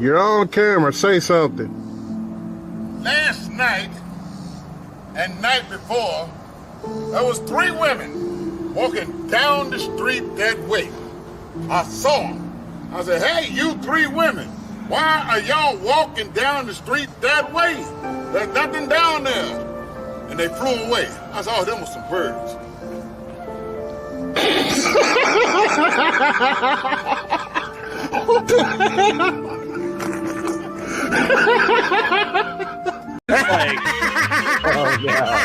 You're on camera. Say something. Last night and night before, there was 3 women walking down the street that way. I saw them. I said, hey, you 3 women, why are y'all walking down the street that way? There's nothing down there. And they flew away. I said, oh, them were some birds. Like, oh yeah.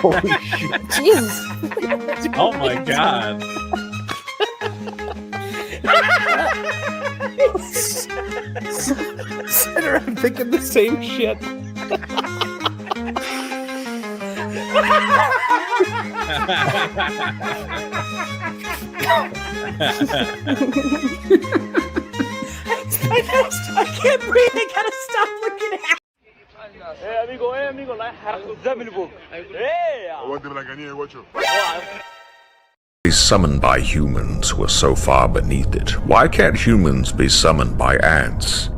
Holy shit. Jesus. Oh my god. Sit around thinking the same shit. I can't breathe. I gotta stop looking at. Is summoned by humans who are so far beneath it. Why can't humans be summoned by ants?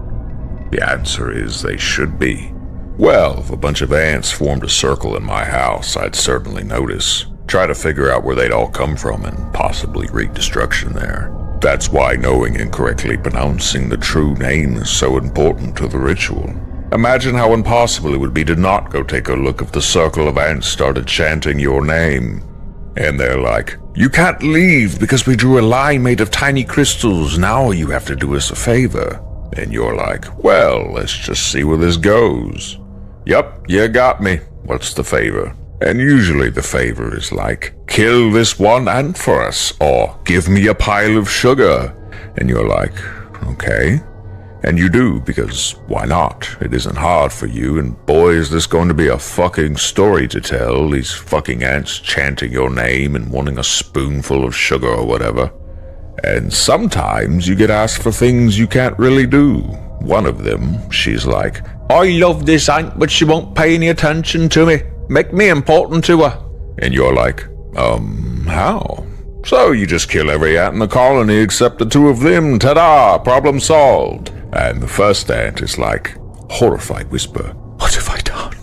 The answer is they should be. Well, if a bunch of ants formed a circle in my house, I'd certainly notice. Try to figure out where they'd all come from and possibly wreak destruction there. That's why knowing and correctly pronouncing the true name is so important to the ritual. Imagine how impossible it would be to not go take a look if the circle of ants started chanting your name. And they're like, you can't leave because we drew a line made of tiny crystals. Now you have to do us a favor. And you're like, well, let's just see where this goes. Yup, you got me. What's the favor? And usually the favor is like, kill this one ant for us, or give me a pile of sugar. And you're like, okay. And you do, because why not? It isn't hard for you, and boy is this going to be a fucking story to tell, these fucking ants chanting your name and wanting a spoonful of sugar or whatever. And sometimes you get asked for things you can't really do. One of them, she's like, I love this ant, but she won't pay any attention to me. Make me important to her. And you're like, how? So you just kill every ant in the colony except the 2 of them. Ta-da! Problem solved. And the first ant is like, horrified whisper, what have I done?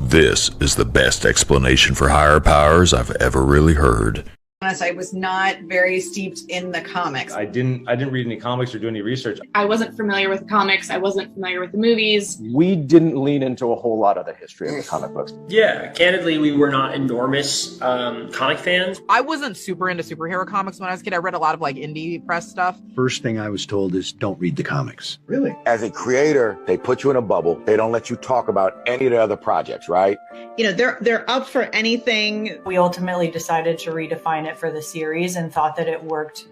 This is the best explanation for higher powers I've ever really heard. I was not very steeped in the comics. I didn't read any comics or do any research. I wasn't familiar with the comics. I wasn't familiar with the movies. We didn't lean into a whole lot of the history of the comic books. Yeah, candidly, we were not enormous comic fans. I wasn't super into superhero comics when I was a kid. I read a lot of like indie press stuff. First thing I was told is don't read the comics. Really? As a creator, they put you in a bubble. They don't let you talk about any of the other projects, right? You know, they're up for anything. We ultimately decided to redefine it for the series and thought that it worked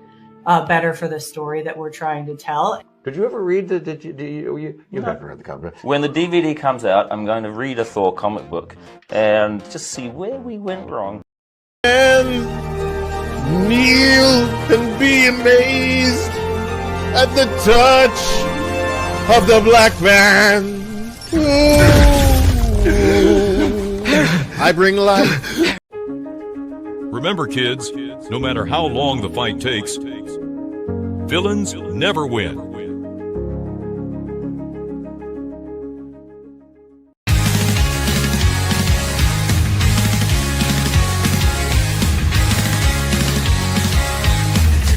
better for the story that we're trying to tell. Did you ever read you've never read the comic? When the DVD comes out, I'm going to read a Thor comic book and just see where we went wrong. And kneel and be amazed at the touch of the black man. I bring life. Remember, kids, no matter how long the fight takes, villains never win.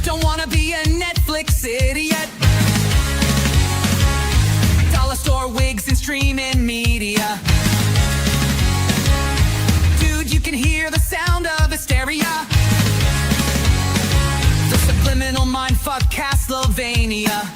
Don't wanna be a Netflix idiot. Dollar store wigs and streaming media. Dude, you can hear the sound of hysteria. The subliminal mindfuck Castlevania.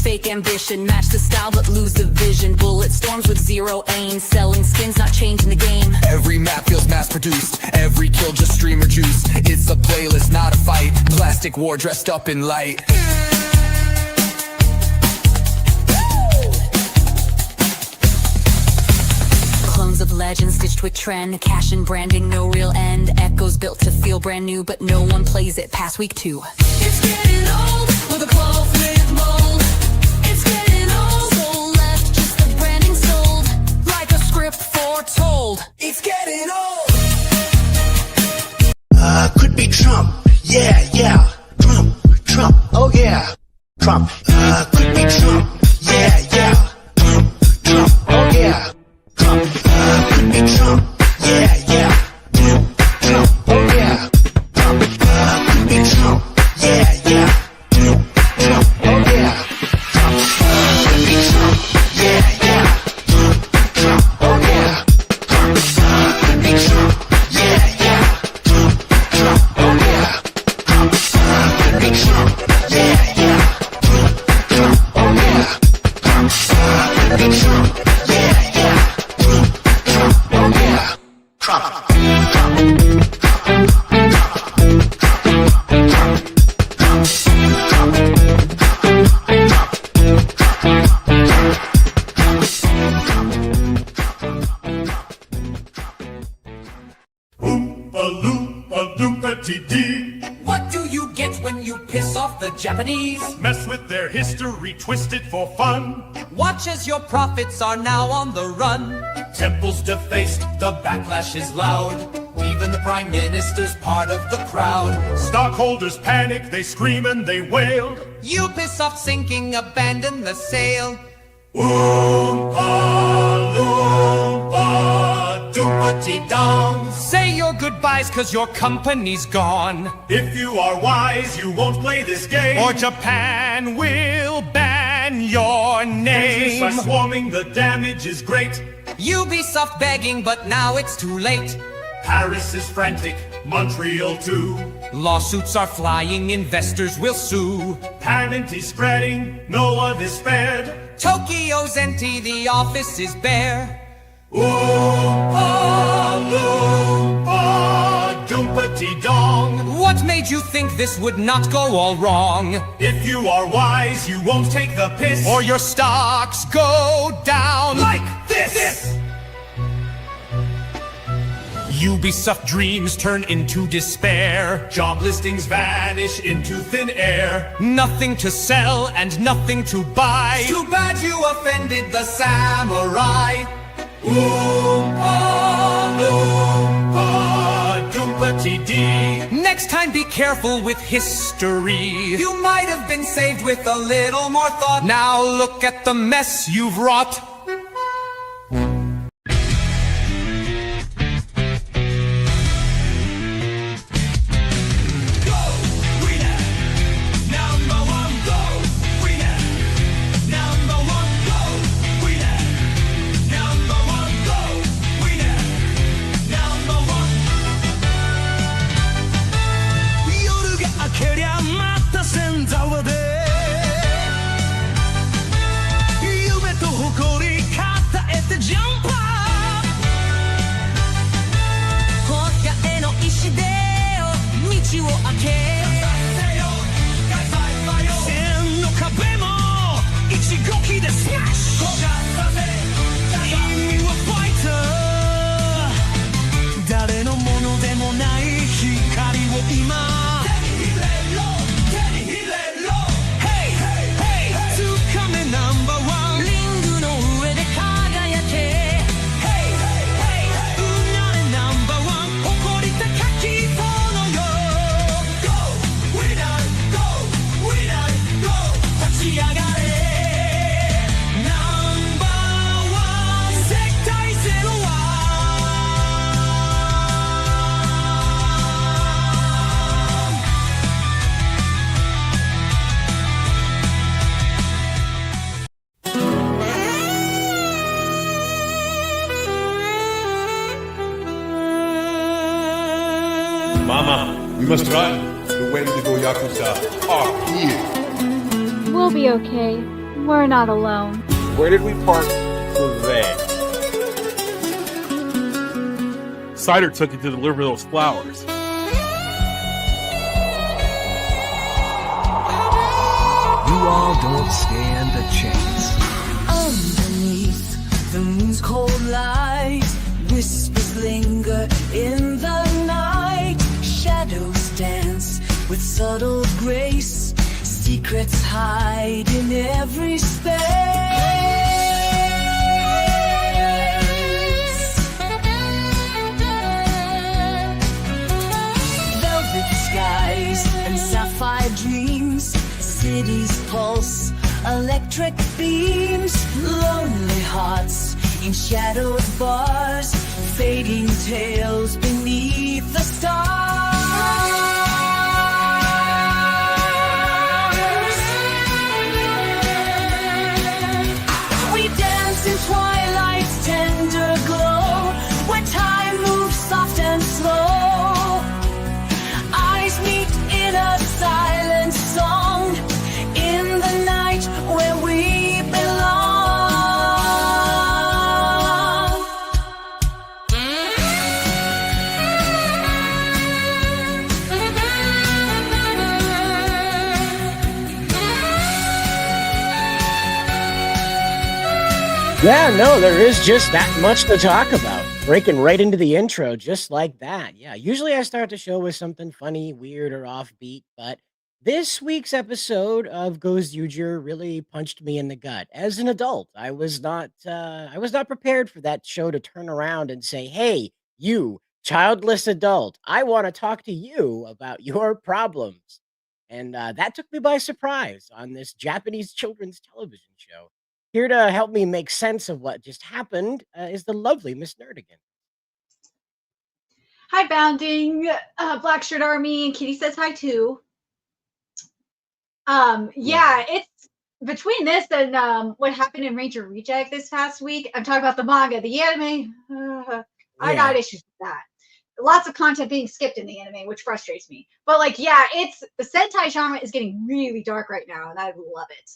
fake ambition. Match the style but lose the vision. Bullet storms with zero aim. Selling skins, not changing the game. Every map feels mass-produced. Every kill just streamer juice. It's a playlist, not a fight. Plastic war dressed up in light. Clones of legends stitched with trend. Cash and branding, no real end. Echoes built to feel brand new, but no one plays it past week 2. It's getting old with a cloth with mold. It's getting old, so left just the branding sold. Like a script foretold. It's getting old. Could be Trump. Yeah. Trump. Oh yeah. Trump. Could be Trump. Yeah. Trump. Oh yeah. Trump. Could be Trump. Yeah. Trump. Oh yeah. Trump. Could be Trump. Yeah. Trump. Oh yeah. Trump. Could be Trump. Yeah. Trump. Oh yeah. Trump. Could be Trump. Yeah. Trump. Oh yeah. Trump. Could be Trump. Yeah. Trump. Oh yeah. Trump. Could be Trump. Yeah. Trump. Oh yeah. Trump. What do you get when you piss off the Japanese? Mess with their history, twist it for fun. Watch as your prophets are now on the run. Temples defaced, the backlash is loud. Even the prime minister's part of the crowd. Stockholders panic, they scream and they wail. You piss off sinking, abandon the sail. Oompa loompa doopity dong. Say your goodbyes cause your company's gone. If you are wise, you won't play this game. Or Japan will ban your name. By swarming, the damage is great. Ubisoft begging, but now it's too late. Paris is frantic, Montreal too. Lawsuits are flying, investors will sue. Panic is spreading, no one is spared. Tokyo's empty, the office is bare. Oompa loompa doompity dong. What made you think this would not go all wrong? If you are wise, you won't take the piss. Or your stocks go down like this. Ubisoft dreams turn into despair. Job listings vanish into thin air. Nothing to sell and nothing to buy. Too bad you offended the samurai. Oompa loompa doompity dee. Next time be careful with history. You might have been saved with a little more thought. Now look at the mess you've wrought. Mama, we must run. The Wendigo Yakuza are here. We'll be okay. We're not alone. Where did we park today? Cider took it to deliver those flowers. You all don't stand a chance. Underneath the moon's cold light, whispers linger in the night. Shadows dance with subtle grace. Secrets hide in every space. Velvet skies and sapphire dreams. Cities pulse, electric beams. Lonely hearts in shadowed bars. Fading tales beneath the stars. In twilight's tender glow, where time moves soft and slow, eyes meet in a silent song, in the night where we belong. Yeah, no, there is just that much to talk about. Breaking right into the intro, just like that. Yeah, usually I start the show with something funny, weird, or offbeat, but this week's episode of Goes Yuger really punched me in the gut. As an adult, I was not prepared for that show to turn around and say, "Hey, you childless adult, I want to talk to you about your problems." And that took me by surprise on this Japanese children's television show. Here to help me make sense of what just happened is the lovely Miss Nerdigan. Hi, Bounding, Black Shirt Army, and Kitty says hi too. Yeah, it's between this and what happened in Ranger Reject this past week. I'm talking about the manga, the anime. I got issues with that. Lots of content being skipped in the anime, which frustrates me. But like, yeah, it's the Sentai genre is getting really dark right now, and I love it.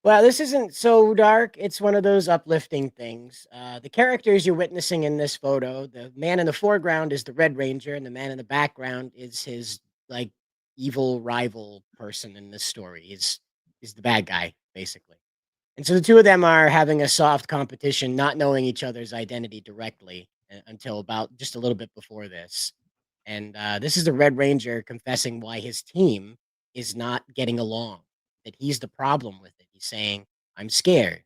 Well, this isn't so dark. It's one of those uplifting things. The characters you're witnessing in this photo, the man in the foreground is the Red Ranger, and the man in the background is his like evil rival person in this story. Is the bad guy, basically. And so the two of them are having a soft competition, not knowing each other's identity directly until about just a little bit before this. And this is the Red Ranger confessing why his team is not getting along, that he's the problem with it. He's saying, I'm scared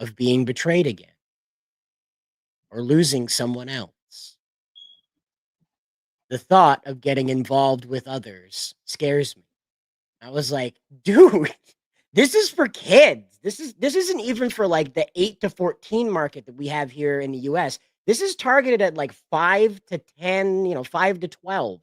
of being betrayed again or losing someone else. The thought of getting involved with others scares me. I was like, dude, this is for kids. This isn't even for like the 8 to 14 market that we have here in the US. This is targeted at like 5 to 10, 5 to 12.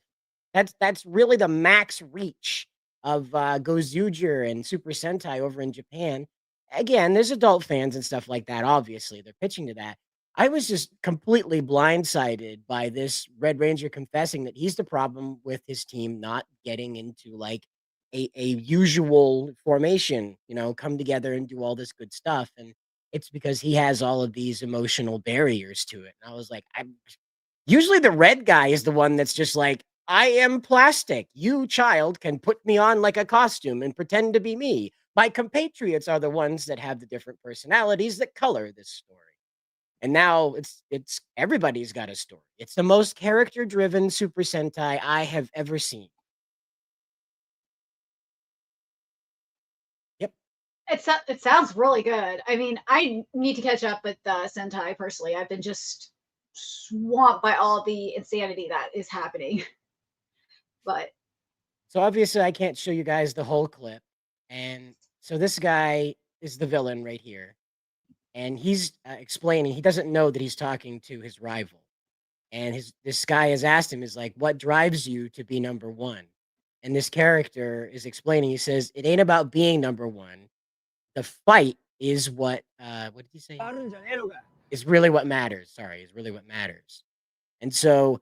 That's really the max reach of Gozuger and Super Sentai over in Japan. Again, there's adult fans and stuff like that, obviously. They're pitching to that. I was just completely blindsided by this Red Ranger confessing that he's the problem with his team not getting into like a usual formation, come together and do all this good stuff. And it's because he has all of these emotional barriers to it. And I was like, usually the red guy is the one that's just like, I am plastic. You, child, can put me on like a costume and pretend to be me. My compatriots are the ones that have the different personalities that color this story. And now it's everybody's got a story. It's the most character-driven Super Sentai I have ever seen. Yep. It sounds really good. I mean, I need to catch up with Sentai personally. I've been just swamped by all the insanity that is happening. But so obviously I can't show you guys the whole clip. And so this guy is the villain right here. And he's explaining, he doesn't know that he's talking to his rival. And this guy has asked him, is like, what drives you to be number one? And this character is explaining, he says, it ain't about being number one. The fight is what did he say? Is really what matters. Sorry, is really what matters. And so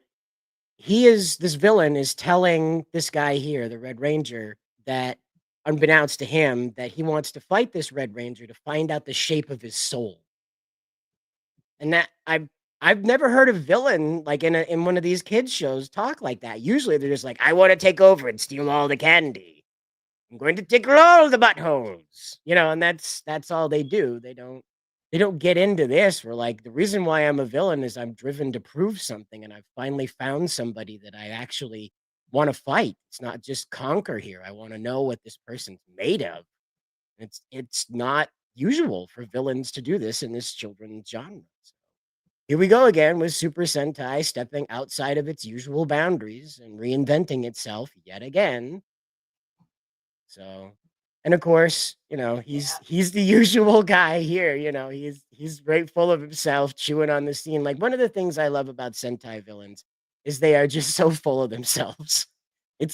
this villain is telling this guy here, the Red Ranger, that unbeknownst to him, that he wants to fight this Red Ranger to find out the shape of his soul. And that I've never heard a villain like in one of these kids shows talk like that. Usually they're just like, I want to take over and steal all the candy. I'm going to tickle all the buttholes. And that's all they do. They don't get into this. We're like, the reason why I'm a villain is I'm driven to prove something, and I've finally found somebody that I actually want to fight. It's not just conquer here. I want to know what this person's made of. It's not usual for villains to do this in this children's genre. So here we go again with Super Sentai stepping outside of its usual boundaries and reinventing itself yet again. So, and of course, he's the usual guy here. He's right full of himself, chewing on the scene. Like, one of the things I love about Sentai villains is they are just so full of themselves.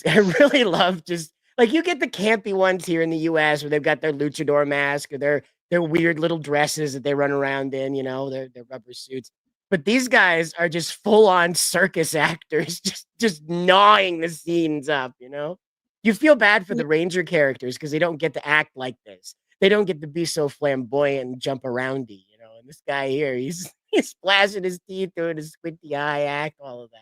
I really love just like, you get the campy ones here in the US where they've got their luchador mask or their weird little dresses that they run around in, their rubber suits. But these guys are just full on circus actors, just gnawing the scenes up, You feel bad for the Ranger characters because they don't get to act like this. They don't get to be so flamboyant and jump aroundy, And this guy here, he's flashing his teeth, doing his squinty eye act, all of that.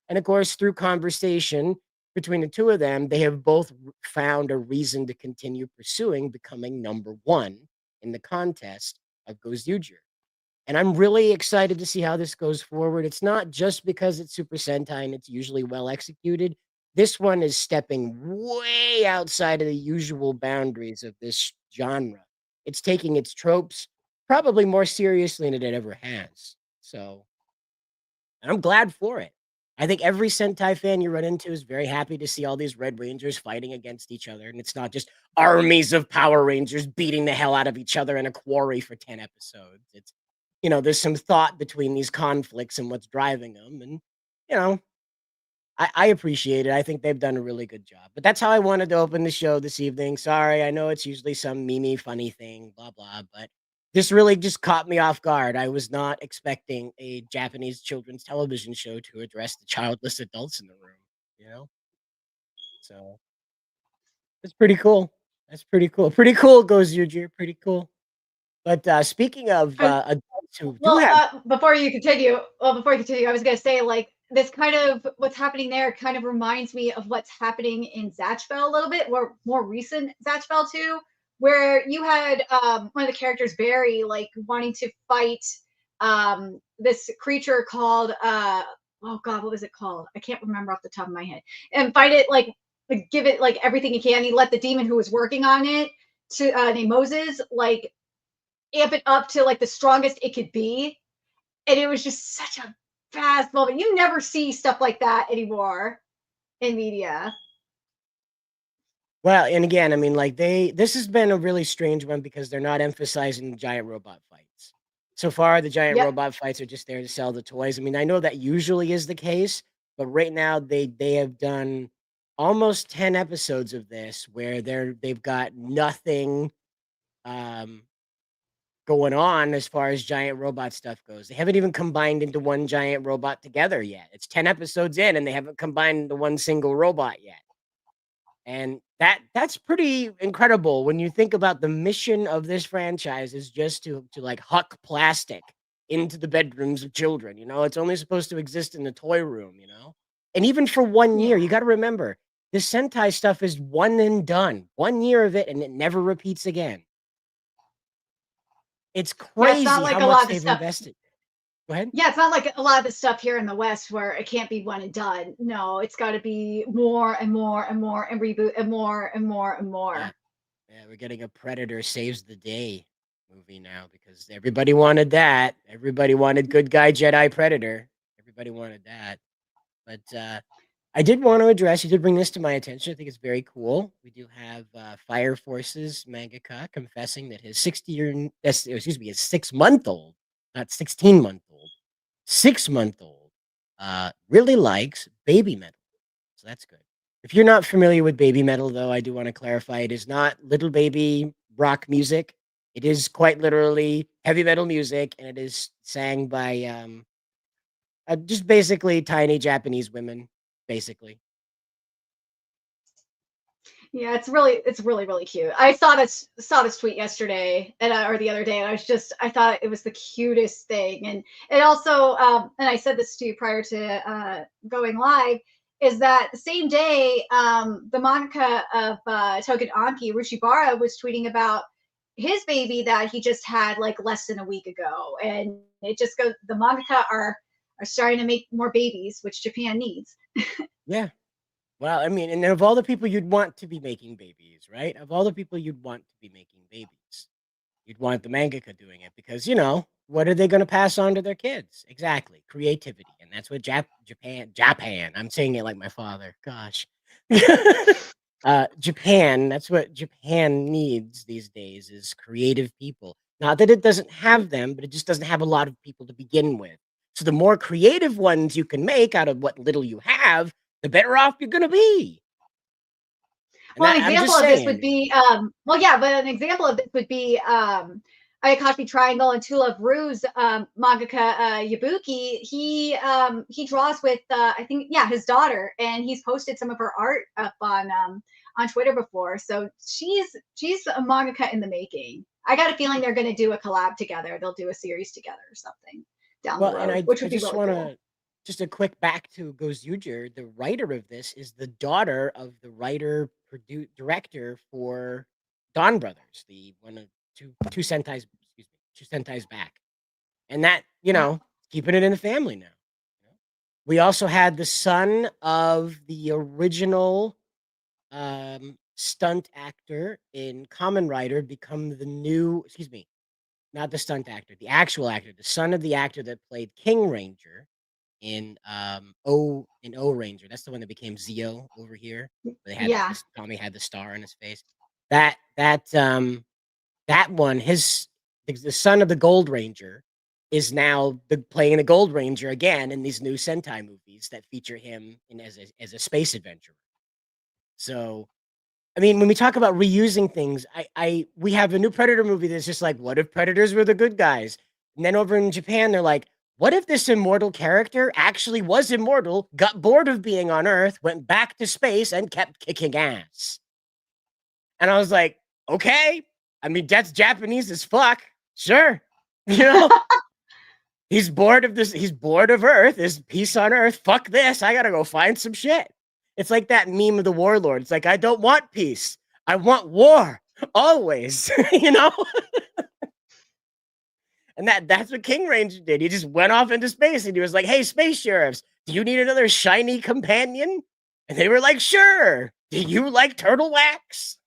And of course, through conversation between the two of them, they have both found a reason to continue pursuing becoming number one in the contest of Gozyuger. And I'm really excited to see how this goes forward. It's not just because it's Super Sentai and it's usually well executed. This one is stepping way outside of the usual boundaries of this genre. It's taking its tropes probably more seriously than it ever has. So I'm glad for it. I think every Sentai fan you run into is very happy to see all these Red Rangers fighting against each other. And it's not just armies of Power Rangers beating the hell out of each other in a quarry for 10 episodes. It's, there's some thought between these conflicts and what's driving them. And, I appreciate it. I think they've done a really good job. But that's how I wanted to open the show this evening. Sorry, I know it's usually some meme funny thing, blah, blah. But this really just caught me off guard. I was not expecting a Japanese children's television show to address the childless adults in the room, So it's pretty cool. That's pretty cool. Pretty cool, Gozyuger. Pretty cool. But speaking of adults who do have... before you continue, I was going to say, like, this kind of what's happening there kind of reminds me of what's happening in Zatchbell a little bit, or more recent Zatchbell too, where you had one of the characters, Barry, like wanting to fight this creature called oh god, what was it called? I can't remember off the top of my head. And fight it, like give it like everything he can. He let the demon who was working on it to named Moses, like amp it up to like the strongest it could be. And it was just such a fast moment. You never see stuff like that anymore in media. Well, and again, I mean, like this has been a really strange one because they're not emphasizing giant robot fights. So far, the giant robot fights are just there to sell the toys. I mean, I know that usually is the case, but right now they have done almost 10 episodes of this where they've got nothing going on as far as giant robot stuff goes. They haven't even combined into one giant robot together yet. It's 10 episodes in and they haven't combined into one single robot yet. And that's pretty incredible when you think about the mission of this franchise is just to like huck plastic into the bedrooms of children. It's only supposed to exist in the toy room, And even for 1 year, you got to remember, this Sentai stuff is one and done. 1 year of it and it never repeats again. It's crazy how much they've invested. Go ahead. Yeah, it's not like a lot of the stuff here in the West where it can't be one and done. No, it's got to be more and more and more and reboot and more and more and more. Yeah, we're getting a Predator Saves the Day movie now because everybody wanted that. Everybody wanted good guy Jedi Predator. Everybody wanted that. But I did want to address, you did bring this to my attention. I think it's very cool. We do have Fire Force's mangaka confessing that his 6-month-old, not 16-month-old, 6-month-old, really likes baby metal. So that's good. If you're not familiar with baby metal, though, I do want to clarify it is not little baby rock music. It is quite literally heavy metal music, and it is sang by just basically tiny Japanese women. Basically. Yeah, it's really cute. I saw this tweet yesterday and or the other day, and I thought it was the cutest thing, and it also and I said this to you prior to going live, is that the same day the mangaka of Togen Anki, Rushibara, was tweeting about his baby that he just had like less than a week ago, and it just goes, the mangaka are starting to make more babies, which Japan needs. Yeah. Well, I mean, and of all the people you'd want to be making babies, right? Of all the people you'd want to be making babies, you'd want the mangaka doing it because, what are they going to pass on to their kids? Exactly. Creativity. And that's what Japan, I'm saying it like my father. Gosh. Japan, that's what Japan needs these days is creative people. Not that it doesn't have them, but it just doesn't have a lot of people to begin with. So the more creative ones you can make out of what little you have, the better off you're going to be. And Well, an I'm example just of this saying. would be, well, yeah, but an example of this would be Ayakashi Triangle and Two Love Rue's mangaka Yabuki. He draws with I think, yeah, his daughter, and he's posted some of her art up on Twitter before. So she's a mangaka in the making. I got a feeling they're going to do a collab together. They'll do a series together or something down the road, And which I would be just really want cool. to just a quick back to Gozuger. The writer of this is the daughter of the director for Dawn Brothers, the one of two sentais, excuse me, two sentais back, and that keeping it in the family now. We also had the son of the original stunt actor in Kamen Rider become the new, excuse me, not the stunt actor, the actual actor, the son of the actor that played King Ranger in O Ranger. That's the one that became Zeo over here. They had Yeah. Tommy had the star on his face. That one, the son of the Gold Ranger is now playing the Gold Ranger again in these new Sentai movies that feature him as a space adventurer. So, I mean, when we talk about reusing things, we have a new Predator movie that's just like, what if Predators were the good guys? And then over in Japan, they're like, what if this immortal character actually was immortal, got bored of being on Earth, went back to space, and kept kicking ass? And I was like, okay. I mean, that's Japanese as fuck. Sure. He's bored of this. He's bored of Earth. There's peace on Earth. Fuck this. I gotta go find some shit. It's like that meme of the warlord. It's like, I don't want peace. I want war. Always. And that's what King Ranger did. He just went off into space and he was like, hey, space sheriffs, do you need another shiny companion? And they were like, sure. Do you like turtle wax?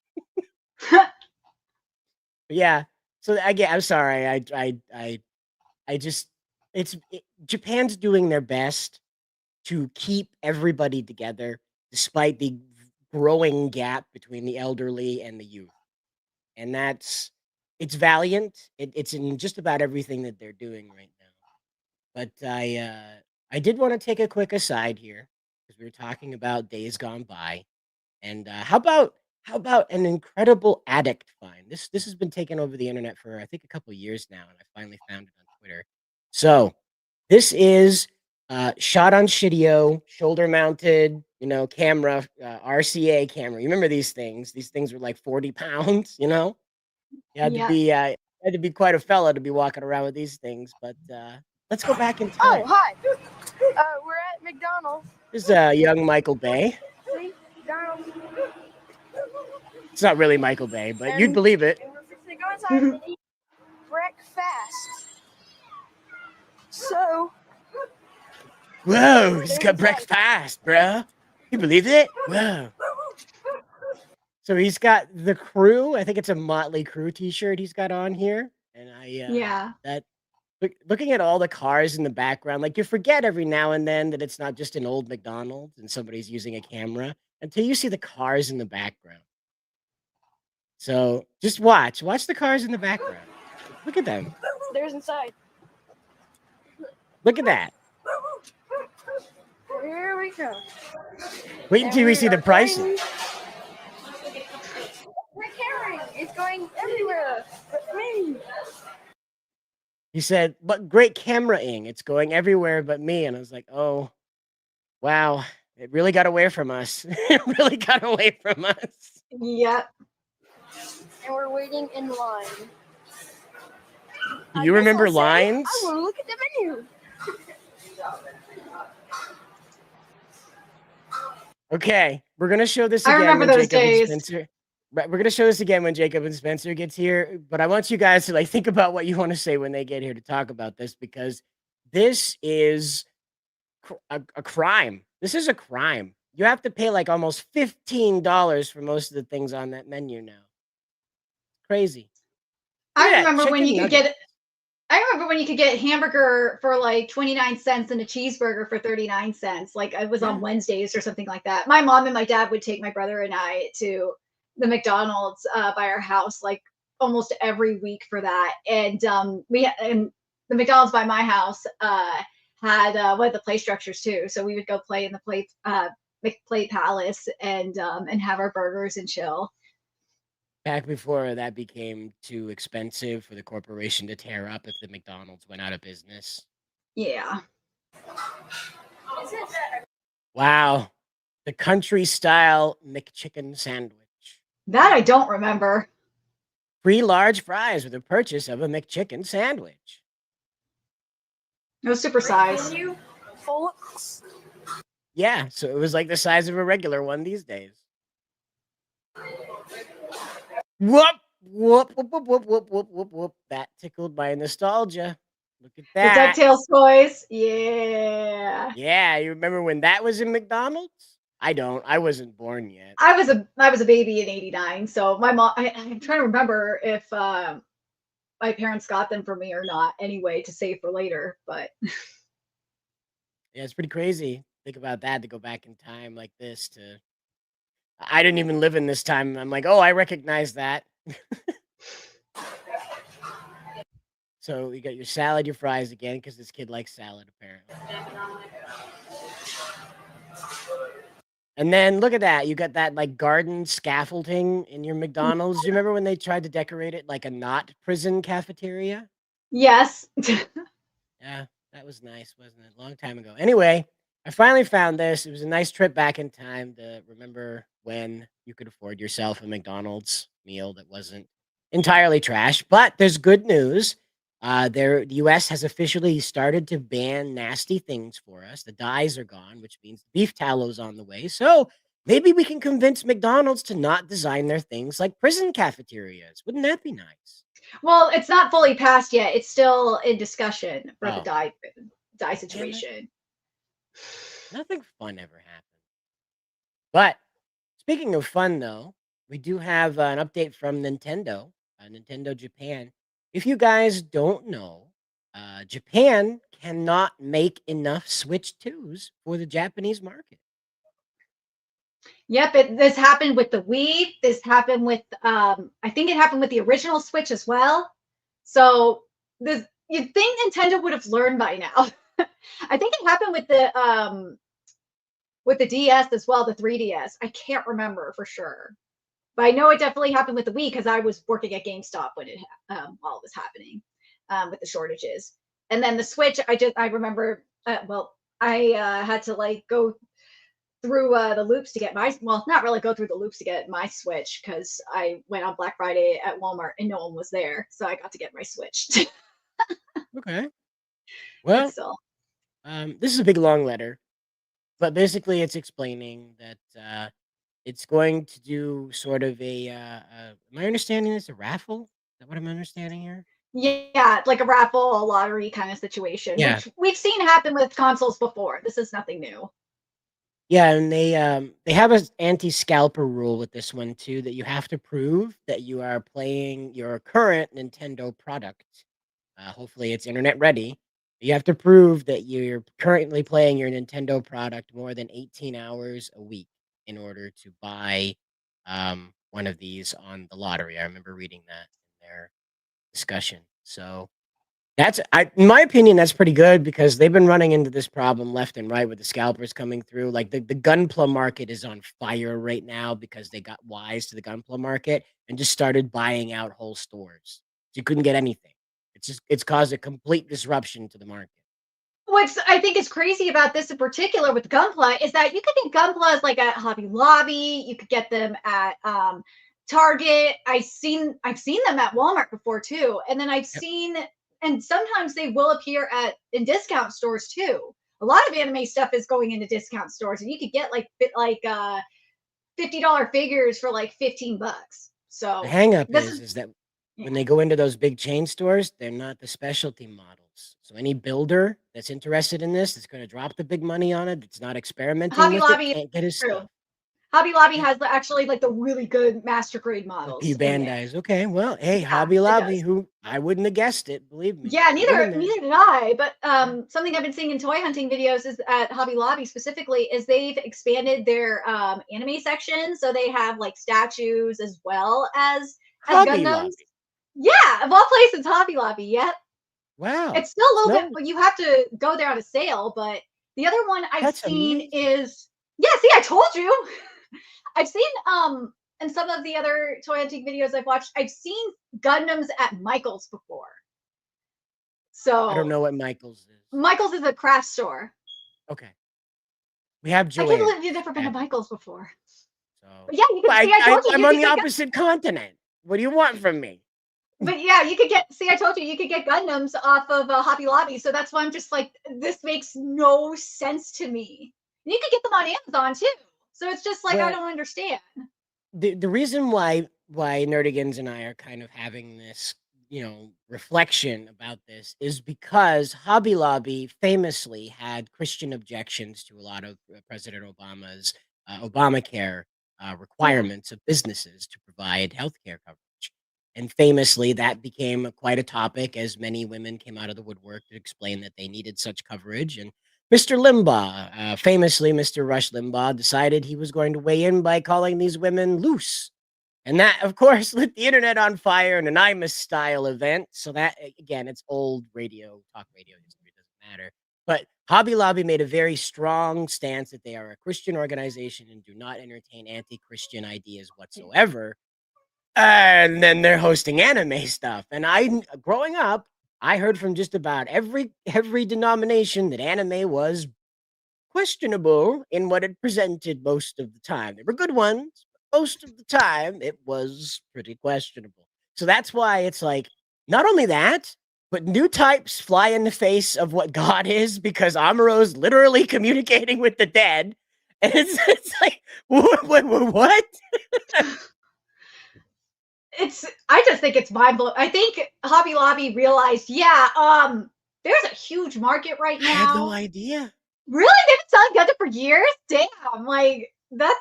Yeah. So I'm sorry. I just Japan's doing their best to keep everybody together despite the growing gap between the elderly and the youth. And it's valiant. It's in just about everything that they're doing right now. But I did want to take a quick aside here because we were talking about Days Gone By. And how about an incredible addict find? This has been taken over the internet for I think a couple years now, and I finally found it on Twitter. So this is shot on Shidio, shoulder mounted, camera, RCA camera. You remember these things? These things were like 40 pounds. You had to be quite a fella to be walking around with these things. But let's go back in time. Oh, hi. We're at McDonald's. This is young Michael Bay. See? McDonald's. It's not really Michael Bay, but you'd believe it. And we're fixing to go inside and eat breakfast. So. Whoa, he's got breakfast, bro. You believe it? Whoa. So he's got the Crew. I think it's a Motley Crue t-shirt he's got on here. And looking at all the cars in the background, like you forget every now and then that it's not just an old McDonald's and somebody's using a camera until you see the cars in the background. So just watch the cars in the background. Look at them. There's inside. Look at that. Here we go. Wait until we see the prices. We're carrying. It's going everywhere but me. He said, but great camera-ing. It's going everywhere but me. And I was like, oh, wow. It really got away from us. It really got away from us. Yep. And we're waiting in line. You remember lines? I want to look at the menu. Okay, we're gonna show this I again remember when those Jacob days. and Spencer. Right, we're gonna show this again when Jacob and Spencer gets here. But I want you guys to like think about what you want to say when they get here to talk about this, because this is a crime. This is a crime. You have to pay like almost $15 for most of the things on that menu now. Crazy. I Yeah, remember when chicken you could nuggets. get. I remember when you could get hamburger for like 29 cents and a cheeseburger for 39 cents. Like it was on Wednesdays or something like that. My mom and my dad would take my brother and I to the McDonald's by our house like almost every week for that. And and the McDonald's by my house had one of the play structures too. So we would go play in the play palace and have our burgers and chill. Back before that became too expensive for the corporation to tear up if the McDonald's went out of business. Yeah. Wow. The country style McChicken sandwich. That I don't remember. Free large fries with the purchase of a McChicken sandwich. No super size. Folks. Yeah, so it was like the size of a regular one these days. Whoop, whoop, whoop, whoop, whoop, whoop, whoop, whoop, whoop. That tickled my nostalgia. Look at that. The DuckTales toys. Yeah. Yeah, you remember when that was in McDonald's? I don't. I wasn't born yet. I was a baby in '89, so my mom. I'm trying to remember if my parents got them for me or not. Anyway, to save for later, but Yeah, it's pretty crazy. Think about that, to go back in time like this to. I didn't even live in this time. I'm like, oh, I recognize that. So you got your salad, your fries again, because this kid likes salad apparently. And then look at that. You got that like garden scaffolding in your McDonald's. Do you remember when they tried to decorate it like a not prison cafeteria? yes. Yeah, that was nice, wasn't it? Long time ago. Anyway, I finally found this. It was a nice trip back in time to remember when you could afford yourself a McDonald's meal that wasn't entirely trash. But there's good news. The U.S. has officially started to ban nasty things for us. The dyes are gone, which means beef tallow's on the way. So maybe we can convince McDonald's to not design their things like prison cafeterias. Wouldn't that be nice? Well, it's not fully passed yet. It's still in discussion for the Oh. dye situation. Nothing fun ever happened. But speaking of fun, though, we do have an update from Nintendo, Nintendo Japan. If you guys don't know, Japan cannot make enough Switch 2s for the Japanese market. Yep, this happened with the Wii. This happened with I think it happened with the original Switch as well. So this you'd think Nintendo would have learned by now. I think it happened with the DS as well, the 3DS. I can't remember for sure. But I know it definitely happened with the Wii because I was working at GameStop when it while it was happening with the shortages. And then the Switch, I remember I had to like go through the loops to get not really go through the loops to get my Switch because I went on Black Friday at Walmart and no one was there, so I got to get my Switch. Okay. Well, this is a big long letter, but basically it's explaining that it's going to do sort of my understanding is a raffle. Is that what I'm understanding here? Yeah, like a raffle, a lottery kind of situation, Yeah. which we've seen happen with consoles before. This is nothing new. Yeah, and they have an anti-scalper rule with this one too, that you have to prove that you are playing your current Nintendo product. Hopefully it's internet ready. You have to prove that you're currently playing your Nintendo product more than 18 hours a week in order to buy one of these on the lottery. I remember reading that in their discussion. So in my opinion, that's pretty good because they've been running into this problem left and right with the scalpers coming through. Like the Gunpla market is on fire right now because they got wise to the Gunpla market and just started buying out whole stores. So you couldn't get anything. It's caused a complete disruption to the market. What's I think is crazy about this in particular with Gunpla is that you could get Gunplas like at Hobby Lobby. You could get them at Target. I've seen them at Walmart before too, and then I've seen, and sometimes they will appear in discount stores too. A lot of anime stuff is going into discount stores, and you could get like $50 figures for like $15. So The hang up this is that when they go into those big chain stores, they're not the specialty models. So any builder that's interested in this is going to drop the big money on it. It's not experimenting Hobby with Lobby it. Can't get his true. stuff. Hobby Lobby has actually like the really good master grade models. P in there. Bandai's okay. Well, hey, Hobby Lobby, who I wouldn't have guessed it. Believe me. Yeah, Get in there. neither did I. But something I've been seeing in toy hunting videos is at Hobby Lobby specifically is they've expanded their anime section, so they have like statues as well as Hobby Gundams. Lobby. Yeah, of all places, Hobby Lobby. Yep. Wow. It's still a little bit, but you have to go there on a sale. But the other one I've seen is see, I told you. I've seen in some of the other toy hunting videos I've watched, I've seen Gundams at Michael's before. So I don't know what Michael's is. Michael's is a craft store. Okay. We have I Joanne. can't believe you've never been to Michael's before. So But yeah, you can see. I told you. I'm you on could the get opposite continent. What do you want from me? But yeah, you could get. See, I told you you could get Gundams off of Hobby Lobby. So that's why I'm just like, this makes no sense to me. And you could get them on Amazon too. So it's just like I don't understand. The reason why Nerdigans and I are kind of having this, reflection about this is because Hobby Lobby famously had Christian objections to a lot of President Obama's Obamacare requirements of businesses to provide healthcare coverage. And famously, that became quite a topic as many women came out of the woodwork to explain that they needed such coverage. And Mr. Limbaugh, famously, Mr. Rush Limbaugh, decided he was going to weigh in by calling these women loose. And that, of course, lit the internet on fire in an Imus-style event. So that, again, it's old talk radio history, doesn't matter. But Hobby Lobby made a very strong stance that they are a Christian organization and do not entertain anti-Christian ideas whatsoever. And then they're hosting anime stuff. And growing up, I heard from just about every denomination that anime was questionable in what it presented most of the time. There were good ones, but most of the time it was pretty questionable. So that's why it's like, not only that, but new types fly in the face of what God is, because Amuro's literally communicating with the dead. And it's like, what? I just think it's mind blowing. I think Hobby Lobby realized, there's a huge market right now. I had no idea. Really? They've been selling Gundam for years? Damn, like that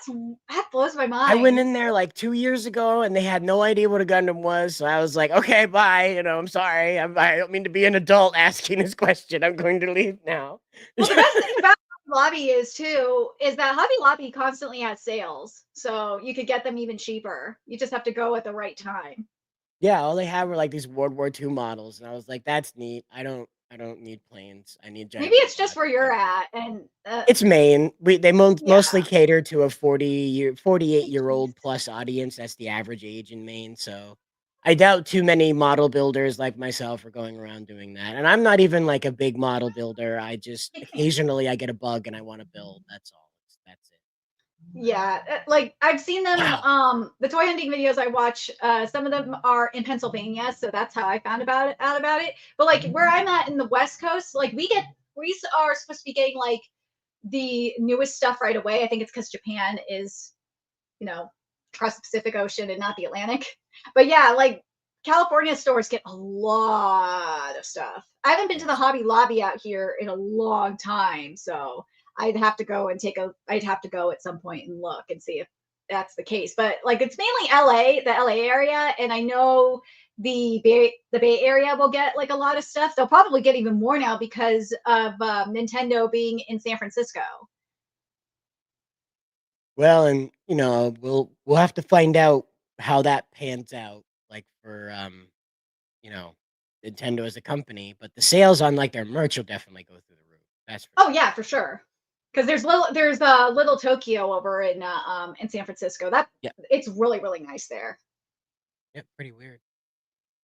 blows my mind. I went in there like 2 years ago and they had no idea what a Gundam was. So I was like, okay, bye. I'm sorry. I don't mean to be an adult asking this question. I'm going to leave now. Well, the best thing about Hobby Lobby is that Hobby Lobby constantly has sales, so you could get them even cheaper. You just have to go at the right time. Yeah, all they had were like these World War II models, and I was like, "That's neat. I don't need planes. I need giant." Maybe it's just where you're at, and it's Maine. They mostly cater to a 48-year-old plus audience. That's the average age in Maine. So I doubt too many model builders like myself are going around doing that. And I'm not even like a big model builder. I just occasionally I get a bug and I want to build. That's all. That's it. Yeah, like I've seen them. The toy hunting videos I watch, some of them are in Pennsylvania, so that's how I found out about it. But like where I'm at in the West Coast, like we are supposed to be getting like the newest stuff right away. I think it's because Japan is, across the Pacific Ocean and not the Atlantic. But yeah, like California stores get a lot of stuff. I haven't been to the Hobby Lobby out here in a long time, so I'd have to go at some point and look and see if that's the case. But like it's mainly the LA area, and I know the Bay Area will get like a lot of stuff. They'll probably get even more now because of Nintendo being in San Francisco. Well, and we'll have to find out how that pans out, like for Nintendo as a company. But the sales on like their merch will definitely go through the roof. That's yeah, for sure. Because there's Little Tokyo over in San Francisco. It's really, really nice there. Yep, pretty weird.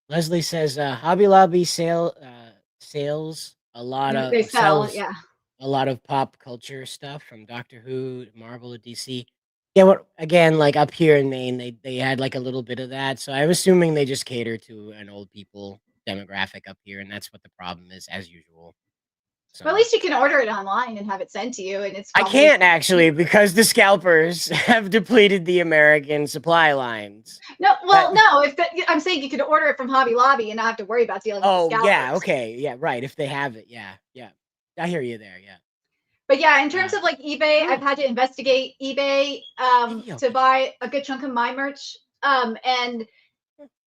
Leslie says Hobby Lobby sales a lot They of sell, sells yeah. a lot of pop culture stuff from Doctor Who, to Marvel, to DC. Yeah, what again? Like up here in Maine, they had like a little bit of that. So I'm assuming they just cater to an old people demographic up here, and that's what the problem is, as usual. But at least you can order it online and have it sent to you, and it's I probably can't actually because the scalpers have depleted the American supply lines. no. Well, no. I'm saying you could order it from Hobby Lobby and not have to worry about dealing with the Oh scalpers. yeah, okay, yeah, right. If they have it, yeah, yeah. I hear you there. Yeah. But yeah, in terms of like eBay, I've had to investigate eBay to buy a good chunk of my merch. And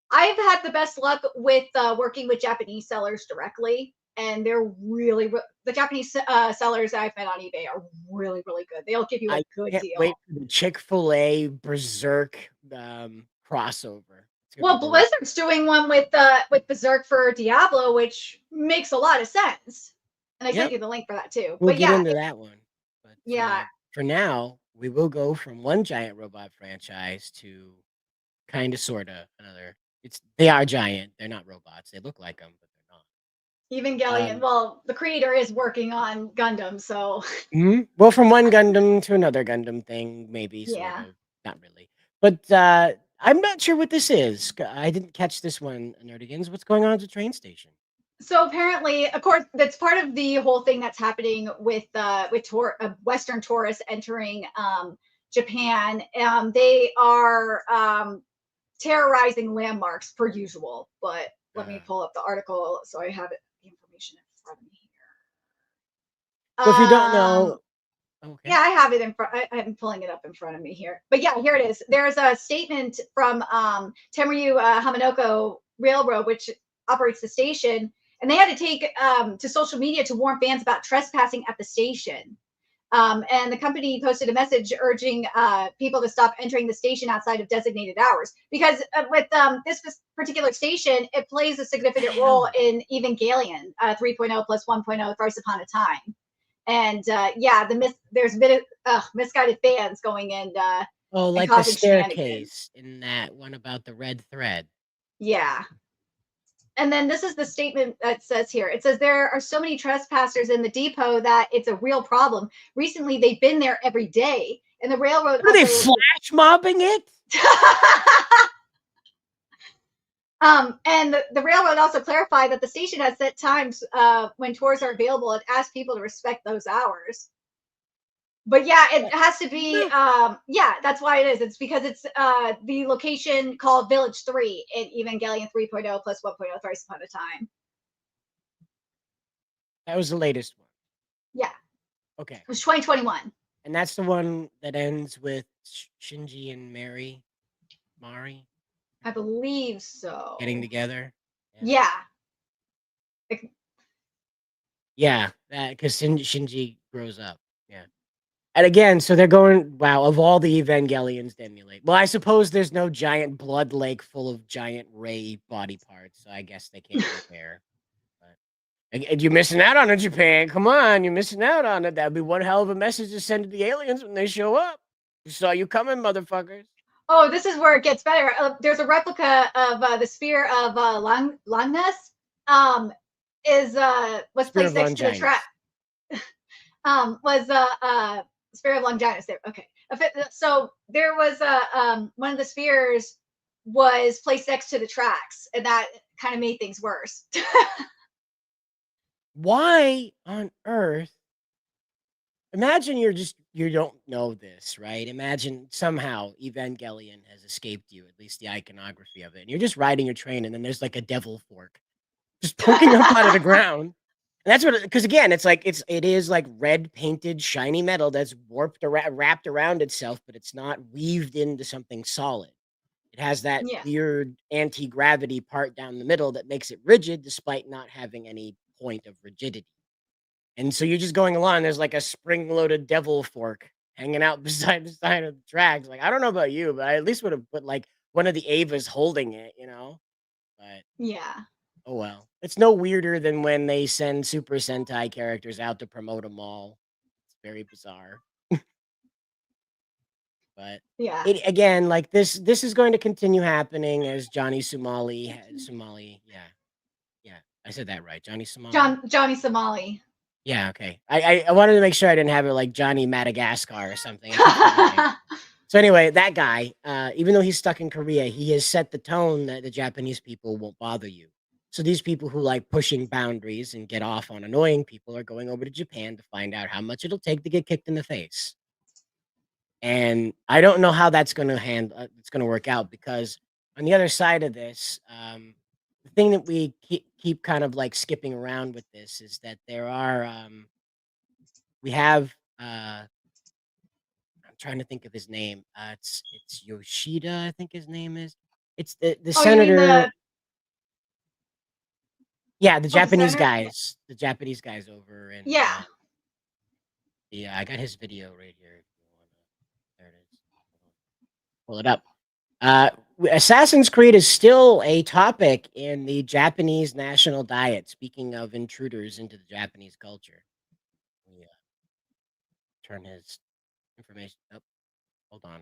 I've had the best luck with working with Japanese sellers directly. And they're really, the Japanese sellers I've met on eBay are really, really good. They'll give you a good can't deal. wait for the Chick-fil-A Berserk crossover. Well, Blizzard's doing one with Berserk for Diablo, which makes a lot of sense. And I sent you the link for that too. We'll but get yeah, into that one. But yeah. For now, we will go from one giant robot franchise to kind of, sort of another. They are giant. They're not robots. They look like them, but they're not. Evangelion. Well, the creator is working on Gundam, so. Well, from one Gundam to another Gundam thing, maybe, sort of. Not really. But I'm not sure what this is. I didn't catch this one, Nerdigans. What's going on at the train station? So apparently, of course, that's part of the whole thing that's happening with Western tourists entering Japan. They are terrorizing landmarks per usual. But let me pull up the article so I have the information in front of me here. Well, if you don't know, yeah, I have it in front. I'm pulling it up in front of me here. But yeah, here it is. There's a statement from Temuyu Hamanoko Railroad, which operates the station. And they had to take to social media to warn fans about trespassing at the station. And the company posted a message urging people to stop entering the station outside of designated hours. Because with this particular station, it plays a significant role in Evangelion 3.0 plus 1.0 Thrice Upon a Time. And yeah, there's a bit of misguided fans going in. Like the staircase in that one about the red thread. Yeah. And then this is the statement that says here. It says, there are so many trespassers in the depot that it's a real problem. Recently, they've been there every day. And the railroad... Are they flash mobbing it? And the railroad also clarified that the station has set times when tours are available and asked people to respect those hours. But yeah, it has to be, yeah, that's why it is. It's because it's the location called Village 3 in Evangelion 3.0 plus 1.0 Thrice Upon a Time. That was the latest one. Yeah. Okay. It was 2021. And that's the one that ends with Shinji and Mari? I believe so. Getting together? Yeah. Yeah, because Shinji grows up. Yeah. And again, so they're going, wow, of all the Evangelions to emulate. Well, I suppose there's no giant blood lake full of giant Ray body parts, so I guess they can't compare. But you're missing out on it, Japan. Come on, you're missing out on it. That'd be one hell of a message to send to the aliens when they show up. We saw you coming, motherfuckers. Oh, this is where it gets better. There's a replica of the Sphere of Longness. Was placed next to the track. Sphere of Longinus there. Okay. So there was one of the spheres was placed next to the tracks, and that kind of made things worse. Why on earth? Imagine you don't know this, right? Imagine somehow Evangelion has escaped you, at least the iconography of it. And you're just riding your train, and then there's like a devil fork just poking up out of the ground. And that's what, because again, it is like red painted shiny metal that's wrapped around itself, but it's not weaved into something solid. It has that weird anti-gravity part down the middle that makes it rigid despite not having any point of rigidity. And so you're just going along, there's like a spring-loaded devil fork hanging out beside the side of the tracks. Like, I don't know about you, but I at least would have put like one of the Avas holding it, you know? But yeah. Oh well. It's no weirder than when they send Super Sentai characters out to promote a mall. It's very bizarre. But yeah, again, like this is going to continue happening as Johnny Sumali, I said that right. Johnny Somali. Johnny Somali. Yeah, okay. I wanted to make sure I didn't have it like Johnny Madagascar or something. So anyway, that guy, even though he's stuck in Korea, he has set the tone that the Japanese people won't bother you. So these people who like pushing boundaries and get off on annoying people are going over to Japan to find out how much it'll take to get kicked in the face. And I don't know how that's going to it's going to work out, because on the other side of this, the thing that we keep kind of like skipping around with this is that there are we have I'm trying to think of his name. It's Yoshida, I think his name is. It's the senator. Yeah, the Japanese guys. The Japanese guys over in Yeah. Yeah, I got his video right here. If you wanna, there it is. Pull it up. Assassin's Creed is still a topic in the Japanese national diet. Speaking of intruders into the Japanese culture, yeah. Turn his information up. Hold on.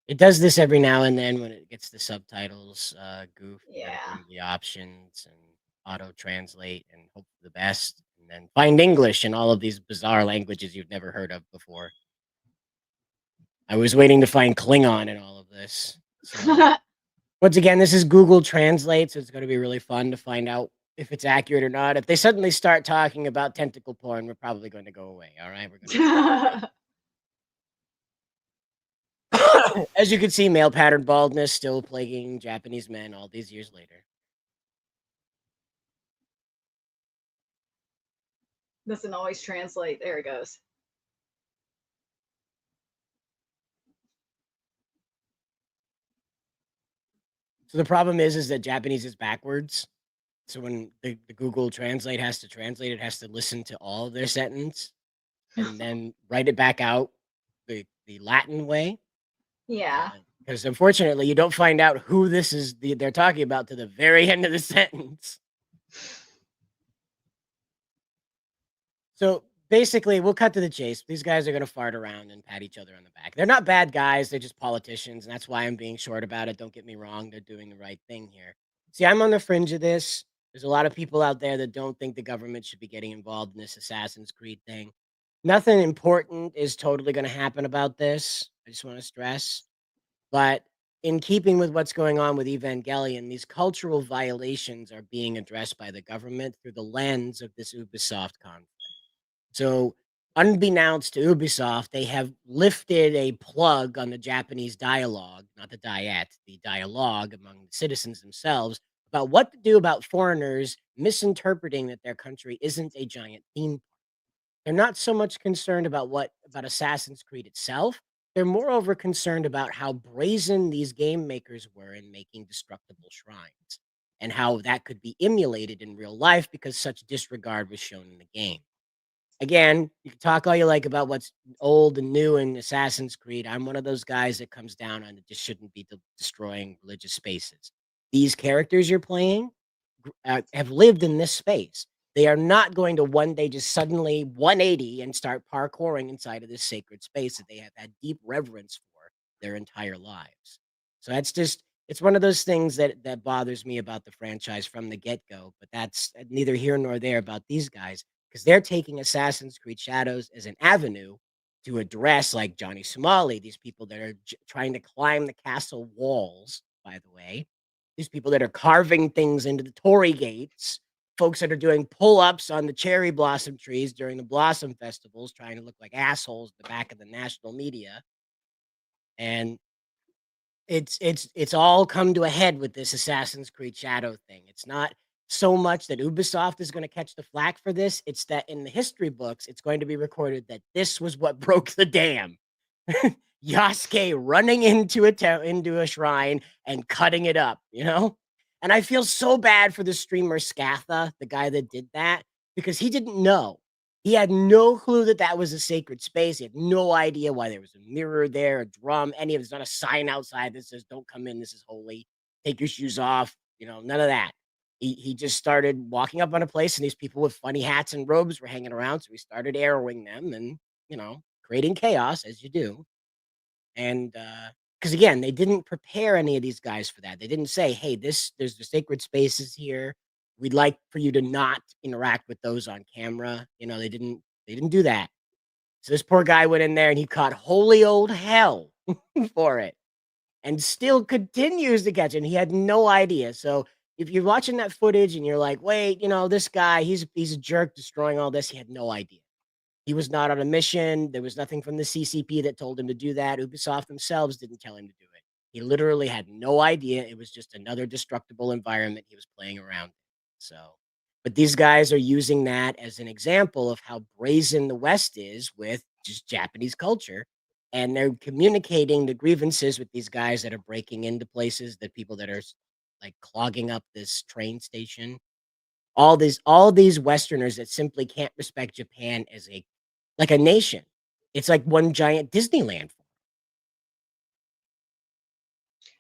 It does this every now and then when it gets the subtitles. Goof. Yeah. The options and auto translate and hope for the best, and then find English in all of these bizarre languages you've never heard of before. I was waiting to find Klingon in all of this. So, once again, this is Google Translate, so it's going to be really fun to find out if it's accurate or not. If they suddenly start talking about tentacle porn, we're probably going to go away. All right, we're going to. As you can see, male pattern baldness still plaguing Japanese men all these years later. Doesn't always translate. There it goes. So the problem is that Japanese is backwards. So when the Google Translate has to translate, it has to listen to all of their sentence and then write it back out the Latin way. Yeah. Because unfortunately, you don't find out who this is they're talking about to the very end of the sentence. So basically, we'll cut to the chase. These guys are going to fart around and pat each other on the back. They're not bad guys. They're just politicians. And that's why I'm being short about it. Don't get me wrong. They're doing the right thing here. See, I'm on the fringe of this. There's a lot of people out there that don't think the government should be getting involved in this Assassin's Creed thing. Nothing important is totally going to happen about this. I just want to stress. But in keeping with what's going on with Evangelion, these cultural violations are being addressed by the government through the lens of this Ubisoft conflict. So, unbeknownst to Ubisoft, they have lifted a plug on the Japanese dialogue, not the diet, the dialogue among the citizens themselves about what to do about foreigners misinterpreting that their country isn't a giant theme park. They're not so much concerned about Assassin's Creed itself. They're moreover concerned about how brazen these game makers were in making destructible shrines and how that could be emulated in real life because such disregard was shown in the game. Again, you can talk all you like about what's old and new in Assassin's Creed. I'm one of those guys that comes down on it just shouldn't be destroying religious spaces. These characters you're playing have lived in this space. They are not going to one day just suddenly 180 and start parkouring inside of this sacred space that they have had deep reverence for their entire lives. So that's just, it's one of those things that bothers me about the franchise from the get-go, but that's neither here nor there about these guys, because they're taking Assassin's Creed Shadows as an avenue to address, like Johnny Somali, these people that are trying to climb the castle walls, by the way, these people that are carving things into the torii gates, folks that are doing pull-ups on the cherry blossom trees during the blossom festivals, trying to look like assholes at the back of the national media. And it's all come to a head with this Assassin's Creed Shadow thing. It's not so much that Ubisoft is going to catch the flack for this. It's that in the history books, it's going to be recorded that this was what broke the dam. Yasuke running into a shrine and cutting it up, you know? And I feel so bad for the streamer Scatha, the guy that did that, because he didn't know. He had no clue that that was a sacred space. He had no idea why there was a mirror there, a drum, any of it. There's not a sign outside that says, "Don't come in, this is holy. Take your shoes off." You know, none of that. He just started walking up on a place, and these people with funny hats and robes were hanging around. So he started arrowing them and, you know, creating chaos, as you do. And because again, they didn't prepare any of these guys for that. They didn't say, "Hey, there's the sacred spaces here. We'd like for you to not interact with those on camera. You know, they didn't do that. So this poor guy went in there and he caught holy old hell for it and still continues to catch it. And he had no idea. So if you're watching that footage and you're like, wait, you know, this guy, he's a jerk destroying all this. He had no idea. He was not on a mission. There was nothing from the CCP that told him to do that. Ubisoft themselves didn't tell him to do it. He literally had no idea. It was just another destructible environment he was playing around in. So, but these guys are using that as an example of how brazen the West is with just Japanese culture. And they're communicating the grievances with these guys that are breaking into places, the people that are like clogging up this train station. All these Westerners that simply can't respect Japan as a nation. It's like one giant Disneyland.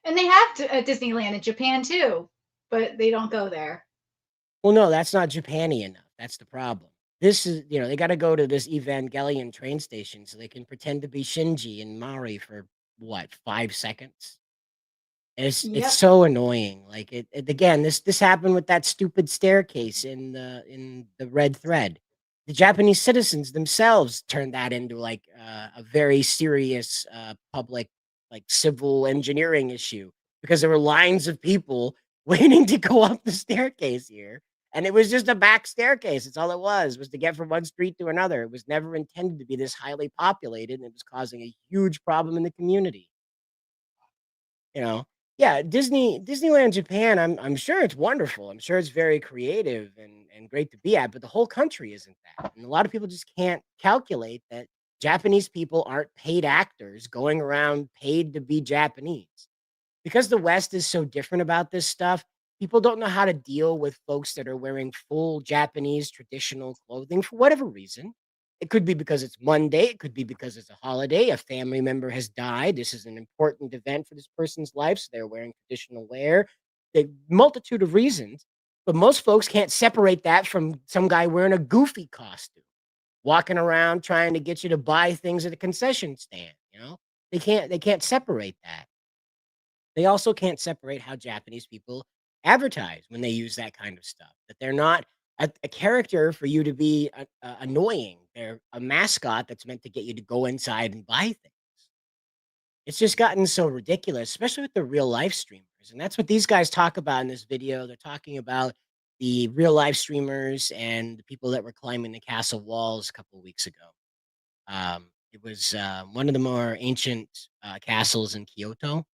And they have Disneyland in Japan too, but they don't go there. Well, no, that's not Japan-y enough. That's the problem. This is, you know, they got to go to this Evangelion train station so they can pretend to be Shinji and Mari for what, 5 seconds? It's so annoying. Like it again, this happened with that stupid staircase in the red thread. The Japanese citizens themselves turned that into like a very serious public like civil engineering issue because there were lines of people waiting to go up the staircase here. And it was just a back staircase. It's all it was to get from one street to another. It was never intended to be this highly populated, and it was causing a huge problem in the community. You know, yeah, Disneyland Japan, I'm sure it's wonderful. I'm sure it's very creative and great to be at, but the whole country isn't that. And a lot of people just can't calculate that Japanese people aren't paid actors going around paid to be Japanese. Because the West is so different about this stuff, people don't know how to deal with folks that are wearing full Japanese traditional clothing for whatever reason. It could be because it's Monday. It could be because it's a holiday. A family member has died. This is an important event for this person's life, so they're wearing traditional wear. A multitude of reasons, but most folks can't separate that from some guy wearing a goofy costume, walking around trying to get you to buy things at a concession stand. You know, they can't separate that. They also can't separate how Japanese people advertise when they use that kind of stuff, that they're not a character for you to be annoying. They're a mascot that's meant to get you to go inside and buy things. It's just gotten so ridiculous, especially with the real life streamers. And that's what these guys talk about in this video. They're talking about the real life streamers and the people that were climbing the castle walls a couple of weeks ago. It was one of the more ancient castles in Kyoto,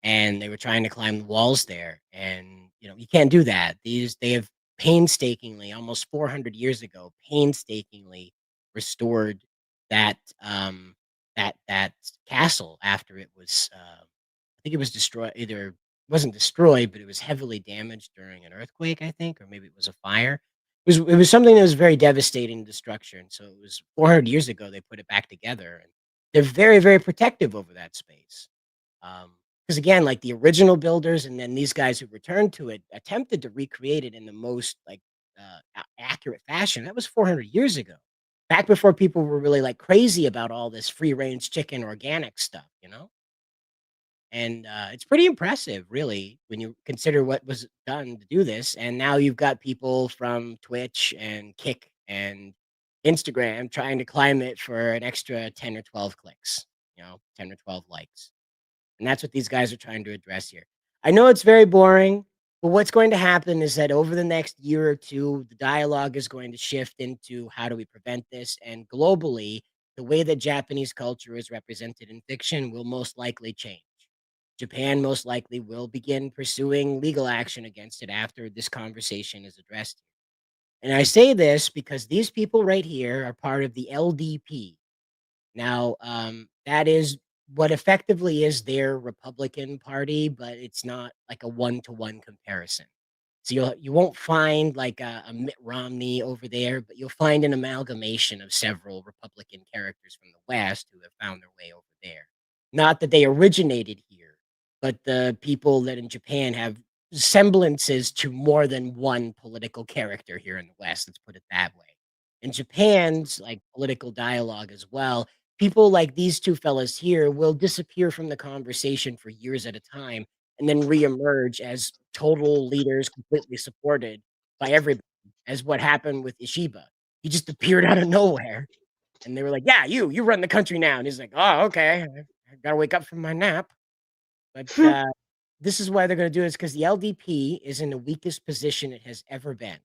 and they were trying to climb the walls there. And, you know, you can't do that. They have painstakingly, almost 400 years ago, painstakingly restored that that castle after it was I think it was destroyed. Either it wasn't destroyed, but it was heavily damaged during an earthquake, I think, or maybe it was a fire. It was something that was very devastating to structure. And so it was 400 years ago they put it back together, and they're very, very protective over that space. Because again, like the original builders and then these guys who returned to it attempted to recreate it in the most like accurate fashion. That was 400 years ago, back before people were really like crazy about all this free range chicken organic stuff, you know? And it's pretty impressive, really, when you consider what was done to do this. And now you've got people from Twitch and Kick and Instagram trying to climb it for an extra 10 or 12 clicks, you know, 10 or 12 likes. And that's what these guys are trying to address here. I know it's very boring, but what's going to happen is that over the next year or two, the dialogue is going to shift into how do we prevent this? And globally, the way that Japanese culture is represented in fiction will most likely change. Japan most likely will begin pursuing legal action against it after this conversation is addressed. And I say this because these people right here are part of the LDP. Now, that is what effectively is their Republican Party, but it's not like a one-to-one comparison. So you won't find like a Mitt Romney over there, but you'll find an amalgamation of several Republican characters from the West who have found their way over there. Not that they originated here, but the people that in Japan have semblances to more than one political character here in the West. Let's put it that way. In Japan's like political dialogue as well, people like these two fellas here will disappear from the conversation for years at a time and then reemerge as total leaders completely supported by everybody, as what happened with Ishiba. He just appeared out of nowhere. And they were like, yeah, you run the country now. And he's like, oh, okay. I got to wake up from my nap. But this is why they're going to do this, because the LDP is in the weakest position it has ever been.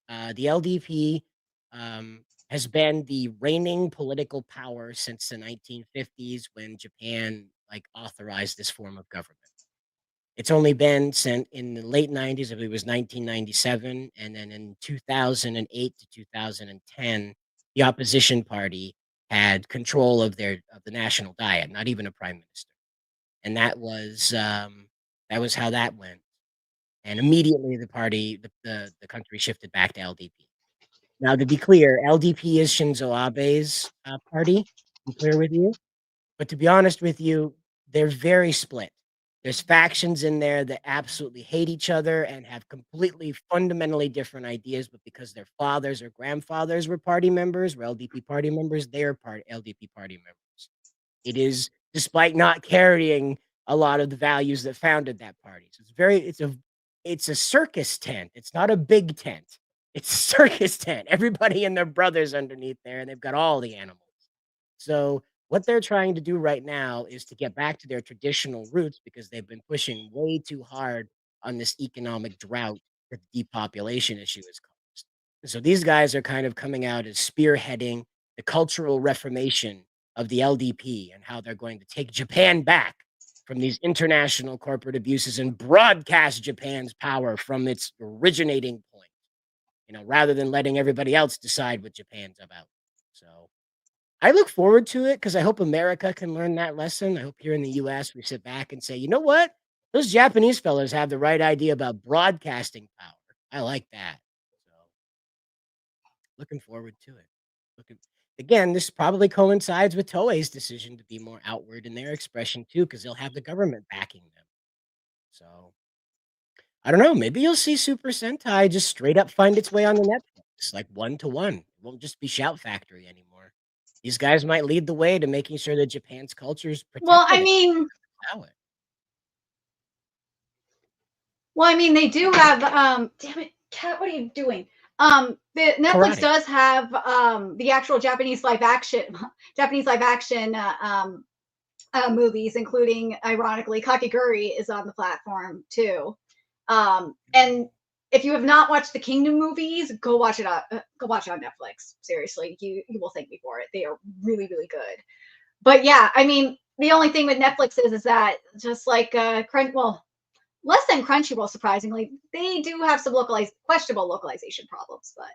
The LDP has been the reigning political power since the 1950s when Japan authorized this form of government. It's only been sent in the late 90s, I believe it was 1997, and then in 2008 to 2010, the opposition party had control of the national diet, not even a prime minister, and that was how that went. And immediately the country shifted back to LDP. Now, to be clear, LDP is Shinzo Abe's party. To be clear with you, but to be honest with you, they're very split. There's factions in there that absolutely hate each other and have completely fundamentally different ideas, but because their fathers or grandfathers were party members, were LDP party members, they are LDP party members. It is, despite not carrying a lot of the values that founded that party. So it's a circus tent. It's not a big tent. It's a circus tent. Everybody and their brothers underneath there, and they've got all the animals. So what they're trying to do right now is to get back to their traditional roots, because they've been pushing way too hard on this economic drought that the depopulation issue has caused. And so these guys are kind of coming out as spearheading the cultural reformation of the LDP and how they're going to take Japan back from these international corporate abuses and broadcast Japan's power from its originating point, rather than letting everybody else decide what Japan's about. So I look forward to it because I hope America can learn that lesson. I hope here in the US we sit back and say, you know what? Those Japanese fellas have the right idea about broadcasting power. I like that. So looking forward to it. Again, this probably coincides with Toei's decision to be more outward in their expression too, because they'll have the government backing them. So I don't know. Maybe you'll see Super Sentai just straight up find its way on the Netflix, like 1-to-1. It won't just be Shout Factory anymore. These guys might lead the way to making sure that Japan's culture is protected. Well, I mean, they do have. Damn it, Kat, what are you doing? The Netflix does have the actual Japanese live action movies, including, ironically, Kakegurui is on the platform too. And if you have not watched the Kingdom movies, go watch it on Netflix. Seriously, you will thank me for it. They are really, really good. But yeah, I mean, the only thing with Netflix is that just like less than Crunchyroll, surprisingly, they do have some questionable localization problems. But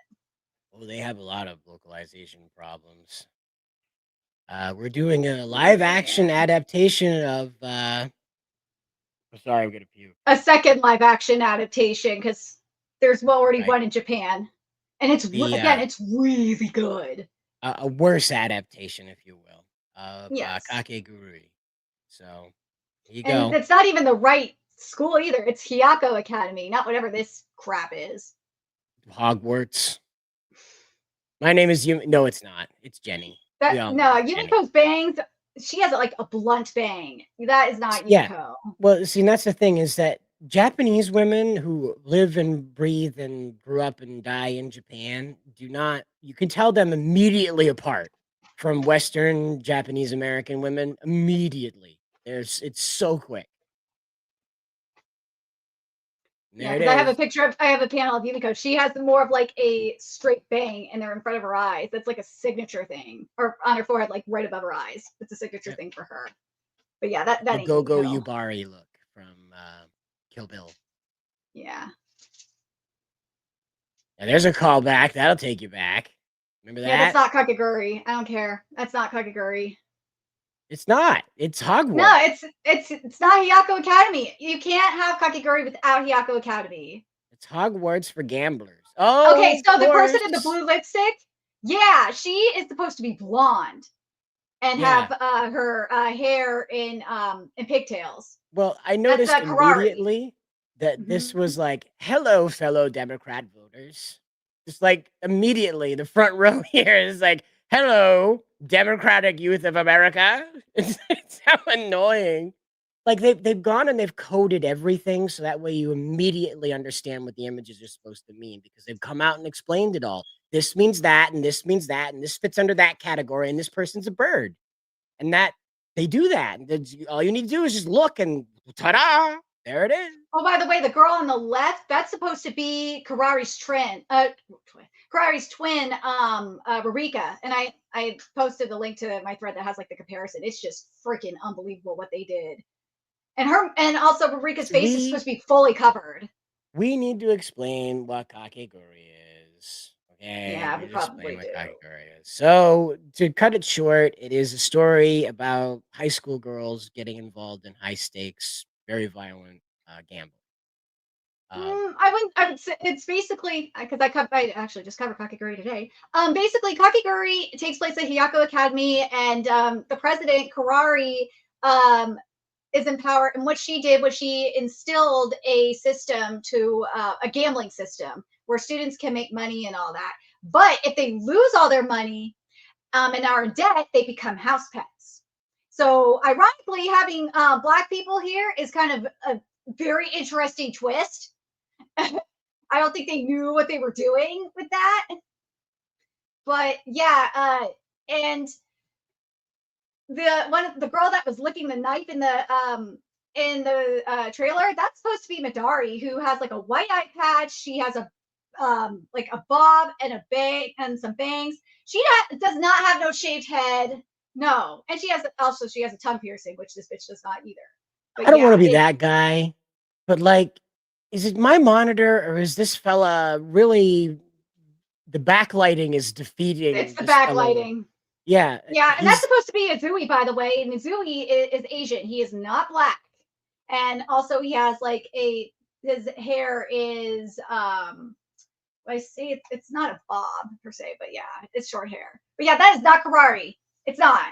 they have a lot of localization problems. We're doing a live action adaptation of. Sorry, I'm gonna puke. A second live action adaptation, because there's already one in Japan, and it's it's really good. A worse adaptation, if you will, of Kakegurui. So here you go. And it's not even the right school either. It's Hyako Academy, not whatever this crap is. Hogwarts. My name is Yumi. No, it's not. It's Jenny. Yumiko's bangs. She has a blunt bang. That is not Yumiko. Yeah. Well, see, that's the thing, is that Japanese women who live and breathe and grew up and die in Japan you can tell them immediately apart from Western Japanese American women immediately. It's so quick. Yeah, I have a panel of Yumiko. She has more of a straight bang, and they're in front of her eyes. That's like a signature thing, or on her forehead, right above her eyes. It's a signature thing for her. But yeah, that the Go-Go Yubari look from Kill Bill. Yeah. Now there's a callback that'll take you back. Remember that? Yeah, that's not Kakegurui. I don't care. That's not Kakegurui. It's not. It's Hogwarts. No, it's not Hyako Academy. You can't have Kakegurui without Hyako Academy. It's Hogwarts for gamblers. Oh, okay. So the person in the blue lipstick, yeah, she is supposed to be blonde and have her hair in pigtails. Well, I noticed immediately that this was like, hello, fellow Democrat voters. Just immediately, the front row here is like, hello, Democratic Youth of America. It's so annoying. like they've gone and they've coded everything so that way you immediately understand what the images are supposed to mean because they've come out and explained it all. This means that, and this means that, and this fits under that category, and this person's a bird. And that they do that. All you need to do is just look and ta-da! There it is. Oh, by the way, the girl on the left, that's supposed to be Karari's twin, Rurika. And I posted the link to my thread that has like the comparison. It's just freaking unbelievable what they did. And also Rurika's face is supposed to be fully covered. We need to explain what Kakegurui is. Okay. Yeah, we probably do. So to cut it short, it is a story about high school girls getting involved in high stakes, very violent gambling. I would say it's basically because I actually just covered Kakegurui today. Basically, Kakegurui takes place at Hiyako Academy, and the president Karari is in power. And what she did was she instilled a system to a gambling system where students can make money and all that. But if they lose all their money and are in debt, they become house pets. So ironically, having Black people here is kind of a very interesting twist. I don't think they knew what they were doing with that. But yeah, and the girl that was licking the knife in the trailer, that's supposed to be Midari, who has like a white eye patch. She has a like a bob and a bang and some bangs. She does not have no shaved head. No, and she has a tongue piercing, which this bitch does not either. But I don't want to be that guy, but like, is it my monitor or is this fella really? The backlighting is defeating. It's the backlighting. Yeah. Yeah, and that's supposed to be Izui, by the way. And Izui is Asian. He is not Black. And also he has like his hair is I say it's not a bob per se, but yeah, it's short hair. But yeah, that is not Karari. It's not.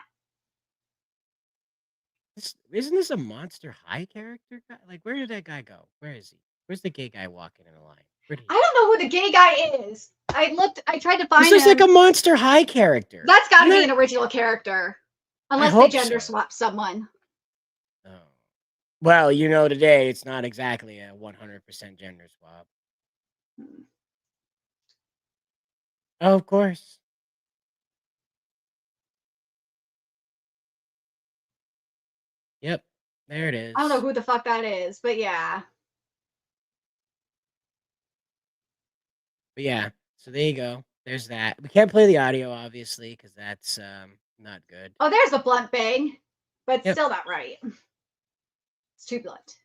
Isn't this a Monster High character? Like, where did that guy go? Where is he? Where's the gay guy walking in the line? I don't know who the gay guy is. I tried to find him. This is like a Monster High character. That's got to be an original character. Unless they gender swap someone. Oh. Well, you know, today it's not exactly a 100% gender swap. Oh, of course. Yep, there it is. I don't know who the fuck that is, but yeah. But yeah, so there you go. There's that. We can't play the audio, obviously, because that's not good. Oh, there's a blunt bang, but still not right. It's too blunt.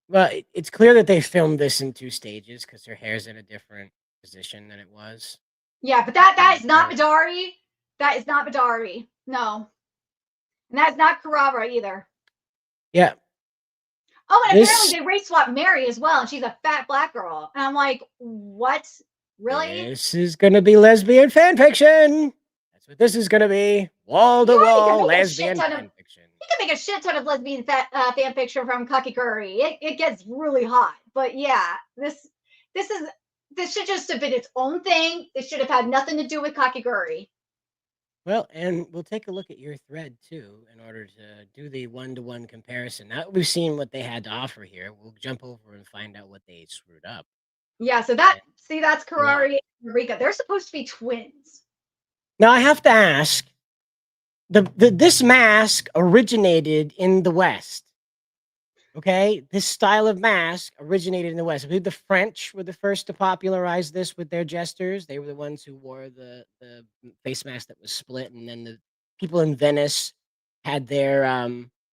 Well, it's clear that they filmed this in 2 stages because her hair's in a different position than it was. Yeah, but that is not Midari. That is not Midari. No. And that's not Kuraba either. Yeah. Oh, and apparently they race swapped Mary as well, and she's a fat Black girl. And I'm like, what? Really? This is gonna be lesbian fan fiction. That's what this is gonna be. Wall to wall lesbian fan fiction. You can make a shit ton of lesbian fan fiction from Kakegurui. It gets really hot. But yeah, this should just have been its own thing. It should have had nothing to do with Kakegurui. Well, and we'll take a look at your thread too in order to do the one-to-one comparison. Now that we've seen what they had to offer here, we'll jump over and find out what they screwed up. Yeah, so that's Karari and Rika. They're supposed to be twins. Now I have to ask, this mask originated in the West. Okay, this style of mask originated in the West. I believe the French were the first to popularize this with their jesters. They were the ones who wore the face mask that was split, and then the people in Venice had their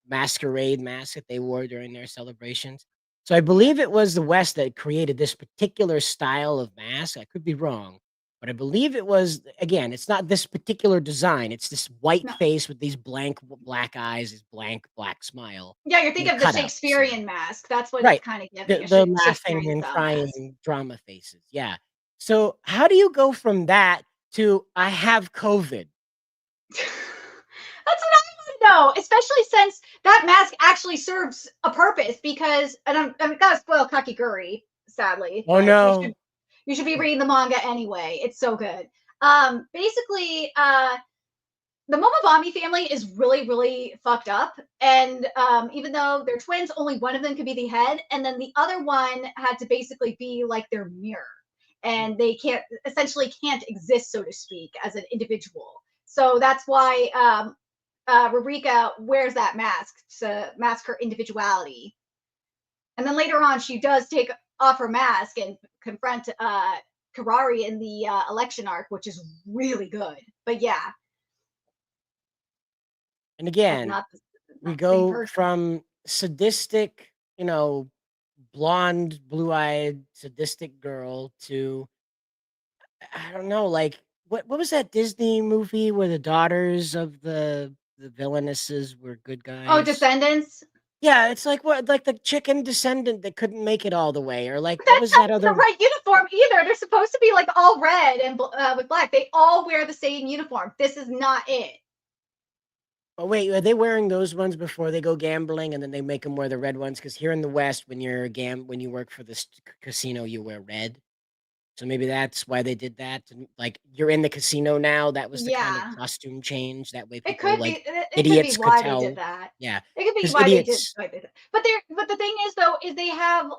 masquerade mask that they wore during their celebrations. So I believe it was the West that created this particular style of mask. I could be wrong, but I believe it was, again, it's not this particular design. It's this white face with these blank black eyes, this blank black smile. Yeah, you're thinking of the Shakespearean mask. That's what right. it's kind of giving. The laughing and crying drama faces. Yeah. So how do you go from that to I have COVID? That's what I want to know, especially since that mask actually serves a purpose because, and I'm gonna spoil Kakegurui, sadly. Oh no. You should be reading the manga anyway. It's so good. Basically, the Momobami family is really, really fucked up. And even though they're twins, only one of them could be the head. And then the other one had to basically be like their mirror. And they essentially can't exist, so to speak, as an individual. So that's why Rurika wears that mask to mask her individuality. And then later on, she does take off her mask and confront Karari in the election arc, which is really good. But yeah. And again, we go from sadistic, blonde, blue-eyed, sadistic girl to, I don't know, like, what was that Disney movie where the daughters of the villainesses were good guys? Oh, Descendants? Yeah, it's like the chicken descendant that couldn't make it all the way, or like what was that other? The right uniform either. They're supposed to be like all red and with black. They all wear the same uniform. This is not it. But wait, are they wearing those ones before they go gambling, and then they make them wear the red ones? Because here in the West, when you work for this casino, you wear red. So maybe that's why they did that. Like you're in the casino now. That was the kind of costume change. That way, people idiots could be why could tell. they did that. Yeah, it could be why they did that. But the thing is though, is they have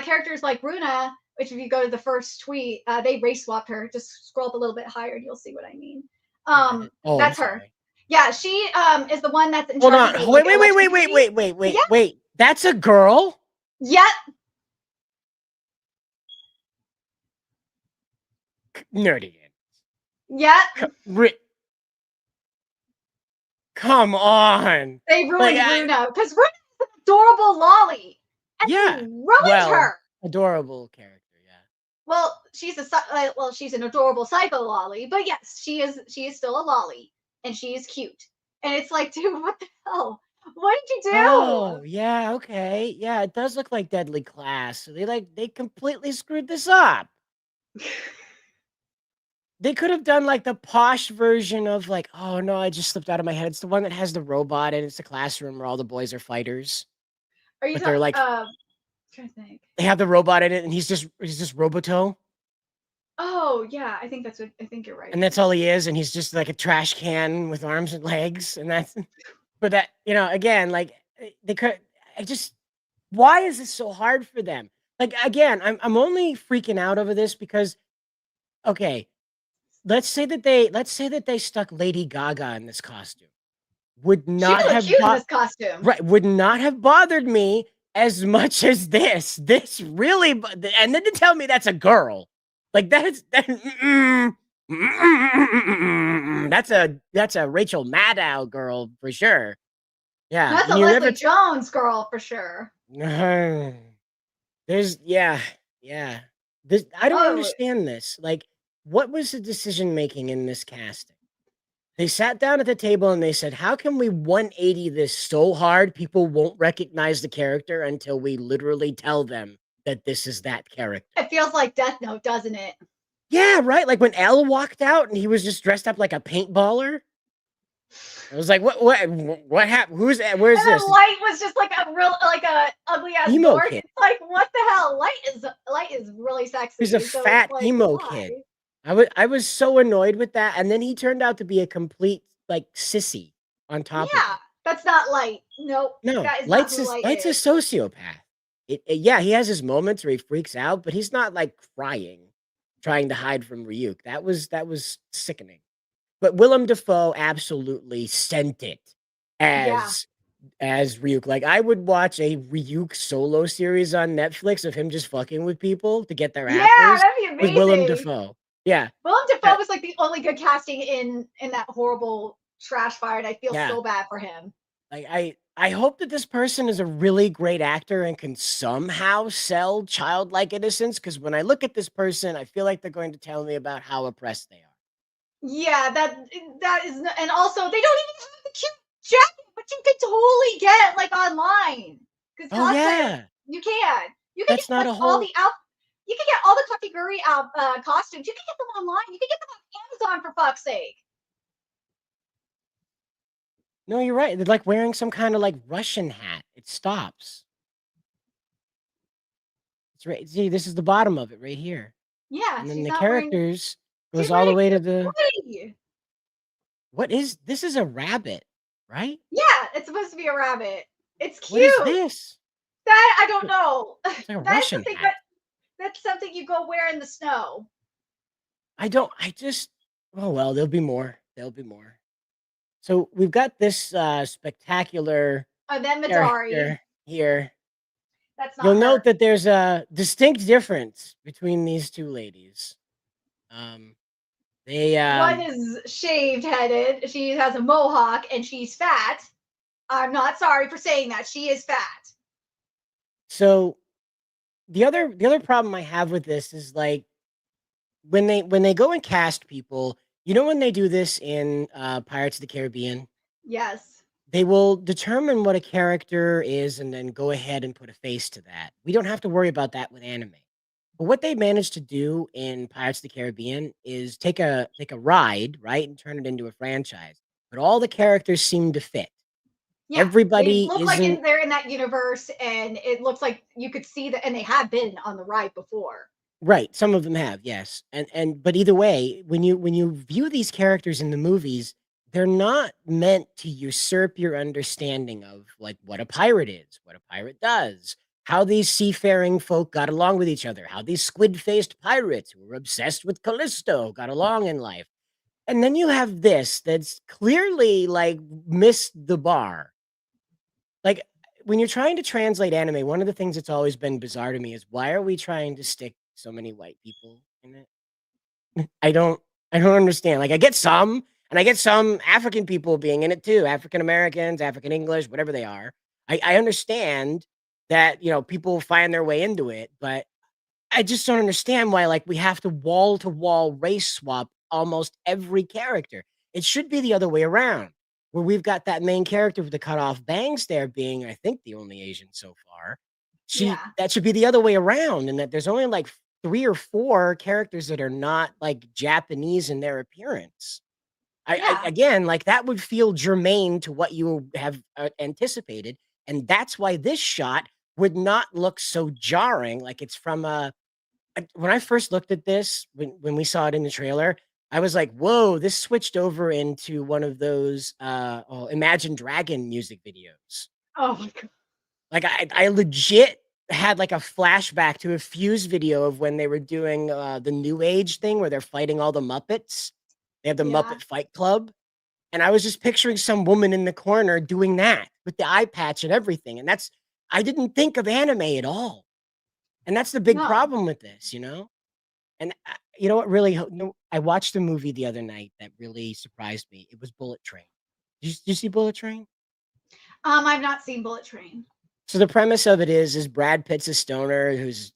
characters like Bruna, which if you go to the first tweet, they race swapped her. Just scroll up a little bit higher, and you'll see what I mean. That's her. Yeah, she is the one that's in Hold charge on. of Wait. That's a girl? Yep. Nerdy. Yep. Come on. They ruined Bruno because Bruno is an adorable lolly. And they ruined her. Adorable character, yeah. Well, she's an adorable psycho lolly, but yes, she is still a lolly, and she is cute. And it's like, dude, what the hell? What did you do? Oh, yeah, okay. Yeah, it does look like Deadly Class. So they completely screwed this up. They could have done like the posh version of like, oh no, I just slipped out of my head. It's the one that has the robot and it's the classroom where all the boys are fighters. Are you they're like, trying to think. They have the robot in it, and he's just Roboto. Oh yeah, I think you're right. And that's all he is, and he's just like a trash can with arms and legs, and that's. But that again, like they could. Why is this so hard for them? Like again, I'm only freaking out over this because, okay, let's say that they stuck Lady Gaga in this costume. Would not have cute in this costume. Right, would not have bothered me as much as this. This really, and then to tell me that's a girl, like that's a Rachel Maddow girl for sure. Yeah, that's a Leslie Jones girl for sure. There's This I don't understand this. Like, what was the decision making in this casting? They sat down at the table and they said, how can we 180 this so hard people won't recognize the character until we literally tell them that this is that character? It feels like Death Note, doesn't it? Yeah, right. Like when L walked out and he was just dressed up like a paintballer. I was like, what happened? Where's this? Light was just like a ugly ass emo dork. kid. It's like, what the hell? Light is really sexy. He's a fat emo kid. I was so annoyed with that, and then he turned out to be a complete like sissy on top of it. Yeah, that's not Light. Nope. No, that is Light's not who Light's a sociopath. Yeah, he has his moments where he freaks out, but he's not like crying, trying to hide from Ryuk. That was sickening. But Willem Dafoe absolutely sent it as Ryuk. Like I would watch a Ryuk solo series on Netflix of him just fucking with people to get their apples. Yeah, that'd be amazing. With Willem Dafoe. Yeah. Willem Dafoe was like the only good casting in that horrible trash fire, and I feel so bad for him. Like I hope that this person is a really great actor and can somehow sell childlike innocence, because when I look at this person, I feel like they're going to tell me about how oppressed they are. Yeah, that is, and also they don't even have the cute jacket, but you could totally get like online. Because you can. You can That's get not like, a whole. all the you can get all the Kakegurui costumes. You can get them online. You can get them on Amazon for fuck's sake. No, you're right. They're like wearing some kind of like Russian hat. It stops. It's right. See, this is the bottom of it right here. Yeah, and then the characters goes all the way to the. What is this? Is a rabbit, right? Yeah, it's supposed to be a rabbit. It's cute. What is this? That I don't know. It's like a That is Russian something hat. that's something you go wear in the snow. Oh well, there'll be more. There'll be more. So we've got this spectacular And then Midori. character here. That's not You'll her. note that there's a distinct difference between these two ladies. One is shaved headed. She has a mohawk and she's fat. I'm not sorry for saying that. She is fat. So the other problem I have with this is like when they go and cast people, you know when they do this in Pirates of the Caribbean, Yes. they will determine what a character is and then go ahead and put a face to that. We don't have to worry about that with anime. But what they managed to do in Pirates of the Caribbean is take a ride, right, and turn it into a franchise. But all the characters seem to fit. Yeah, Everybody they look like isn't they're in that universe, and it looks like you could see that, and they have been on the ride before. right. Some of them have, yes. But either way, when you view these characters in the movies, they're not meant to usurp your understanding of like what a pirate is, what a pirate does, how these seafaring folk got along with each other, how these squid-faced pirates who were obsessed with Callisto got along in life. And then you have this that's clearly like missed the bar. Like when you're trying to translate anime, one of the things that's always been bizarre to me is why are we trying to stick so many white people in it? I don't understand. Like I get some, and I get some African people being in it too, African Americans, African English, whatever they are. I understand that, people find their way into it, but I just don't understand why like we have to wall race swap almost every character. It should be the other way around, where we've got that main character with the cut off bangs there being, I think, the only Asian so far. That should be the other way around, and that there's only like 3 or 4 characters that are not like Japanese in their appearance. Again, like that would feel germane to what you have anticipated, and that's why this shot would not look so jarring. Like it's from when I first looked at this, when we saw it in the trailer, I was like, whoa, this switched over into one of those Imagine Dragon music videos. Oh my god. Like I legit had like a flashback to a Fuse video of when they were doing the New Age thing where they're fighting all the Muppets. They have the Muppet Fight Club. And I was just picturing some woman in the corner doing that with the eye patch and everything. And I didn't think of anime at all. And that's the big problem with this, And you know what really, I watched a movie the other night that really surprised me. It was Bullet Train. Did you see Bullet Train? I've not seen Bullet Train. So the premise of it is Brad Pitt's a stoner who's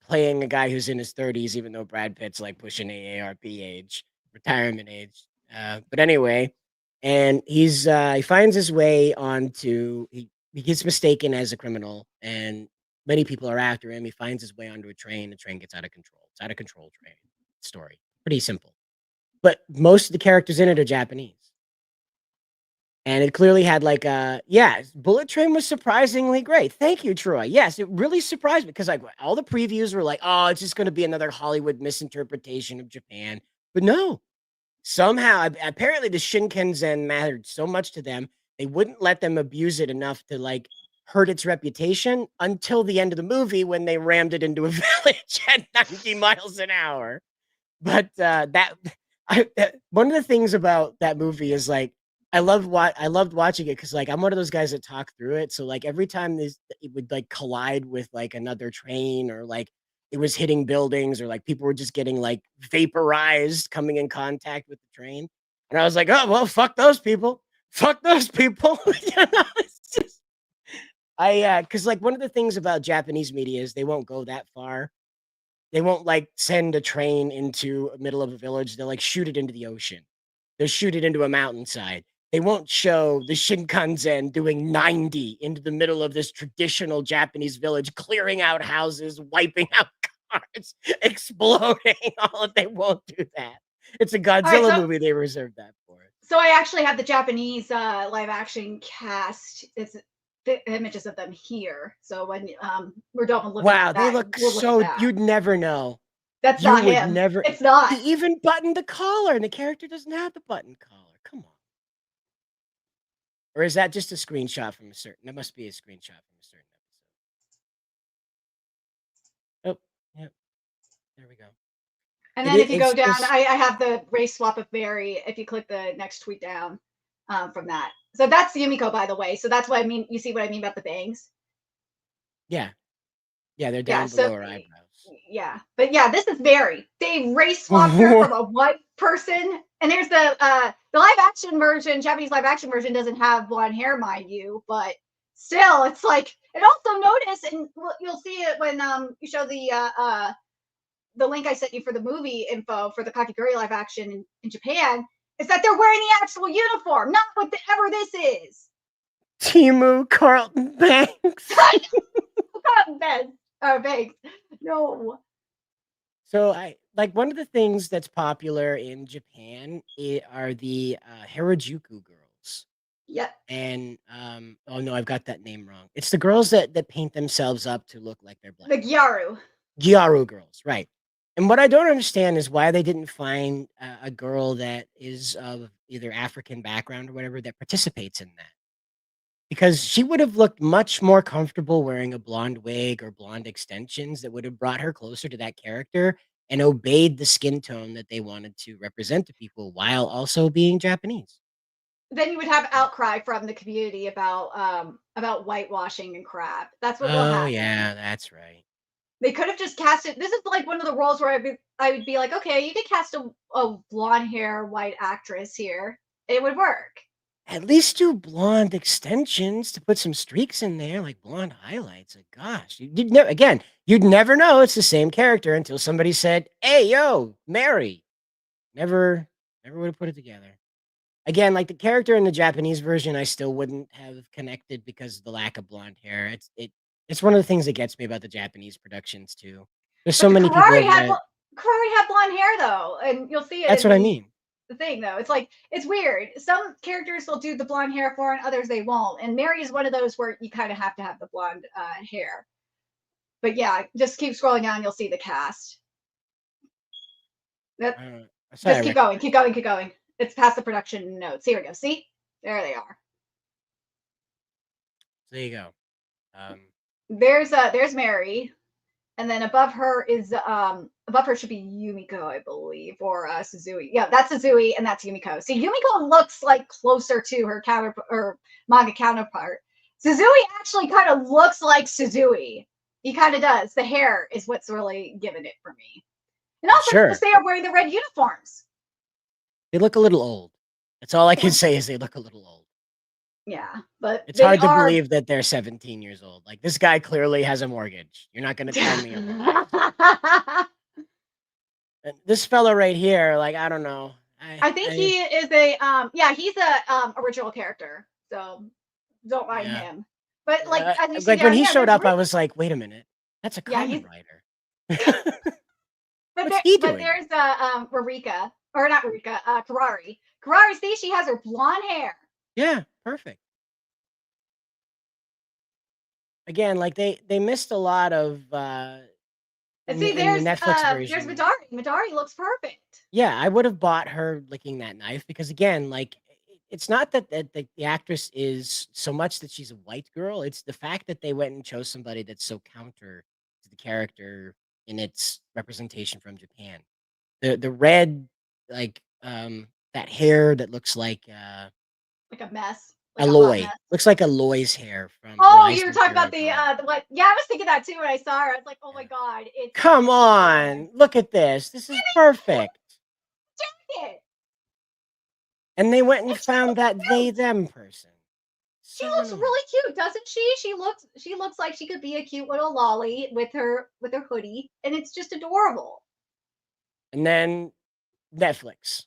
playing a guy who's in his 30s, even though Brad Pitt's like pushing AARP age, retirement age. But anyway, and he finds his way onto, he gets mistaken as a criminal, and many people are after him. He finds his way onto a train. The train gets out of control. It's out of control train story. Pretty simple. But most of the characters in it are Japanese. And it clearly had like Bullet Train was surprisingly great. Thank you, Troy. Yes, it really surprised me because like all the previews were like, oh, it's just going to be another Hollywood misinterpretation of Japan. But no, somehow, apparently the Shinkansen mattered so much to them, they wouldn't let them abuse it enough to like hurt its reputation until the end of the movie when they rammed it into a village at 90 miles an hour. But one of the things about that movie is like, I loved watching it because like I'm one of those guys that talk through it. So like every time it would like collide with like another train, or like it was hitting buildings, or like people were just getting like vaporized coming in contact with the train. And I was like, oh well, fuck those people. Fuck those people. It's just because like one of the things about Japanese media is they won't go that far. They won't like send a train into the middle of a village. They'll like shoot it into the ocean. They'll shoot it into a mountainside. They won't show the Shinkansen doing 90 into the middle of this traditional Japanese village, clearing out houses, wiping out cars, exploding. They won't do that. It's a Godzilla movie. They reserved that for it. So I actually have the Japanese live action cast. It's the images of them here. So when we're done looking at that, they look you'd never know. That's not him. Never. It's not. He even buttoned the collar, and the character doesn't have the button collar. come on. Or is that just a screenshot from a certain? That must be a screenshot from a certain episode. Oh, yeah. There we go. And then if you go down, I have the race swap of Barry. If you click the next tweet down from that. So that's Yumiko, by the way. So that's what I mean. You see what I mean about the bangs? Yeah. Yeah, they're down below her eyebrows. Yeah. But yeah, this is Barry. They race swapped her from a white person. And there's the live action version, Japanese live action version doesn't have blonde hair, mind you, but still it's like, and also notice, and you'll see it when you show the link I sent you for the movie info for the Kakegurui live action in Japan, is that they're wearing the actual uniform, not whatever this is. Timu Carlton Banks. Carlton Banks. No. So I like one of the things that's popular in Japan are the Harajuku girls. Yep. And oh no, I've got that name wrong. It's the girls that paint themselves up to look like they're black. The Gyaru. Gyaru girls, right. And what I don't understand is why they didn't find a girl that is of either African background or whatever that participates in that. Because she would have looked much more comfortable wearing a blonde wig or blonde extensions that would have brought her closer to that character and obeyed the skin tone that they wanted to represent to people while also being Japanese. Then you would have outcry from the community about whitewashing and crap. That's what will Oh happen. yeah, that's right. They could have just cast it. This is like one of the roles where I would be like, okay, you could cast a blonde hair white actress here. It would work. At least do blonde extensions to put some streaks in there, like blonde highlights. Like, gosh, you'd never know it's the same character until somebody said, "Hey, yo, Mary." Never would have put it together. Again, like the character in the Japanese version, I still wouldn't have connected because of the lack of blonde hair. It's one of the things that gets me about the Japanese productions too. There's so many people. Karari had blonde hair though, and you'll see it. That's what I mean. The thing though, it's like it's weird. Some characters will do the blonde hair for, and others they won't. And Mary is one of those where you kind of have to have the blonde hair. But yeah, just keep scrolling down, you'll see the cast. Just keep going. It's past the production notes. Here we go. See, there they are. There you go. There's Mary, and then above her should be Yumiko, I believe, or Suzui. Yeah, that's Suzui, and that's Yumiko. See, Yumiko looks like closer to her manga counterpart. Suzui actually kind of looks like Suzui. He kind of does. The hair is what's really giving it for me. And also, because they are wearing the red uniforms. They look a little old. That's all I can say is they look a little old. Yeah, but it's hard to believe that they're 17 years old. Like this guy clearly has a mortgage. You're not going to tell me. This fella right here, like I don't know. I think he is he's a original character. So don't mind him. But like when he showed up, I was like, wait a minute, that's a comic writer. But there's Rurika, or not Rurika, Karari. Karari, see, she has her blonde hair. Yeah, perfect. Again, like they missed a lot of and see, there's the Netflix version. There's Midari. Midari looks perfect. Yeah, I would have bought her licking that knife because again, like it's not that the actress is so much that she's a white girl. It's the fact that they went and chose somebody that's so counter to the character in its representation from Japan. The red, like that hair that looks like a mess. Like Aloy. Looks like Aloy's hair from you were talking about the what? Yeah, I was thinking that too when I saw her. I was like, oh my god, it's come on, look at this. This is perfect. Jacket. And they went and found that they them person. She looks really cute, doesn't she? She looks like she could be a cute little lolly with her hoodie, and it's just adorable. And then Netflix.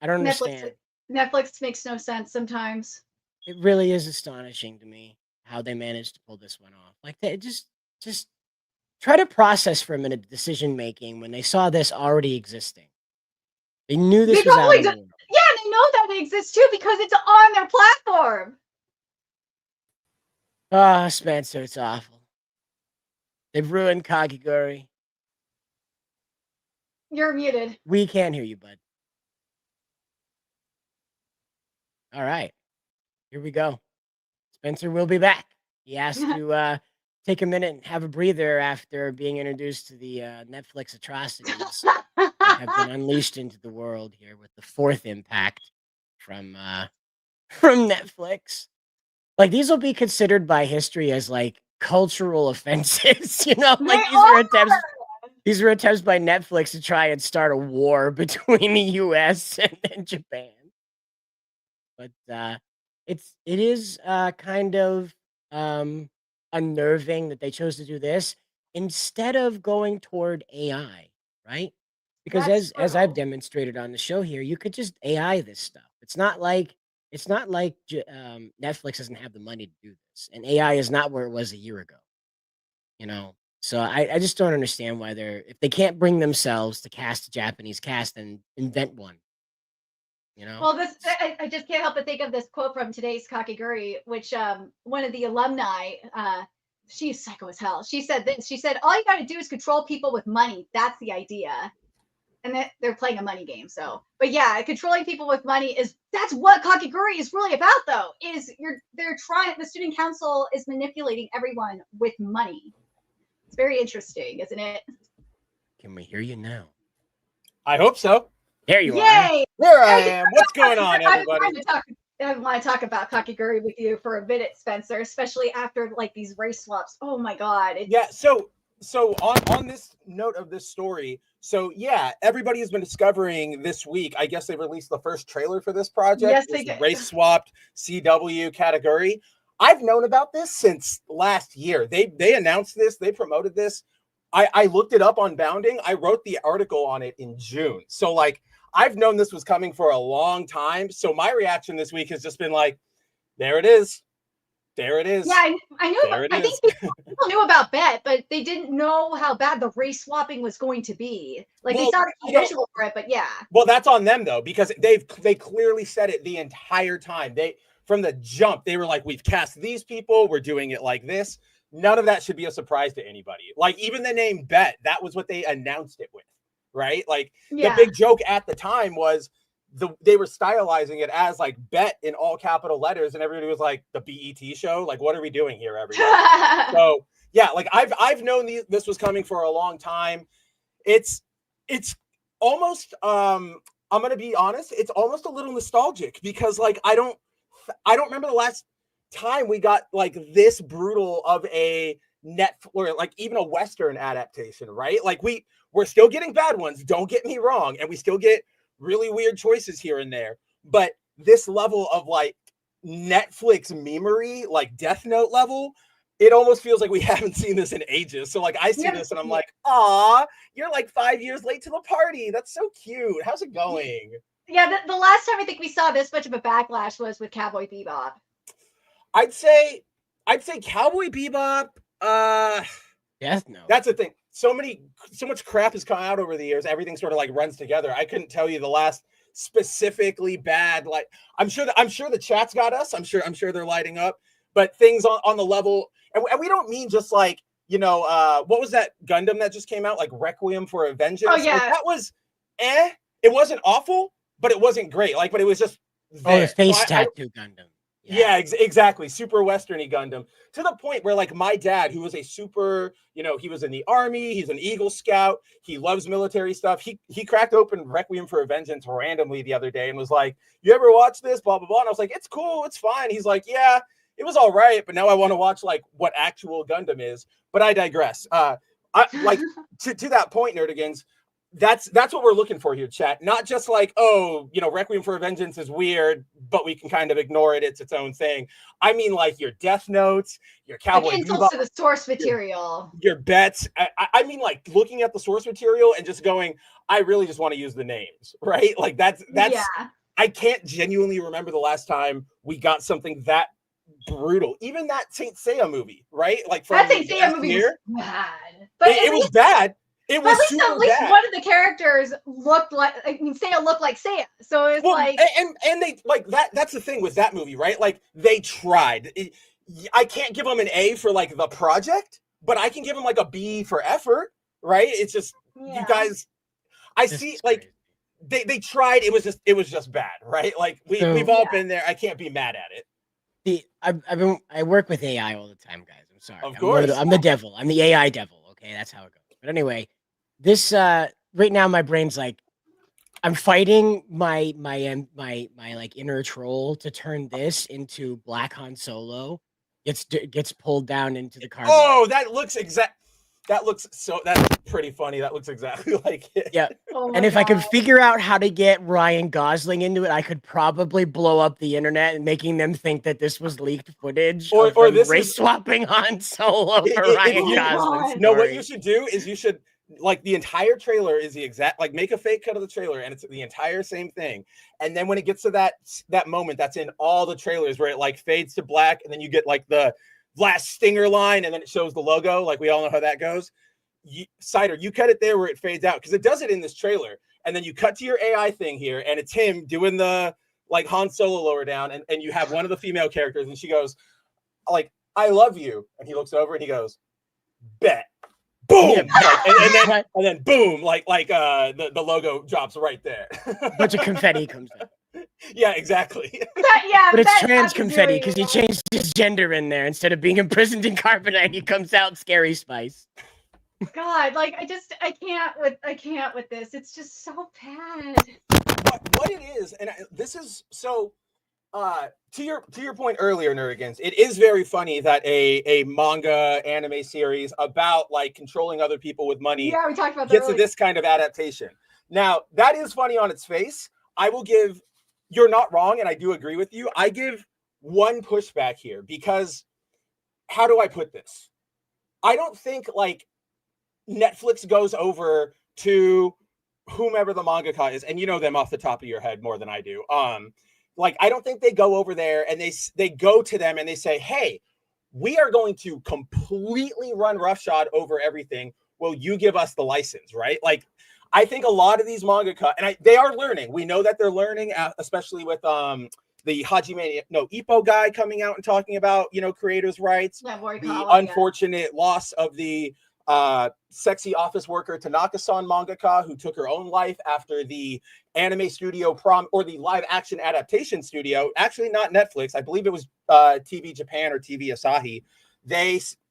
I don't understand. Netflix makes no sense sometimes. It really is astonishing to me how they managed to pull this one off. Like they just try to process for a minute decision making when they saw this already existing. They knew this was out of the world. Yeah, they know that it exists too because it's on their platform. Ah, Spencer, it's awful. They've ruined Kakegurui. You're muted. We can hear you, bud. All right. Here we go. Spencer will be back. He asked to take a minute and have a breather after being introduced to the Netflix atrocities that have been unleashed into the world here with the fourth impact from Netflix. Like, these will be considered by history as like cultural offenses, you know? Like, these were attempts by Netflix to try and start a war between the US and Japan. But it is kind of unnerving that they chose to do this instead of going toward AI, right? Because as I've demonstrated on the show here, you could just AI this stuff. It's not like Netflix doesn't have the money to do this, and AI is not where it was a year ago. You know, so I just don't understand why if they can't bring themselves to cast a Japanese cast and invent one. You know? Well, I just can't help but think of this quote from today's Kakegurui, which one of the alumni, she's psycho as hell. She said this. She said, "All you got to do is control people with money. That's the idea." And they're playing a money game. So, but yeah, controlling people with money that's what Kakegurui is really about, though. The student council is manipulating everyone with money. It's very interesting, isn't it? Can we hear you now? I hope so. There you Yay! are. There I am. What's going on, everybody? I want to talk about Kakegurui with you for a minute, Spencer, especially after like these race swaps. Oh my god. Yeah, so on this note of this story, so yeah, everybody has been discovering this week. I guess they released the first trailer for this project. Yes, they did. Race swapped CW category. I've known about this since last year. They announced this, they promoted this. I looked it up on Bounding. I wrote the article on it in June. So like I've known this was coming for a long time. So my reaction this week has just been like, there it is. There it is. Yeah, I knew. I think people knew about Bet, but they didn't know how bad the race swapping was going to be. Like they saw the visual for it, but yeah. Well, that's on them though, because they clearly said it the entire time. From the jump, they were like, we've cast these people, we're doing it like this. None of that should be a surprise to anybody. Like even the name Bet, that was what they announced it with, right? Like the big joke at the time was they were stylizing it as like Bet in all capital letters, and everybody was like, the BET show, like what are we doing here, everybody? So yeah, like I've known this was coming for a long time. It's almost I'm gonna be honest, it's almost a little nostalgic because like I don't remember the last time we got like this brutal of a or like even a Western adaptation, right? Like we're still getting bad ones, don't get me wrong, and we still get really weird choices here and there, but this level of like Netflix memery, like Death Note level, it almost feels like we haven't seen this in ages. So like I see this and I'm like, aw, you're like 5 years late to the party. That's so cute. How's it going? Yeah, the last time I think we saw this much of a backlash was with Cowboy Bebop. I'd say Cowboy Bebop. Death Note. That's the thing. So much crap has come out over the years. Everything sort of like runs together. I couldn't tell you the last specifically bad. Like I'm sure the chat's got us. I'm sure they're lighting up. But things on the level, and we don't mean just like, you know, what was that Gundam that just came out, like Requiem for a Vengeance? Oh yeah, like, that was It wasn't awful, but it wasn't great. Like, but it was just there. Oh, the face tattoo Gundam. Yeah, exactly. Super Westerny Gundam, to the point where like my dad, who was a super, you know, he was in the army, he's an Eagle Scout, he loves military stuff. He cracked open Requiem for a Vengeance randomly the other day and was like, "You ever watch this?" Blah blah blah. And I was like, "It's cool, it's fine." He's like, "Yeah, it was all right, but now I want to watch like what actual Gundam is." But I digress. I like to that point, Nerdigans. That's what we're looking for here, chat. Not just like, oh, you know, Requiem for a Vengeance is weird, but we can kind of ignore it. It's its own thing. I mean, like your Death Notes, your Cowboy like insults to the source material, your bets. I mean, like looking at the source material and just going, I really just want to use the names, right? Like that's. Yeah. I can't genuinely remember the last time we got something that brutal. Even that Saint Seiya movie, right? Like from that Saint Seiya movie was bad, but it was bad. It was at least one of the characters looked like, I mean, Seiya looked like Seiya. So it's like, and they like that. That's the thing with that movie, right? Like they tried. I can't give them an A for like the project, but I can give them like a B for effort, right? It's just you guys. I see, like they tried. It was just bad, right? Like we've all been there. I can't be mad at it. I work with AI all the time, guys. I'm sorry. Of course. I'm the devil. I'm the AI devil. Okay, that's how it goes. But anyway, this right now my brain's like, I'm fighting my like inner troll to turn this into Black Han Solo. Gets pulled down into the car. Oh, that's pretty funny. That looks exactly like it. Yeah. Oh And if I could figure out how to get Ryan Gosling into it, I could probably blow up the internet and making them think that this was leaked footage or them this race swapping Han Solo for Ryan Gosling. No, what you should do is like the entire trailer is the exact, like make a fake cut of the trailer and it's the entire same thing. And then when it gets to that moment that's in all the trailers where it like fades to black and then you get like the last stinger line and then it shows the logo, like we all know how that goes. Cider, you cut it there where it fades out because it does it in this trailer. And then you cut to your AI thing here and it's him doing the like Han Solo lower down and you have one of the female characters and she goes like, I love you. And he looks over and he goes, bet. Boom, and then boom, like the logo drops right there. A bunch of confetti comes out. Yeah, exactly. But it's trans confetti because he changed his gender in there. Instead of being imprisoned in carbonite, he comes out Scary Spice. God, like I can't with this. It's just so bad. What it is, and this is so. To your point earlier, Nerdigans, it is very funny that a manga anime series about like controlling other people with money Yeah, we talked about that gets to earlier. this kind of adaptation. Now, that is funny on its face. You're not wrong, and I do agree with you. I give one pushback here because how do I put this? I don't think like Netflix goes over to whomever the mangaka is, and you know them off the top of your head more than I do. Like, I don't think they go over there and they go to them and they say, hey, we are going to completely run roughshod over everything. Will you give us the license, right? Like, I think a lot of these mangaka, and they are learning. We know that they're learning, especially with the Hajime no Ippo guy coming out and talking about, creators' rights, the unfortunate loss of the sexy office worker Tanaka-san mangaka who took her own life after the anime studio or the live action adaptation studio, actually not Netflix, I believe it was TV Japan or TV Asahi.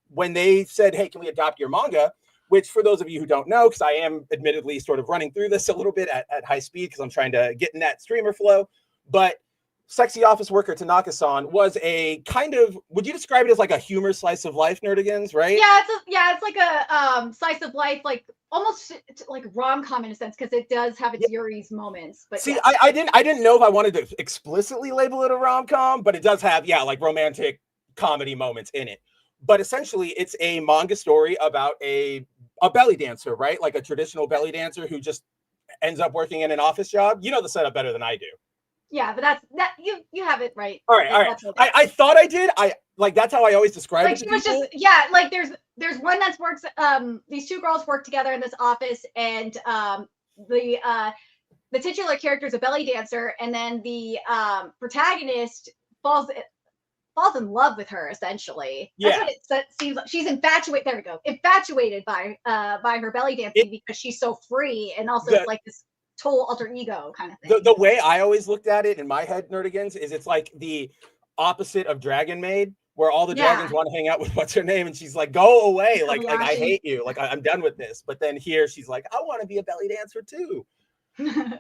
When they said, hey, can we adopt your manga? Which for those of you who don't know, because I am admittedly sort of running through this a little bit at high speed because I'm trying to get in that streamer flow, but sexy office worker Tanaka-san was a kind of, would you describe it as like a humor slice of life, Nerdigans, right? Yeah, it's like a slice of life, like almost like rom-com in a sense, because it does have its Yuri's moments. But see, yeah. I didn't know if I wanted to explicitly label it a rom-com, but it does have, like romantic comedy moments in it. But essentially, it's a manga story about a belly dancer, right? Like a traditional belly dancer who just ends up working in an office job. You know the setup better than I do. Yeah, but that you have it right. All right. Okay. I thought I did. That's how I always describe it. Like she was just like there's one that works. These two girls work together in this office, and the titular character is a belly dancer, and then the protagonist falls in love with her essentially. That's what it seems like. She's infatuated. There we go. Infatuated by her belly dancing because she's so free, and also it's like this total alter ego kind of thing. The way I always looked at it in my head, Nerdigans, is it's like the opposite of Dragon Maid, where all the dragons want to hang out with what's her name, and she's like, go away, like I hate you, like I'm done with this. But then here she's like, I want to be a belly dancer too.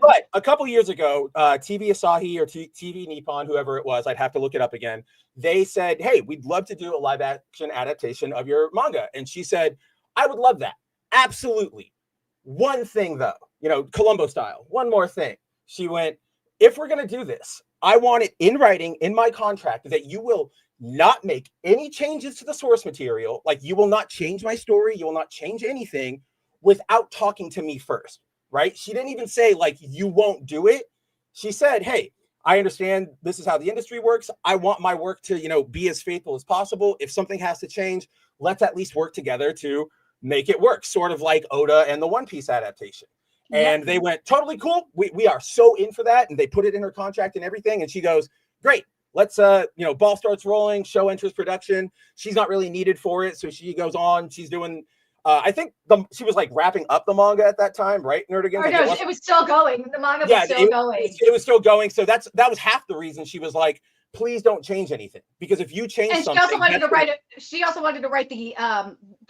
But a couple years ago, TV Asahi or TV Nippon, whoever it was, I'd have to look it up again. They said, hey, we'd love to do a live action adaptation of your manga. And she said, I would love that. Absolutely. One thing though, Columbo style, one more thing. She went, if we're going to do this, I want it in writing in my contract that you will not make any changes to the source material. Like you will not change my story. You will not change anything without talking to me first. Right? She didn't even say like, you won't do it. She said, hey, I understand this is how the industry works. I want my work to, be as faithful as possible. If something has to change, let's at least work together to make it work. Sort of like Oda and the One Piece adaptation. And they went, totally cool. We are so in for that. And they put it in her contract and everything. And she goes, great. Let's, ball starts rolling, show enters production. She's not really needed for it. So she goes on, she's doing I think she was like wrapping up the manga at that time, right, Nerdigans? Or no, it was still going. The manga was still going. It was still going. So that was half the reason she was like, please don't change anything, because if you change and something, she also wanted to write it. She also wanted to write the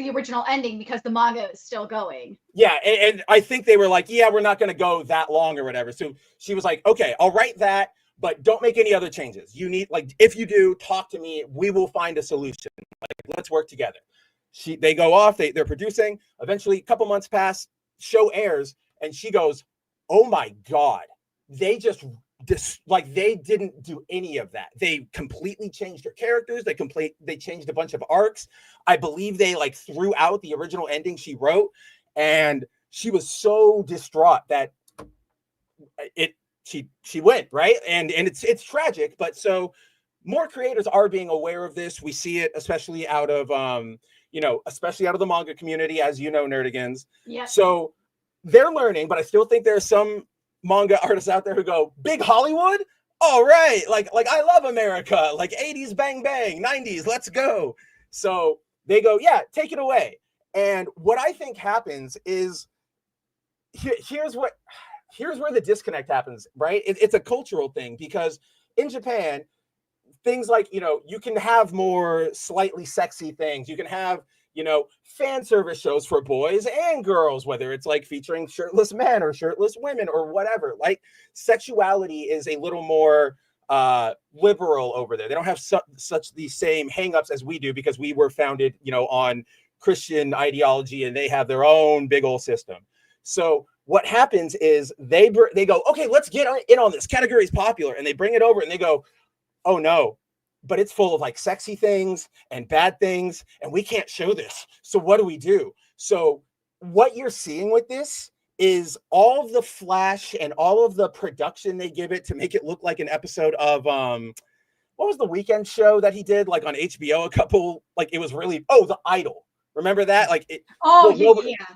original ending because the manga is still going. Yeah, and I think they were like, yeah, we're not going to go that long or whatever. So she was like, okay, I'll write that, but don't make any other changes. You need, like, if you do, talk to me. We will find a solution. Like, let's work together. They go off. They're producing. Eventually, a couple months pass. Show airs, and she goes, "Oh my god, they just." They didn't do any of that. They completely changed her characters. They changed a bunch of arcs. I believe they like threw out the original ending she wrote, and she was so distraught that she went, right. And it's tragic, but so more creators are being aware of this. We see it especially out of especially out of the manga community, as you know, Nerdigans. Yeah. So they're learning, but I still think there's some manga artists out there who go, big Hollywood, all right, like I love America, like 80s bang bang, 90s, let's go. So they go, yeah, take it away. And what I think happens is here's where the disconnect happens, right? It's a cultural thing, because in Japan, things like, you can have more slightly sexy things. You can have, fan service shows for boys and girls, whether it's like featuring shirtless men or shirtless women or whatever. Like, sexuality is a little more liberal over there. They don't have such the same hangups as we do, because we were founded, on Christian ideology, and they have their own big old system. So what happens is they go, okay, let's get in on this. Kakegurui is popular, and they bring it over and they go, oh no, but it's full of like sexy things and bad things, and we can't show this. So what do we do? So what you're seeing with this is all of the flash and all of the production they give it to make it look like an episode of what was the weekend show that he did like on HBO a couple, like it was really, The Idol. Remember that? Like it,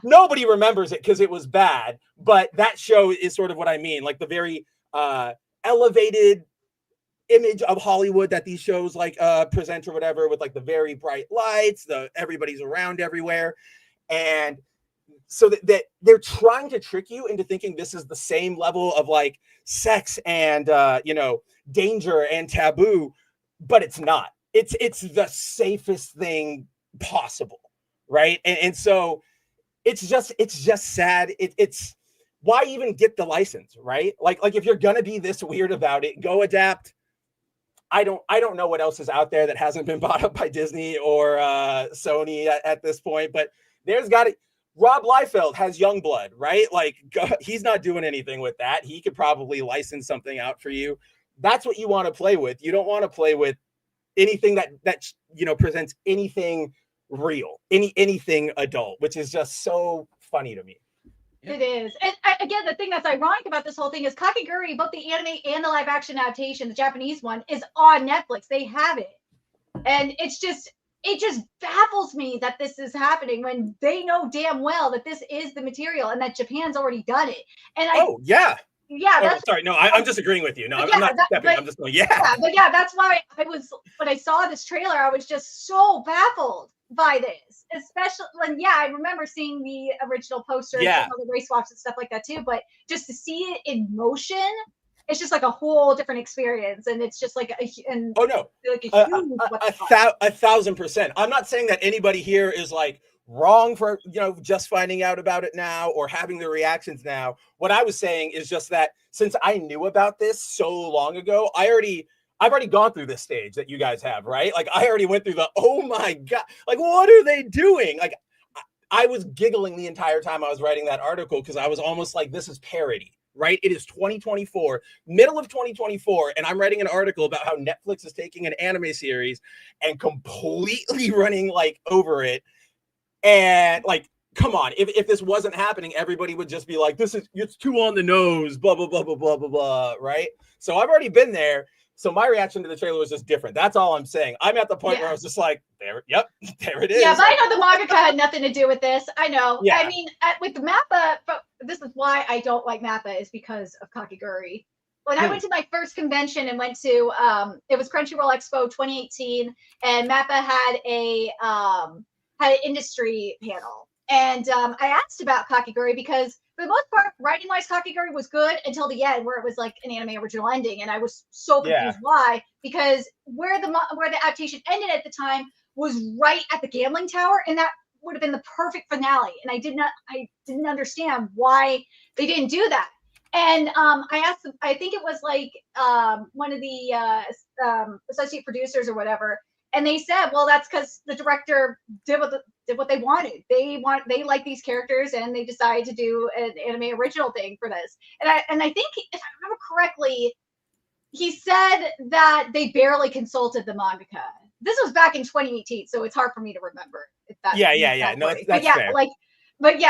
nobody remembers it because it was bad, but that show is sort of what I mean, like the very elevated image of Hollywood that these shows like present or whatever, with like the very bright lights, everybody's around everywhere. And so that they're trying to trick you into thinking this is the same level of like sex and danger and taboo, but it's not. It's the safest thing possible, right? And so it's just sad. It's why even get the license, right? Like if you're gonna be this weird about it, go adapt. I don't know what else is out there that hasn't been bought up by Disney or Sony at this point, but there's got to. Rob Liefeld has Youngblood, right? Like he's not doing anything with that. He could probably license something out for you. That's what you want to play with. You don't want to play with anything that presents anything real, anything adult, which is just so funny to me. It is. And again, the thing that's ironic about this whole thing is Kakegurui, both the anime and the live action adaptation, the Japanese one, is on Netflix. They have it. And it just baffles me that this is happening when they know damn well that this is the material and that Japan's already done it. And yeah. That's sorry. No, I'm just agreeing with you. No, I'm not stepping. I'm just going, yeah. But yeah, that's why when I saw this trailer, I was just so baffled by this, especially when I remember seeing the original poster and all the race swaps and stuff like that too, but just to see it in motion, it's just like a whole different experience, and it's just like a huge 1,000%. I'm not saying that anybody here is like wrong for just finding out about it now or having the reactions now. What I was saying is just that since I knew about this so long ago, I've already gone through this stage that you guys have, right? Like I already went through oh my God, like what are they doing? Like I was giggling the entire time I was writing that article because I was almost like, this is parody, right? It is 2024, middle of 2024, and I'm writing an article about how Netflix is taking an anime series and completely running like over it. And like, come on, if this wasn't happening, everybody would just be like, it's too on the nose, blah, blah, blah, blah, blah, blah, blah, right? So I've already been there. So my reaction to the trailer was just different. That's all I'm saying. I'm at the point where I was just like, there it is. Yeah, but I know the mangaka had nothing to do with this. I know. Yeah. I mean, with Mappa, but this is why I don't like Mappa, is because of Kakegurui. When I went to my first convention and went to, it was Crunchyroll Expo 2018, and Mappa had an industry panel. And I asked about Kakegurui because for the most part, writing-wise, Kakegurui was good until the end, where it was like an anime original ending, and I was so confused why. Because where the adaptation ended at the time was right at the gambling tower, and that would have been the perfect finale. And I didn't understand why they didn't do that. And I asked them, I think it was like one of the associate producers or whatever, and they said, well, that's because the director did what they wanted. They like these characters, and they decided to do an anime original thing for this. And I think, if I remember correctly, he said that they barely consulted the mangaka. This was back in 2018, so it's hard for me to remember. If that No, that's fair.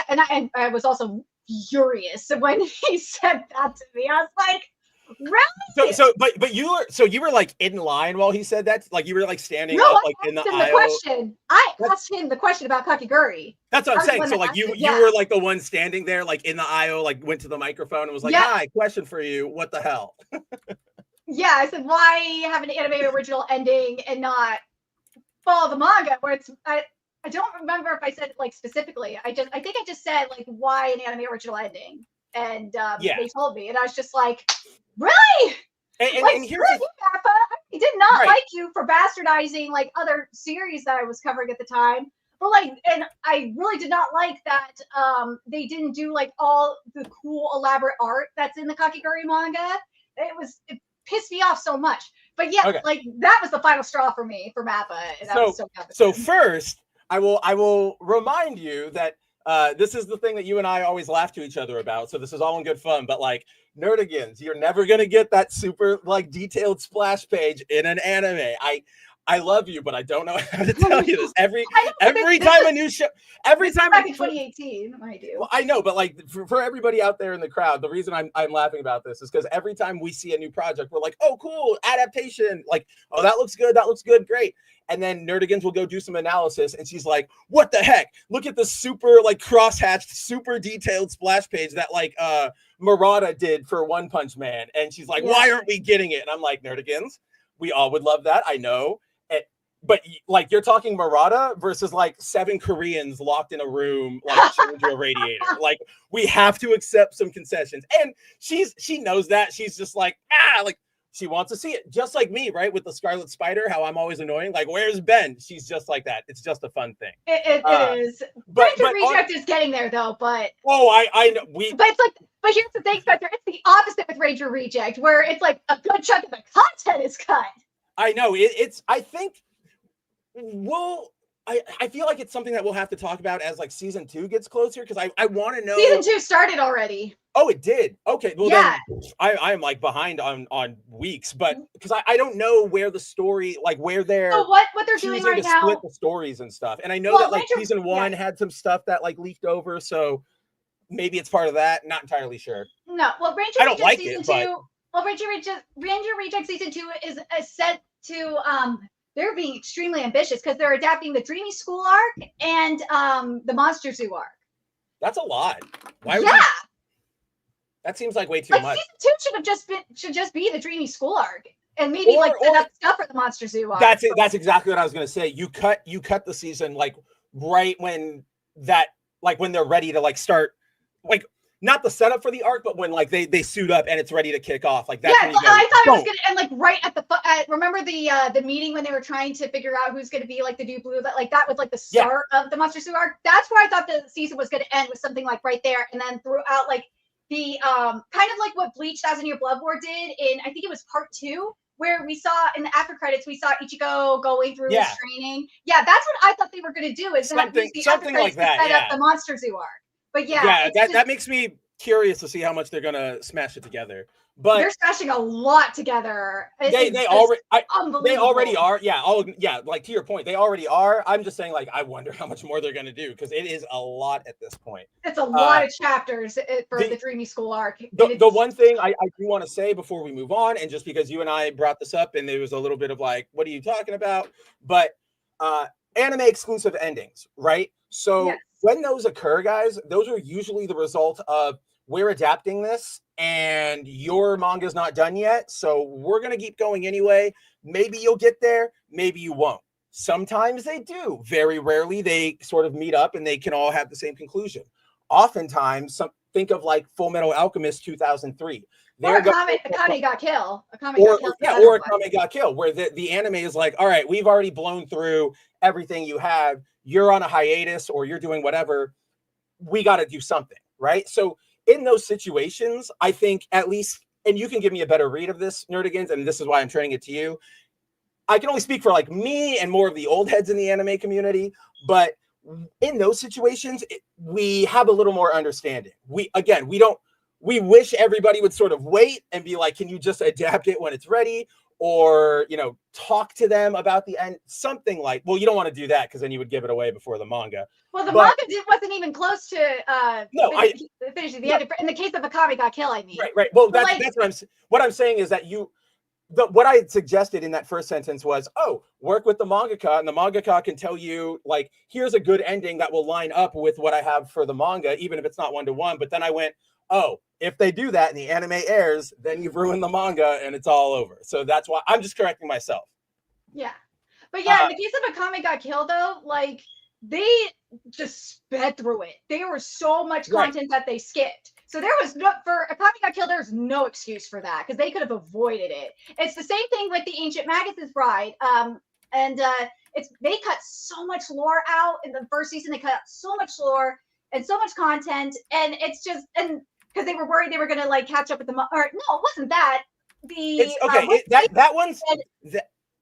And I was also furious when he said that to me. I was like, really? But you were like in line while he said that, like you were like standing up like in the aisle. I asked him the question about Kakegurui. That's what I'm saying. So like you were like the one standing there, like in the aisle, like went to the microphone and was like, "Hi, question for you. What the hell?" Yeah, I said, why have an anime original ending and not follow the manga? Where it's I don't remember if I said it like specifically. I think I just said like, why an anime original ending? And they told me, and I was just like, really? And here's you, Kappa. I did not like you for bastardizing like other series that I was covering at the time. But and I really did not like that they didn't do like all the cool elaborate art that's in the Kakegurui manga. It pissed me off so much. But like that was the final straw for me for Mappa. And so first, I will remind you that this is the thing that you and I always laugh to each other about. So this is all in good fun. But like Nerdigans, you're never gonna get that super like detailed splash page in an anime. I love you, but I don't know how to tell you this. Every time a new show, every time back in 2018, I do. Well, I know, but like for everybody out there in the crowd, the reason I'm laughing about this is because every time we see a new project, we're like, oh, cool, adaptation. Like, oh, that looks good, great. And then Nerdigans will go do some analysis, and she's like, what the heck? Look at the super like cross-hatched, super detailed splash page that like Murata did for One Punch Man. And she's like, why aren't we getting it? And I'm like, Nerdigans, we all would love that. I know. But like you're talking Murata versus like 7 Koreans locked in a room, like chained to a radiator. Like we have to accept some concessions, and she knows that. She's just like like she wants to see it, just like me, right? With the Scarlet Spider, how I'm always annoying. Like where's Ben? She's just like that. It's just a fun thing. It is. But Reject is getting there though. But I know But it's like. But here's the thing, Spencer. It's the opposite with Ranger Reject, where it's like a good chunk of the content is cut. I know I think. Well, I feel like it's something that we'll have to talk about as like season 2 gets closer, because I want to know. Season 2 started already. Oh, it did. Okay, well then I'm like behind on weeks, but because I don't know where the story, like where they're what they're doing right now, split the stories and stuff. And I know that like season 1 had some stuff that like leaked over, so maybe it's part of that. Not entirely sure. No, well, Ranger I don't Reject like season it, 2. Well, Ranger Reject season 2 is set to they're being extremely ambitious because they're adapting the Dreamy School arc and the Monster Zoo arc. That's a lot. Why would that seems like way too much. Season 2 should just be the Dreamy School arc, and maybe set up stuff for the Monster Zoo arc. That's it. That's exactly what I was gonna say. You cut the season like right when when they're ready to like start, like not the setup for the arc, but when like they suit up and it's ready to kick off. Like that's when you go, I thought it was gonna end like right at the remember the meeting when they were trying to figure out who's gonna be like the dude blue, that was like the start of the Monster Zoo arc. That's where I thought the season was gonna end, with something like right there, and then throughout like the kind of like what Bleach 1,000 Year Blood War did in, I think it was part 2, where we saw in the after credits, we saw Ichigo going through his training. Yeah, that's what I thought they were gonna do, is something like that. Set up the Monster Zoo arc. But that makes me curious to see how much they're gonna smash it together. But they're smashing a lot together. They already are. Like to your point, they already are. I'm just saying, like, I wonder how much more they're gonna do, because it is a lot at this point. It's a lot of chapters for the Dreamy School arc. The one thing I do want to say before we move on, and just because you and I brought this up and there was a little bit of like, what are you talking about? But anime exclusive endings, right? So when those occur, guys, those are usually the result of, we're adapting this and your manga's not done yet, so we're going to keep going anyway. Maybe you'll get there, maybe you won't. Sometimes they do. Very rarely they sort of meet up and they can all have the same conclusion. Oftentimes, think of like Full Metal Alchemist 2003. Or Akane got killed. Or Akane got killed, where the anime is like, all right, we've already blown through everything you have. You're on a hiatus or you're doing whatever. We got to do something, right? So in those situations, I think at least, and you can give me a better read of this, Nerdigans, and this is why I'm turning it to you. I can only speak for like me and more of the old heads in the anime community, but in those situations, we have a little more understanding. We wish everybody would sort of wait and be like, can you just adapt it when it's ready? Or, talk to them about the end, something like, well, you don't want to do that because then you would give it away before the manga. Well, manga wasn't even close to finishing the end. In the case of Akame got killed, I mean. Right. Well, that's what I'm saying is that what I suggested in that first sentence was, work with the mangaka, and the mangaka can tell you, like, here's a good ending that will line up with what I have for the manga, even if it's not 1-to-1. But then I went, if they do that and the anime airs, then you've ruined the manga and it's all over. So that's why I'm just correcting myself. Yeah. But yeah, in the case of Akame got killed, though, like, they just sped through it. There was so much content that they skipped. So there was for Akame got killed, there's no excuse for that because they could have avoided it. It's the same thing with the Ancient Magus' Bride. They cut so much lore out in the first season. They cut out so much lore and so much content, and it's just because they were worried they were gonna like catch up with the no, it wasn't that.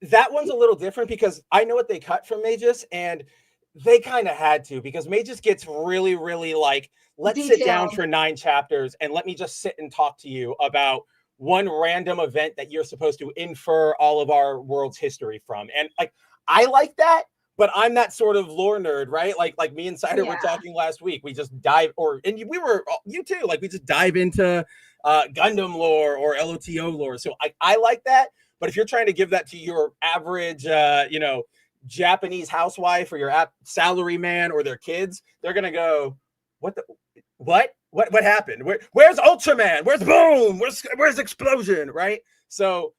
That one's a little different because I know what they cut from Magus, and they kind of had to, because Magus gets really, really like, let's sit down for 9 chapters and let me just sit and talk to you about one random event that you're supposed to infer all of our world's history from. And like, I like that, but I'm that sort of lore nerd, right? Like me and Cider were talking last week. We just dive, you too, like we just dive into Gundam lore or LOTO lore. So I like that. But if you're trying to give that to your average, Japanese housewife or your salary man or their kids, they're gonna go, what happened? Where's Ultraman? Where's Boom? Where's Explosion? Right? So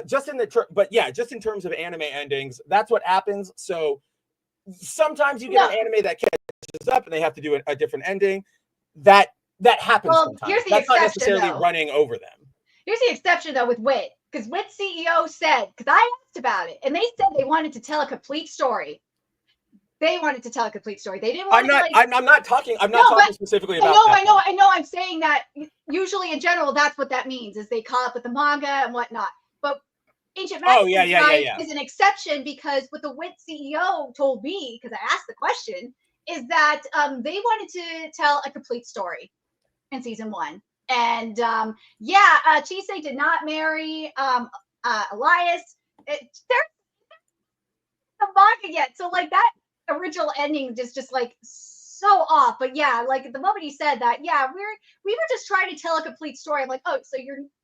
just in terms of anime endings, that's what happens. So sometimes you get an anime that catches up and they have to do a different ending. That happens sometimes. Here's the that's exception, not necessarily though. running over them. Here's the exception, though, with WIT. Because WIT CEO said, because I asked about it, and they said they wanted to tell a complete story. They wanted to tell a complete story. They didn't want I'm not talking specifically about that. I know. I'm saying that usually in general, that's what that means, is they caught up with the manga and whatnot. But Ancient Magus is an exception, because what the WIT CEO told me, because I asked the question, is that they wanted to tell a complete story in season 1. And Chisei did not marry Elias. There's the manga yet, so like that original ending is just like so off. But yeah, like the moment he said that, we were just trying to tell a complete story. I'm like,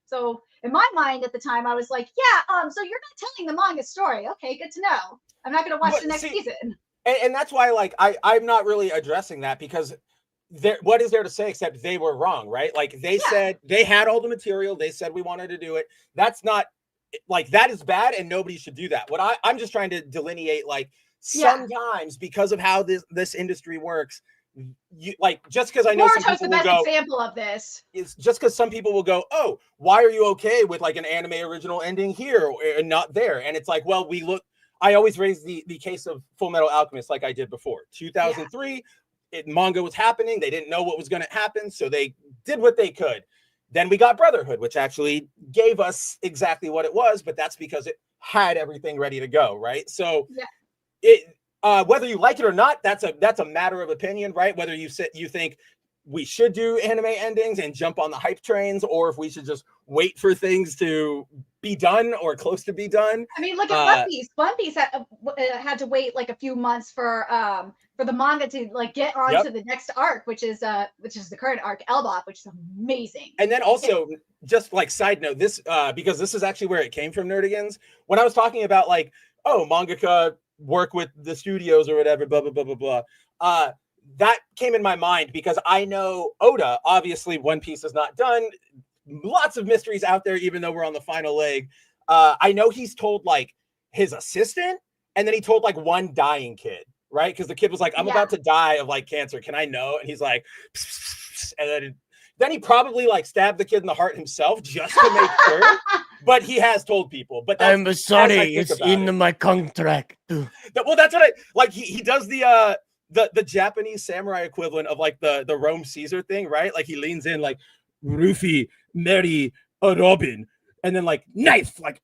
so in my mind at the time, I was like, so you're not telling the manga story. Okay, good to know. I'm not gonna watch the next season. And that's why, like, I'm not really addressing that, because what is there to say except they were wrong, right? Like they said they had all the material. They said we wanted to do it. That's not like, that is bad, and nobody should do that. What I'm just trying to delineate, like, sometimes because of how this industry works, you like, just because I know some people will go, example of this is just because some people will go, oh, why are you okay with like an anime original ending here and not there? And it's like, well, I always raise the case of Full Metal Alchemist, like I did before. 2003. Manga was happening. They didn't know what was going to happen, so they did what they could. Then we got Brotherhood, which actually gave us exactly what it was, but that's because it had everything ready to go, right? So whether you like it or not, that's a matter of opinion, right? Whether you think we should do anime endings and jump on the hype trains, or if we should just wait for things to be done or close to be done. I mean, look at One Piece. One Piece had to wait like a few months for the manga to like get on to the next arc, which is the current arc, Elbaf, which is amazing. And then also, just like side note, this because this is actually where it came from, Nerdigans. When I was talking about like, mangaka work with the studios or whatever, blah blah blah blah blah. That came in my mind because I know Oda, obviously One Piece is not done. Lots of mysteries out there, even though we're on the final leg. I know he's told like his assistant And then he told like one dying kid, right? Because the kid was like, I'm about to die of like cancer. Can I know? And he's like, and then he probably like stabbed the kid in the heart himself just to make sure. But he has told people. But that's, I'm sorry, it's in my contract. Well, that's what I like. He does the Japanese samurai equivalent of like the Rome Caesar thing, right? Like he leans in like Rufi, Mary, Robin, and then like knife, like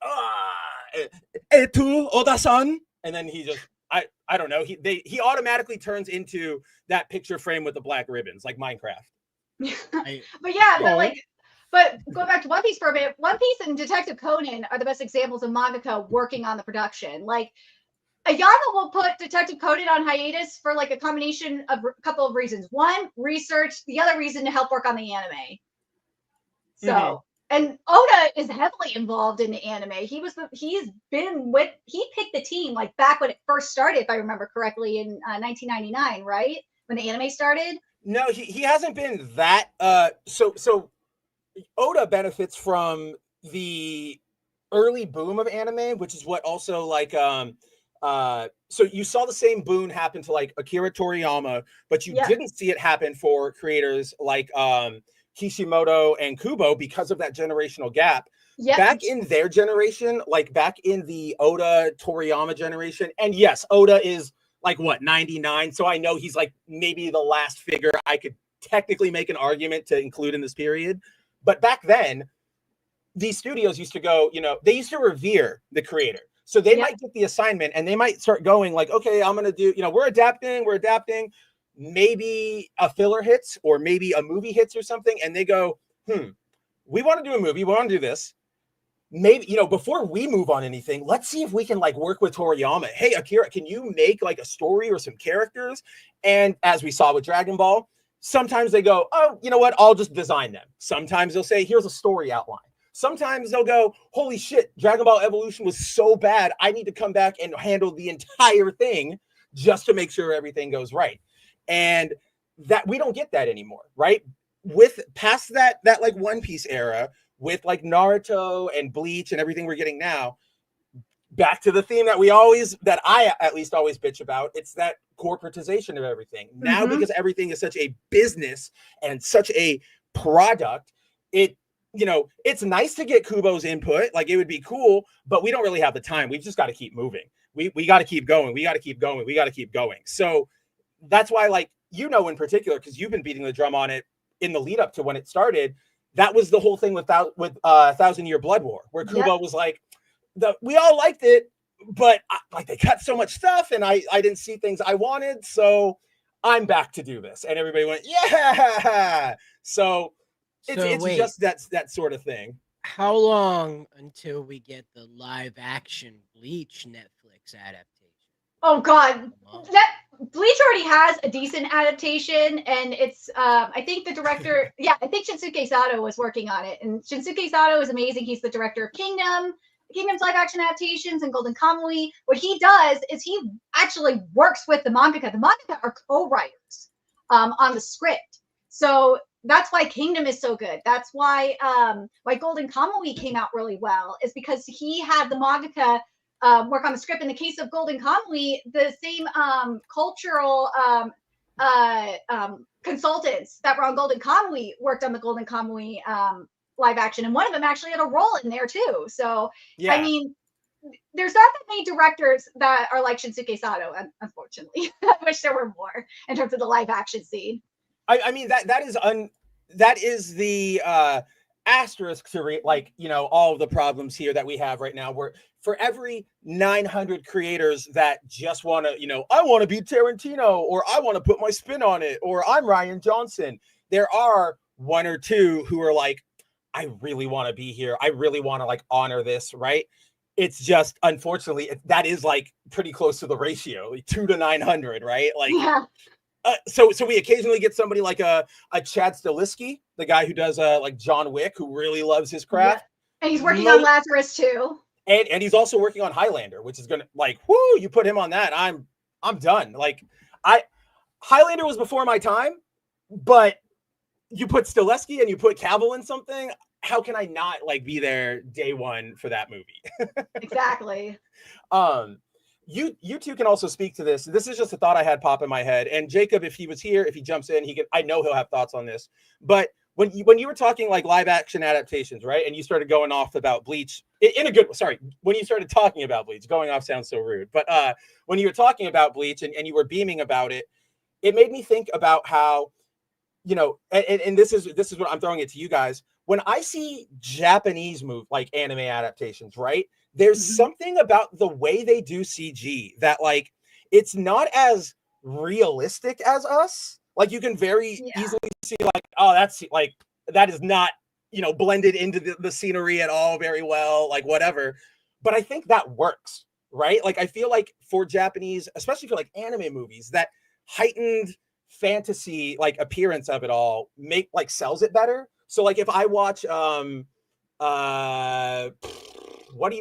Etu Oda-san, and then he just I don't know. He automatically turns into that picture frame with the black ribbons, like Minecraft. But going back to One Piece for a minute, One Piece and Detective Conan are the best examples of mangaka working on the production. Like, Ayama will put Detective Conan on hiatus for like a combination of a couple of reasons. One, research. The other reason, to help work on the anime. So, and Oda is heavily involved in the anime. He picked the team like back when it first started, if I remember correctly, in 1999, right? When the anime started. No, he hasn't been that. So Oda benefits from the early boom of anime, which is what also like so you saw the same boom happen to like Akira Toriyama, but you didn't see it happen for creators like Kishimoto and Kubo because of that generational gap. Back in their generation, like back in the Oda Toriyama generation, and yes, Oda is like what, 99, so I know he's like maybe the last figure I could technically make an argument to include in this period. But back then, these studios used to go, they used to revere the creator. So they might get the assignment and they might start going like, okay, I'm going to do, we're adapting. Maybe a filler hits or maybe a movie hits or something. And they go, we want to do a movie. We want to do this. Maybe, before we move on anything, let's see if we can like work with Toriyama. Hey, Akira, can you make like a story or some characters? And as we saw with Dragon Ball, sometimes they go, oh, you know what? I'll just design them. Sometimes they'll say, here's a story outline. Sometimes they'll go, holy shit, Dragon Ball Evolution was so bad. I need to come back and handle the entire thing just to make sure everything goes right. And that we don't get that anymore, right? With past that like One Piece era, with like Naruto and Bleach and everything we're getting now, back to the theme that I at least always bitch about. It's that corporatization of everything. Now, because everything is such a business and such a product, it's nice to get Kubo's input. Like it would be cool, but we don't really have the time. We've just got to keep moving. We got to keep going. We got to keep going. So that's why, like, in particular, because you've been beating the drum on it in the lead up to when it started. That was the whole thing with 1,000-Year Blood War, where Kubo was like, we all liked it, but like they cut so much stuff and I didn't see things I wanted. So I'm back to do this. And everybody went, yeah. So it's just that sort of thing. How long until we get the live action Bleach Netflix adaptation? Oh God, that Bleach already has a decent adaptation, and it's I think the director, I think Shinsuke Sato was working on it, and Shinsuke Sato is amazing. He's the director of Kingdom's live action adaptations and Golden Kamuy. What he does is he actually works with the mangaka. The mangaka are co-writers on the script, so that's why Kingdom is so good. That's why Golden Kamuy came out really well, is because he had the mangaka work on the script. In the case of Golden Kamuy, the same cultural consultants that were on Golden Kamuy worked on the Golden Kamuy live action, and one of them actually had a role in there too. So I mean, there's not that many directors that are like Shinsuke Sato, unfortunately. I wish there were more in terms of the live action scene. I mean that is the asterisk to all of the problems here that we have right now, where for every 900 creators that just want to, I want to be Tarantino, or I want to put my spin on it, or I'm Rian Johnson, there are one or two who are like, I really want to be here. I really want to like honor this, right? It's just, unfortunately, that is like pretty close to the ratio, like 2 to 900, right? Like, so we occasionally get somebody like a Chad Stilisky, the guy who does like John Wick, who really loves his craft. And he's working on Lazarus too. And he's also working on Highlander, which is gonna like, whoo, you put him on that, I'm done. Like Highlander was before my time, but you put Stilisky and you put Cavill in something, how can I not like be there day one for that movie? Exactly. you two can also speak to this. This is just a thought I had pop in my head. And Jacob, if he was here, if he jumps in, I know he'll have thoughts on this. But when you were talking like live action adaptations, right? And you started going off about Bleach when you started talking about Bleach, going off sounds so rude. But when you were talking about Bleach and you were beaming about it, it made me think about how, and this is what I'm throwing it to you guys. When I see Japanese like anime adaptations, right? There's something about the way they do CG that like it's not as realistic as us. Like you can very easily see like, oh, that's like that is not, blended into the scenery at all very well, like whatever. But I think that works, right? Like I feel like for Japanese, especially for like anime movies, that heightened fantasy like appearance of it all sells it better. So like if I watch what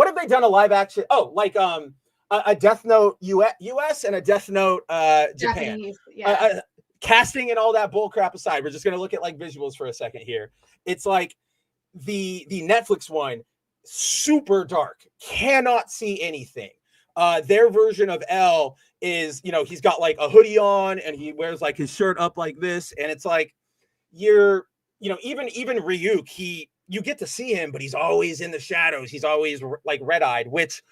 have they done a live action? Oh, like a Death Note US and a Death Note Japan. Casting and all that bull crap aside, we're just gonna look at like visuals for a second here. It's like the Netflix one, super dark, cannot see anything. Their version of L is, he's got like a hoodie on and he wears like his shirt up like this, and it's like even Ryuk, you get to see him, but he's always in the shadows. He's always like red-eyed, which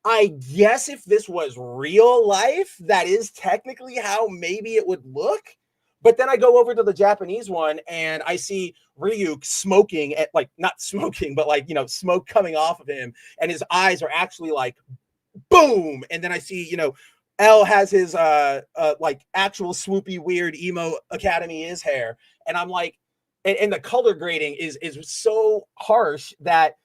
I guess if this was real life, that is technically how maybe it would look. But then I go over to the Japanese one and I see Ryuk smoking at not smoking, but smoke coming off of him. And his eyes are actually like, boom. And then I see, L has his actual swoopy, weird emo Academy is hair. And I'm like, and the color grading is so harsh that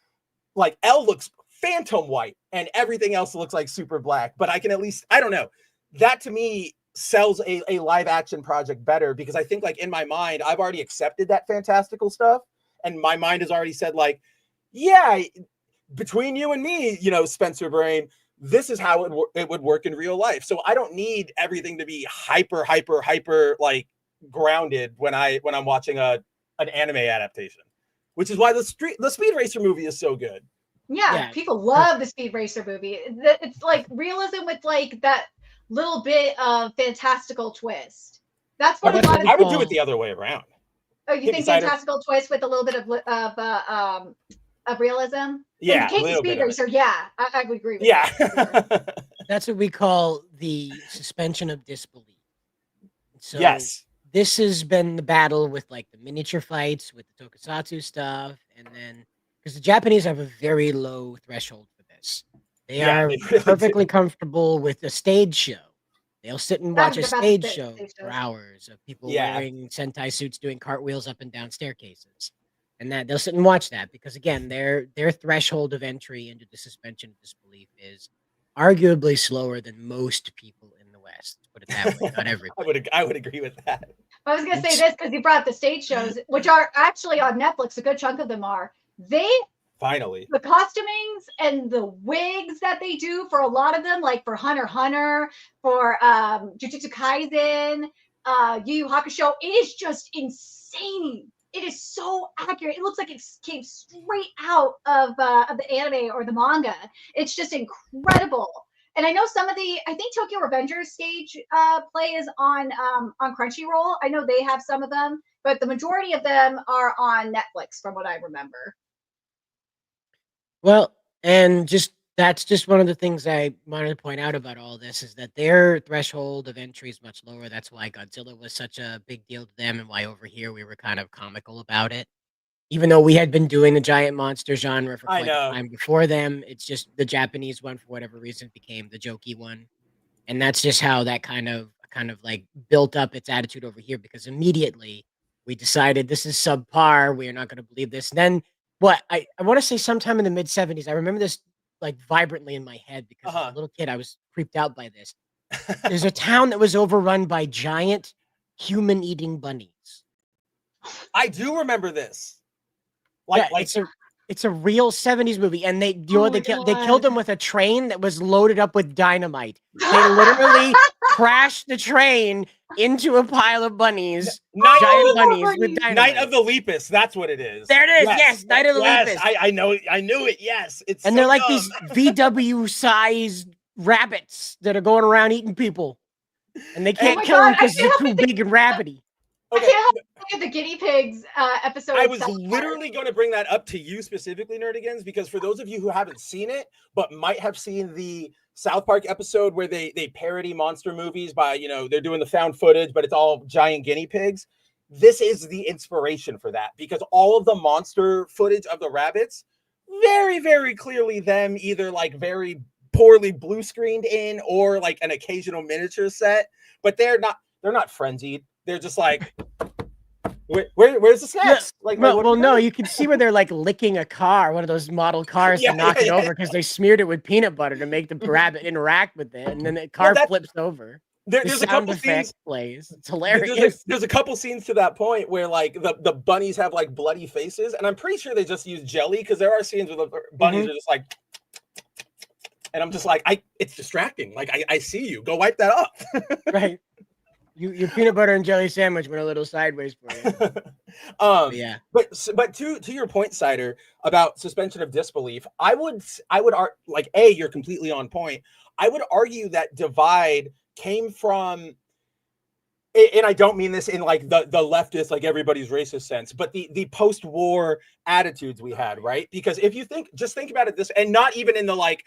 like L looks phantom white and everything else looks like super black. But I can at least, I don't know, that to me sells a live action project better, because I think like in my mind, I've already accepted that fantastical stuff. And my mind has already said like, yeah, between you and me, Spencer Brain, this is how it would work in real life. So I don't need everything to be hyper like grounded when I'm watching an anime adaptation, which is why the Speed Racer movie is so good. Yeah, people love the Speed Racer movie. It's like realism with like that little bit of fantastical twist. That's what I would do it the other way around. Oh, you think fantastical twist with a little bit of realism? Yeah, in the case of Speed Racer, I would agree with that. That's what we call the suspension of disbelief. So yes, this has been the battle with like the miniature fights, with the tokusatsu stuff, and then because the Japanese have a very low threshold for this. They are really perfectly comfortable with a stage show. They'll sit and watch a stage show for hours of people wearing sentai suits doing cartwheels up and down staircases. And that they'll sit and watch that because again, their threshold of entry into the suspension of disbelief is arguably slower than most people in the West. Put it that way, not everybody. I would agree with that. I was gonna say this because you brought up the stage shows, which are actually on Netflix. A good chunk of them are. Finally, the costumings and the wigs that they do for a lot of them, like for Hunter x Hunter, for Jujutsu Kaisen, Yu Yu Hakusho, it is just insane. It is so accurate. It looks like it came straight out of the anime or the manga. It's just incredible. And I know I think Tokyo Revengers stage play is on Crunchyroll. I know they have some of them, but the majority of them are on Netflix, from what I remember. Well, and that's just one of the things I wanted to point out about all this is that their threshold of entry is much lower. That's why Godzilla was such a big deal to them and why over here we were kind of comical about it. Even though we had been doing the giant monster genre for quite a time before them, it's just the Japanese one, for whatever reason, became the jokey one. And that's just how that kind of like built up its attitude over here, because immediately we decided this is subpar. We are not going to believe this. And then I want to say sometime in the mid 70s, I remember this like vibrantly in my head because as a little kid, I was creeped out by this. There's a town that was overrun by giant human eating bunnies. I do remember this. It's a real 70s movie, and they killed them with a train that was loaded up with dynamite. They literally crash the train into a pile of bunnies, Night giant of the- bunnies with Night dynamite. of the Lepus. That's what it is. There it is. Yes, Night of the Yes, Lepus. I know it. I knew it. Yes, it's And so they're like dumb. these VW-sized rabbits that are going around eating people, and they can't my kill them God, I because they're can't too help it. big and rabbity. I can't help but think of the guinea pigs episode. I of was South Park. literally going to bring that up to you specifically, Nerdigans, because for those of you who haven't seen it, but might have seen the South Park episode where they parody monster movies by, they're doing the found footage, but it's all giant guinea pigs. This is the inspiration for that, because all of the monster footage of the rabbits, very, very clearly them either like very poorly blue screened in or like an occasional miniature set, but they're not frenzied. They're just like, where's the snacks? No, you can see where they're like licking a car, one of those model cars, to knock it over because they smeared it with peanut butter to make the rabbit interact with it, and then the car flips over. There's a couple scenes plays. It's hilarious. There's a couple scenes to that point where like the bunnies have like bloody faces, and I'm pretty sure they just use jelly, because there are scenes where the bunnies are just like, and I'm just like, it's distracting. Like I see you. Go wipe that up. Right. Your peanut butter and jelly sandwich went a little sideways for you. Yeah. But to your point, Cider, about suspension of disbelief, I would like, you're completely on point. I would argue that divide came from, and I don't mean this in like the leftist, like everybody's racist sense, but the post-war attitudes we had, right? Because if you just think about it this, and not even in the like,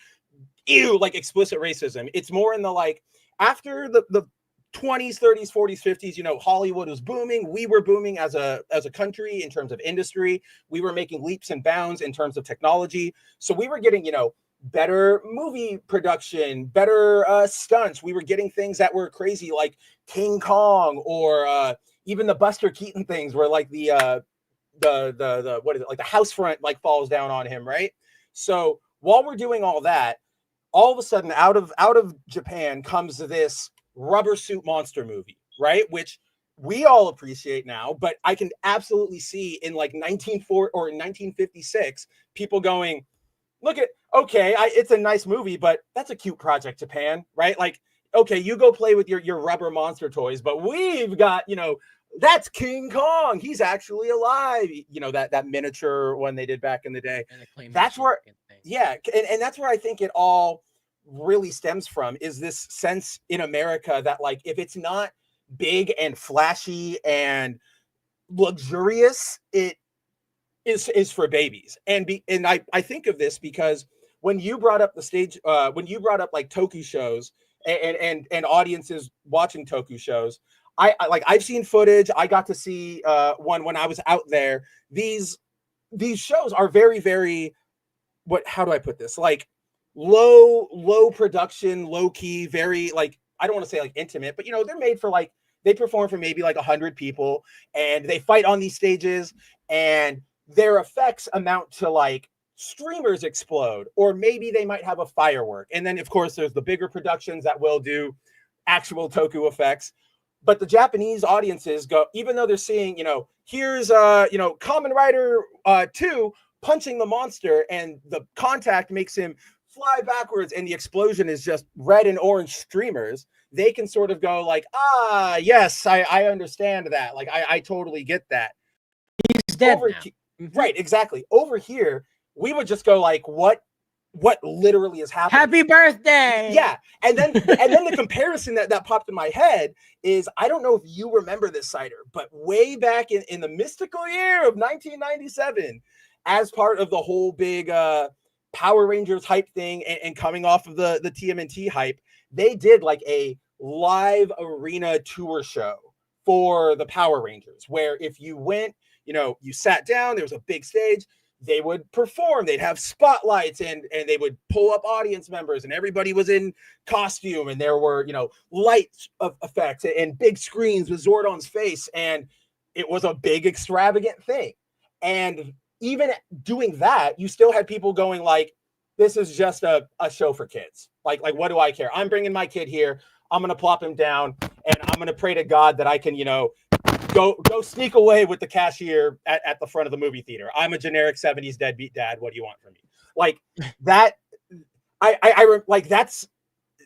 ew, like explicit racism, it's more in the like, after the 20s, 30s, 40s, 50s, Hollywood was booming. We were booming as a country in terms of industry. We were making leaps and bounds in terms of technology. So we were getting, better movie production, better stunts. We were getting things that were crazy, like King Kong, or even the Buster Keaton things, where like the what is it, like the house front like falls down on him, right? So while we're doing all that, all of a sudden out of Japan comes this rubber suit monster movie, right? Which we all appreciate now, but I can absolutely see in like 1904 or 1956 people going, look at, okay, it's a nice movie, but that's a cute project, Japan, right? Like, okay, you go play with your rubber monster toys, but we've got, that's King Kong. He's actually alive. That miniature one they did back in the day. That's where, and that's where I think it all really stems from, is this sense in America that like, if it's not big and flashy and luxurious, it is for babies. And I think of this because when you brought up the stage, when you brought up like toku shows and audiences watching toku shows, I've seen footage. I got to see one when I was out there. These shows are very, very, how do I put this? Like low production, low key, very like, I don't want to say like intimate, but they're made for like, they perform for maybe like 100 people, and they fight on these stages, and their effects amount to like streamers explode, or maybe they might have a firework. And then of course there's the bigger productions that will do actual toku effects. But the Japanese audiences go, even though they're seeing, here's Kamen Rider 2 punching the monster, and the contact makes him fly backwards, and the explosion is just red and orange streamers, they can sort of go like, yes, I understand that. Like, I totally get that. He's dead now. Right, exactly. Over here, we would just go like, what literally is happening? Happy birthday! Yeah, and then the comparison that popped in my head is, I don't know if you remember this, Cider, but way back in the mystical year of 1997, as part of the whole big Power Rangers hype thing, and coming off of the TMNT hype, they did like a live arena tour show for the Power Rangers, where if you went, you sat down, there was a big stage, they would perform, they'd have spotlights, and they would pull up audience members, and everybody was in costume, and there were, light effects and big screens with Zordon's face, and it was a big extravagant thing. And even doing that, you still had people going like, this is just a show for kids. Like what do I care? I'm bringing my kid here. I'm going to plop him down, and I'm going to pray to God that I can, go sneak away with the cashier at the front of the movie theater. I'm a generic 70s deadbeat dad. What do you want from me? Like that. I like, that's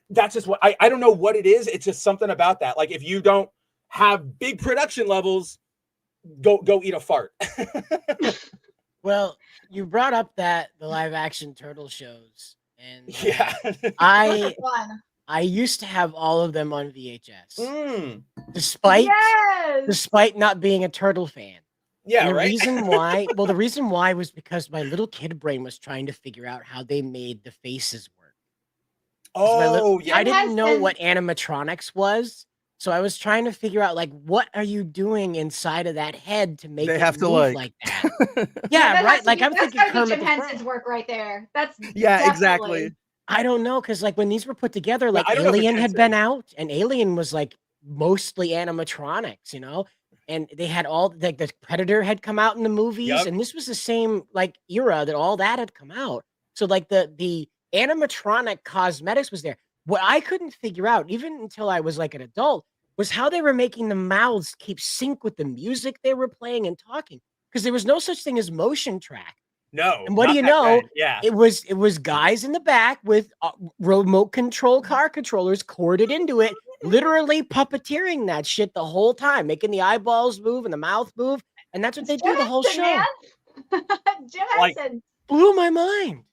that's just what I don't know what it is. It's just something about that. Like if you don't have big production levels, go eat a fart. Well, you brought up that the live action turtle shows, and yeah, I Fun. I used to have all of them on VHS, Yes. despite not being a turtle fan. Yeah, and the right. the reason why was because my little kid brain was trying to figure out how they made the faces work. Oh, yeah. I didn't know what animatronics was, so I was trying to figure out like what are you doing inside of that head to make They it have to move like that? Yeah, that right. has to Like be, I'm that's thinking gotta be Kermit Jim the Frog. Henson's work right there. That's Yeah, definitely. exactly. I don't know, because like when these were put together, Yeah, like I don't know if it's Alien had been Henson. out, and Alien was like mostly animatronics, you know, and they had all like the Predator had come out in the movies, Yep. and this was the same like era that all that had come out. So like the animatronic cosmetics was there. What I couldn't figure out, even until I was like an adult, was how they were making the mouths keep sync with the music they were playing and talking, because there was no such thing as motion track. No. And what do not you back know? then. Yeah. It was guys in the back with remote control car controllers corded into it, literally puppeteering that shit the whole time, making the eyeballs move and the mouth move, and that's what they do the whole Henson, show. man. Jim Like- Henson. Blew my mind.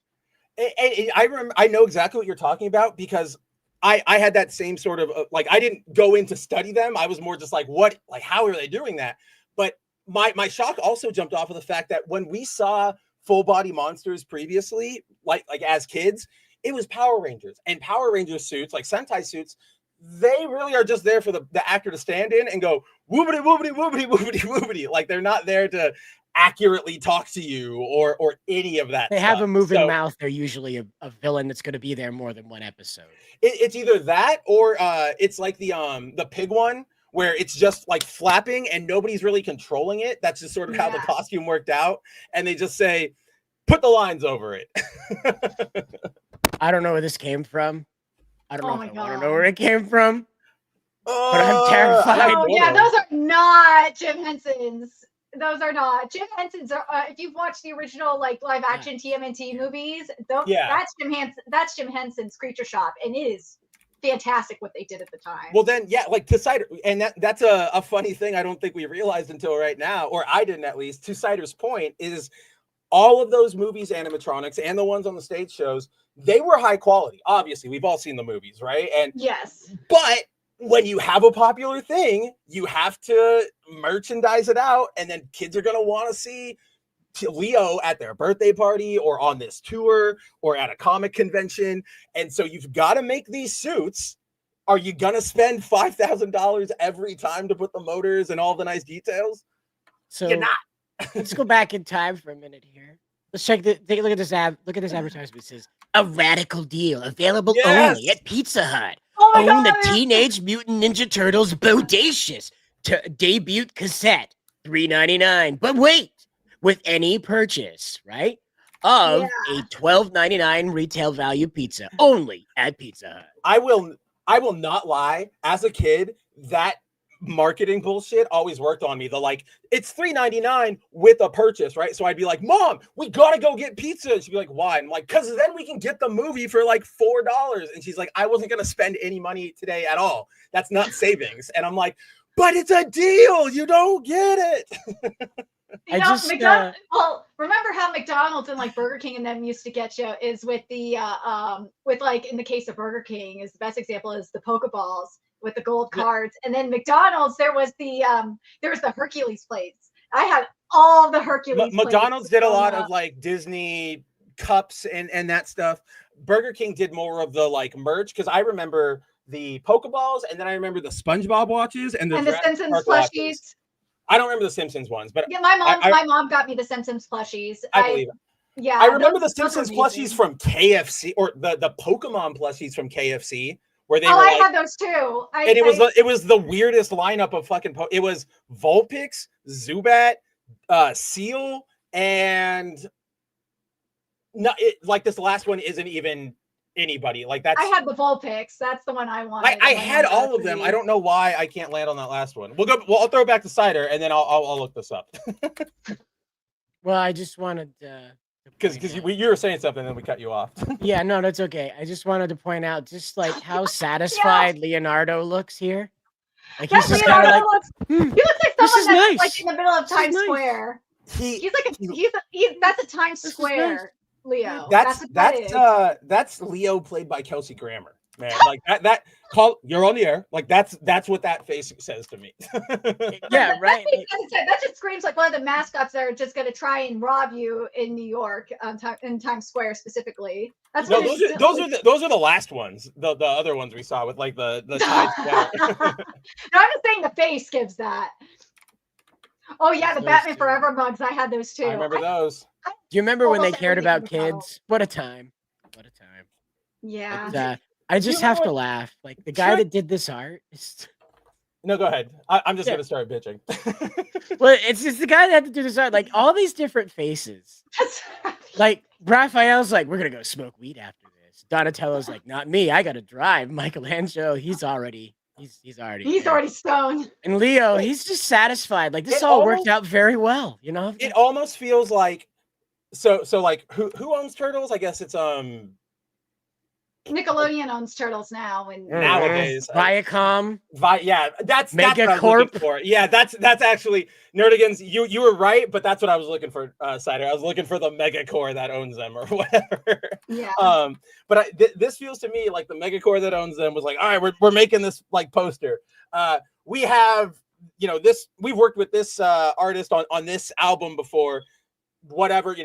I remember. I know exactly what you're talking about because I had that same sort of like I didn't go in to study them. I was more just like, what? Like, how are they doing that? But my shock also jumped off of the fact that when we saw full body monsters previously, like as kids, it was Power Rangers, and Power Ranger suits, like Sentai suits, they really are just there for the actor to stand in and go woobity woobity woobity woobity woobity. Like they're not there to accurately talk to you or any of that. They have a stuff. moving So mouth. They're usually a villain that's going to be there more than one episode. it's either that or it's like the pig one where it's just like flapping and nobody's really controlling it. That's just sort of how the costume worked out, and they just say, "Put the lines over it." I don't know where this came from. I don't Oh know my if I want to God. know where it came from, but I'm terrified. Oh yeah, those are not Jim Henson's. Those are not Jim Henson's. If you've watched the original like live action TMNT movies, that's Jim Henson. That's Jim Henson's Creature Shop, and it is fantastic what they did at the time. Well, then, yeah, like to Cider, and that's a funny thing I don't think we realized until right now, or I didn't at least. To Cider's point is all of those movies, animatronics, and the ones on the stage shows, they were high quality. Obviously, we've all seen the movies, right? And yes, but when you have a popular thing, you have to merchandise it out, and then kids are going to want to see Leo at their birthday party or on this tour or at a comic convention. And so you've got to make these suits. Are you going to spend $5,000 every time to put the motors and all the nice details? So You're not. Let's go back in time for a minute here. Let's take a look at this look at this advertisement. It says a radical deal available only at Pizza Hut. Own the Teenage Mutant Ninja Turtles Bodacious debut cassette, $3.99. But wait, with any purchase, right? Of a $12.99 retail value pizza only at Pizza Hut. I will not lie. As a kid, that marketing bullshit always worked on me. The like, it's $3.99 with a purchase, right? So I'd be like, Mom, we gotta go get pizza. And she'd be like, why? I'm like, because then we can get the movie for like $4. And she's like, I wasn't gonna spend any money today at all. That's not savings. And I'm like, but it's a deal. You don't get it. You know, McDonald's. Well, remember how McDonald's and like Burger King and them used to get you is with the with like in the case of Burger King is the best example is the Pokeballs with the gold cards, and then McDonald's there was the Hercules plates. I had all the Hercules. McDonald's did a lot of like Disney cups and that stuff. Burger King did more of the like merch because I remember the Pokeballs and then I remember the SpongeBob watches and the Simpsons plushies. I don't remember the Simpsons ones, but yeah, my mom got me the Simpsons plushies. I believe it. Yeah, I remember the Simpsons plushies from KFC or the Pokemon plushies from KFC where they were I like, had those too. It was the weirdest lineup of fucking it was Vulpix, Zubat, Seal, and like this last one isn't even anybody. Like that's I had the Vulpix. That's the one I wanted. I had all of them. I don't know why I can't land on that last one. Well, I'll throw it back to Cider and then I'll look this up. Well, I just wanted to Because you were saying something and then we cut you off. Yeah, no, that's okay. I just wanted to point out just like how satisfied Leonardo looks here. Like he's just kind of like, he looks like this someone is that's nice. like in the middle of This is Times nice. Square. He's that's a Times Square Leo. That's what that is. that's Leo played by Kelsey Grammer. Man, like that call you're on the air. Like that's what that face says to me. Yeah, right. That just screams like one of the mascots that are just going to try and rob you in New York, in Times Square specifically. That's No, what those are the last ones. The other ones we saw with like the Times Square. No, I'm just saying the face gives that. Oh yeah, the Batman Forever mugs. I had those too. I remember those. Do you remember when they Almost cared everything about in the bottle. kids? What a time. What a time. Yeah. But, I just have to laugh. Like the guy that did this art is No, go ahead. I'm just gonna start bitching. well, it's just the guy that had to do this art, like all these different faces. Like Raphael's like, we're gonna go smoke weed after this. Donatello's like, not me, I gotta drive. Michelangelo, he's already stoned. And Leo, he's just satisfied. Like this all worked out very well, you know? It almost feels like so like who owns Turtles? I guess it's Nickelodeon owns Turtles now, and nowadays Viacom. Yeah, that's what I was Megacorp. looking for. Yeah, that's actually Nerdigans. You were right, but that's what I was looking for, Cider. I was looking for the Megacorp that owns them or whatever. Yeah. But this feels to me like the Megacorp that owns them was like, all right, we're making this like poster. We have this. We've worked with this artist on this album before. Whatever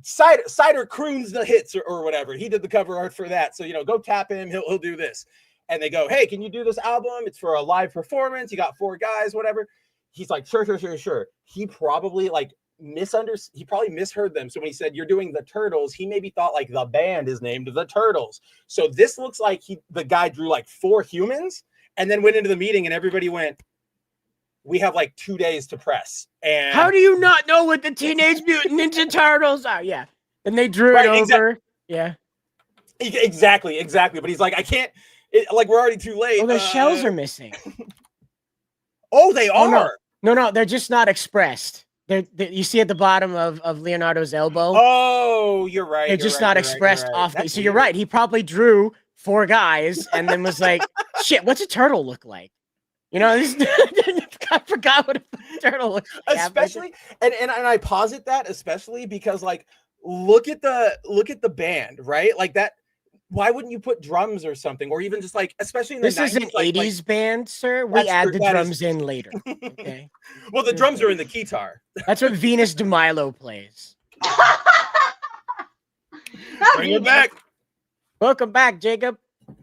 Cider croons the hits or whatever. He did the cover art for that. So, go tap him. He'll do this. And they go, hey, can you do this album? It's for a live performance. You got 4 guys, whatever. He's like, sure. He probably he probably misheard them. So when he said, you're doing the Turtles, he maybe thought like the band is named the Turtles. So this looks like the guy drew like 4 humans and then went into the meeting and everybody went, we have like 2 days to press. And how do you not know what the Teenage Mutant Ninja Turtles are? Yeah. And they drew it over. Yeah. Exactly. But he's like, I can't, we're already too late. Oh, the shells are missing. Oh, they are. No, they're just not expressed. You see at the bottom of Leonardo's elbow. Oh, you're right. They're just not expressed off. So you're right. He probably drew 4 guys and then was like, shit, what's a turtle look like? I forgot what a turtle looks like. Especially, and I posit that especially because look at the band, right? Like that. Why wouldn't you put drums or something, or even just especially in the 90s, is an 80s band, sir. We add the drums in later. Okay. Well, the drums are in the guitar. That's what Venus de Milo plays. Bring it back. Welcome back, Jacob.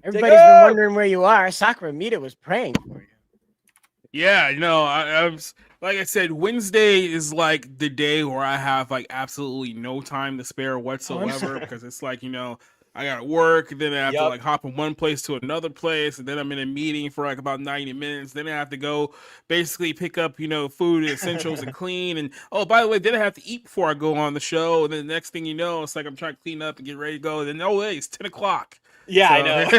Everybody's been wondering where you are. Sakura Mita was praying for you. Yeah, I was like I said, Wednesday is like the day where I have absolutely no time to spare whatsoever because it's I gotta work, then I have to hop from one place to another place, and then I'm in a meeting for about 90 minutes. Then I have to go basically pick up food essentials and clean. And oh, by the way, then I have to eat before I go on the show. And then the next thing you know, it's I'm trying to clean up and get ready to go. And then it's 10 o'clock. Yeah, so, I know.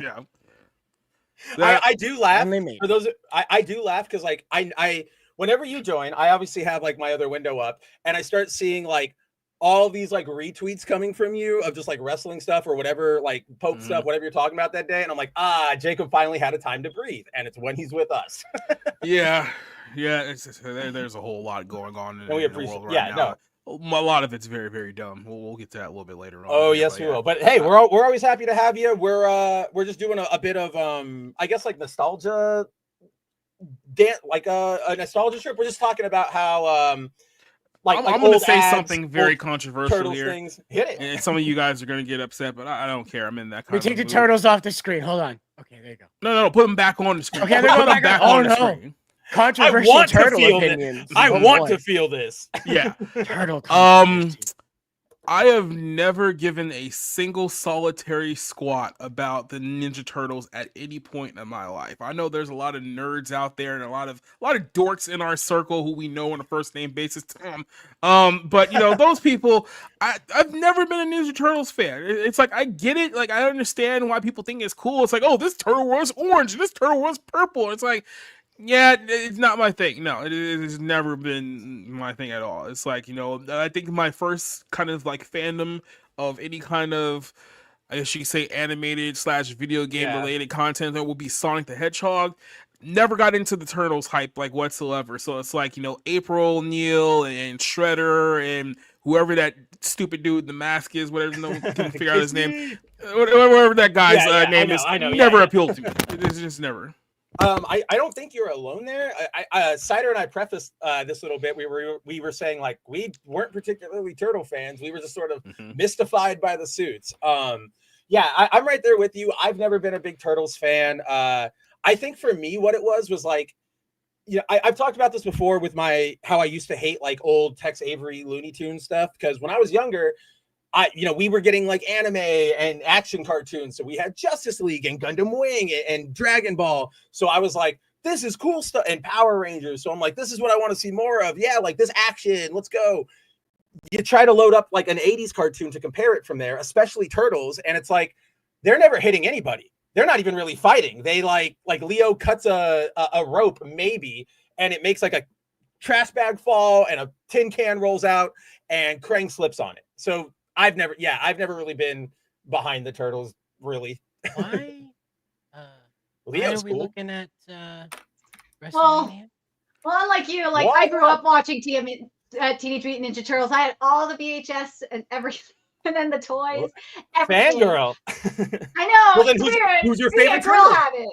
Yeah. I do laugh for those. I do laugh because I whenever you join, I obviously have my other window up, and I start seeing all these retweets coming from you of just wrestling stuff or whatever, Pope stuff, whatever you're talking about that day, and I'm like, Jacob finally had a time to breathe, and it's when he's with us. yeah, it's just, there's a whole lot going on in the world right now. No. A lot of it's very, very dumb. We'll get to that a little bit later on. Oh yes, we will. But hey, we're always happy to have you. We're just doing a bit of I guess nostalgia, a nostalgia trip. We're just talking about how I'm going to say something very controversial here. Things. Hit it. And some of you guys are going to get upset, but I don't care. I'm in that kind of take the turtles off the screen. Hold on. Okay, there you go. No, put them back on the screen. Okay, they're going back on the screen. Controversial turtle opinions. I want to feel this. Yeah. Turtle. I have never given a single solitary squat about the Ninja Turtles at any point in my life. I know there's a lot of nerds out there and a lot of dorks in our circle who we know on a first name basis, Tom. But those people, I've never been a Ninja Turtles fan. It's I get it. I understand why people think it's cool. It's oh, this turtle was orange and this turtle was purple. It's Yeah, it's not my thing. No, it has never been my thing at all. It's like, I think my first kind of like fandom of any kind of, I guess you could say, animated / video game related content that will be Sonic the Hedgehog. Never got into the Turtles hype like whatsoever. So it's like, April, Neil, and Shredder, and whoever that stupid dude, the mask is, whatever, no one can figure out his name. Whatever that guy's name is, never appealed to me. It's just never. I don't think you're alone there. Cider and I prefaced this little bit. We were saying like we weren't particularly turtle fans. We were just sort of mystified by the suits. Yeah, I'm right there with you. I've never been a big Turtles fan. I think for me, what it was like, I've talked about this before with how I used to hate like old Tex Avery Looney Tunes stuff, because when I was younger, we were getting like anime and action cartoons. So we had Justice League and Gundam Wing and Dragon Ball. So I was like, this is cool stuff, and Power Rangers. So I'm like, this is what I want to see more of. Yeah, like this action, let's go. You try to load up like an 80s cartoon to compare it from there, especially Turtles. And it's like, they're never hitting anybody. They're not even really fighting. They like Leo cuts a rope maybe, and it makes like a trash bag fall and a tin can rolls out and Krang slips on it. So I've never really been behind the Turtles, really. Why? Leo's why are we cool. looking at WrestleMania? Well, unlike you, like I grew up watching Teenage Mutant Ninja Turtles. I had all the VHS and everything, and then the toys. Everything. Fangirl. I know. Well, then it's who's- weird. who's your To be favorite a girl turtle? have it.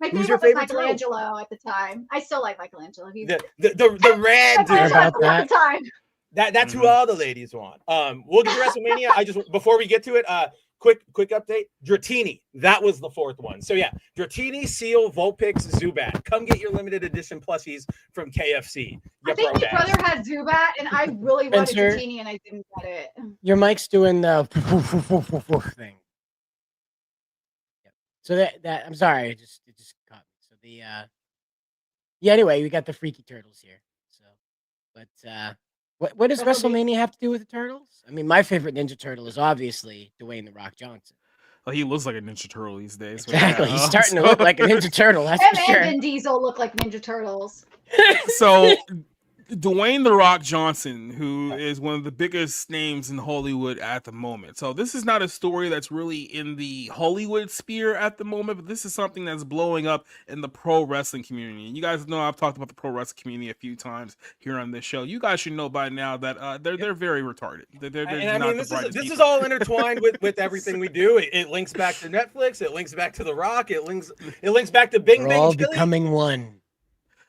My Who's favorite your was favorite turtle? Michelangelo at the time. I still like Michelangelo. He's The red dude. Michelangelo at the time. That's who all the ladies want. We'll get to WrestleMania. Before we get to it, quick update. Dratini, that was the fourth one. So yeah, Dratini, Seal, Vulpix, Zubat. Come get your limited edition plushies from KFC. I think my brother had Zubat, and I really wanted Spencer. Dratini, and I didn't get it. Your mic's doing the thing. Yep. So that I'm sorry, it just caught me. So anyway, we got the Freaky Turtles here. So, but what does WrestleMania have to do with the Turtles? I mean, my favorite Ninja Turtle is obviously Dwayne the Rock Johnson. Well, he looks like a Ninja Turtle these days. Exactly, he's starting to look like a Ninja Turtle. That's Him for sure. and Vin Diesel look like Ninja Turtles. So Dwayne The Rock Johnson, who is one of the biggest names in Hollywood at the moment. So this is not a story that's really in the Hollywood sphere at the moment, but this is something that's blowing up in the pro wrestling community. And you guys know I've talked about the pro wrestling community a few times here on this show. You guys should know by now that they're very retarded. They're And I not mean, the this brightest is people. all intertwined with everything we do. It links back to Netflix. It links back to The Rock. It links back to Bing We're Bang all Chili. becoming one.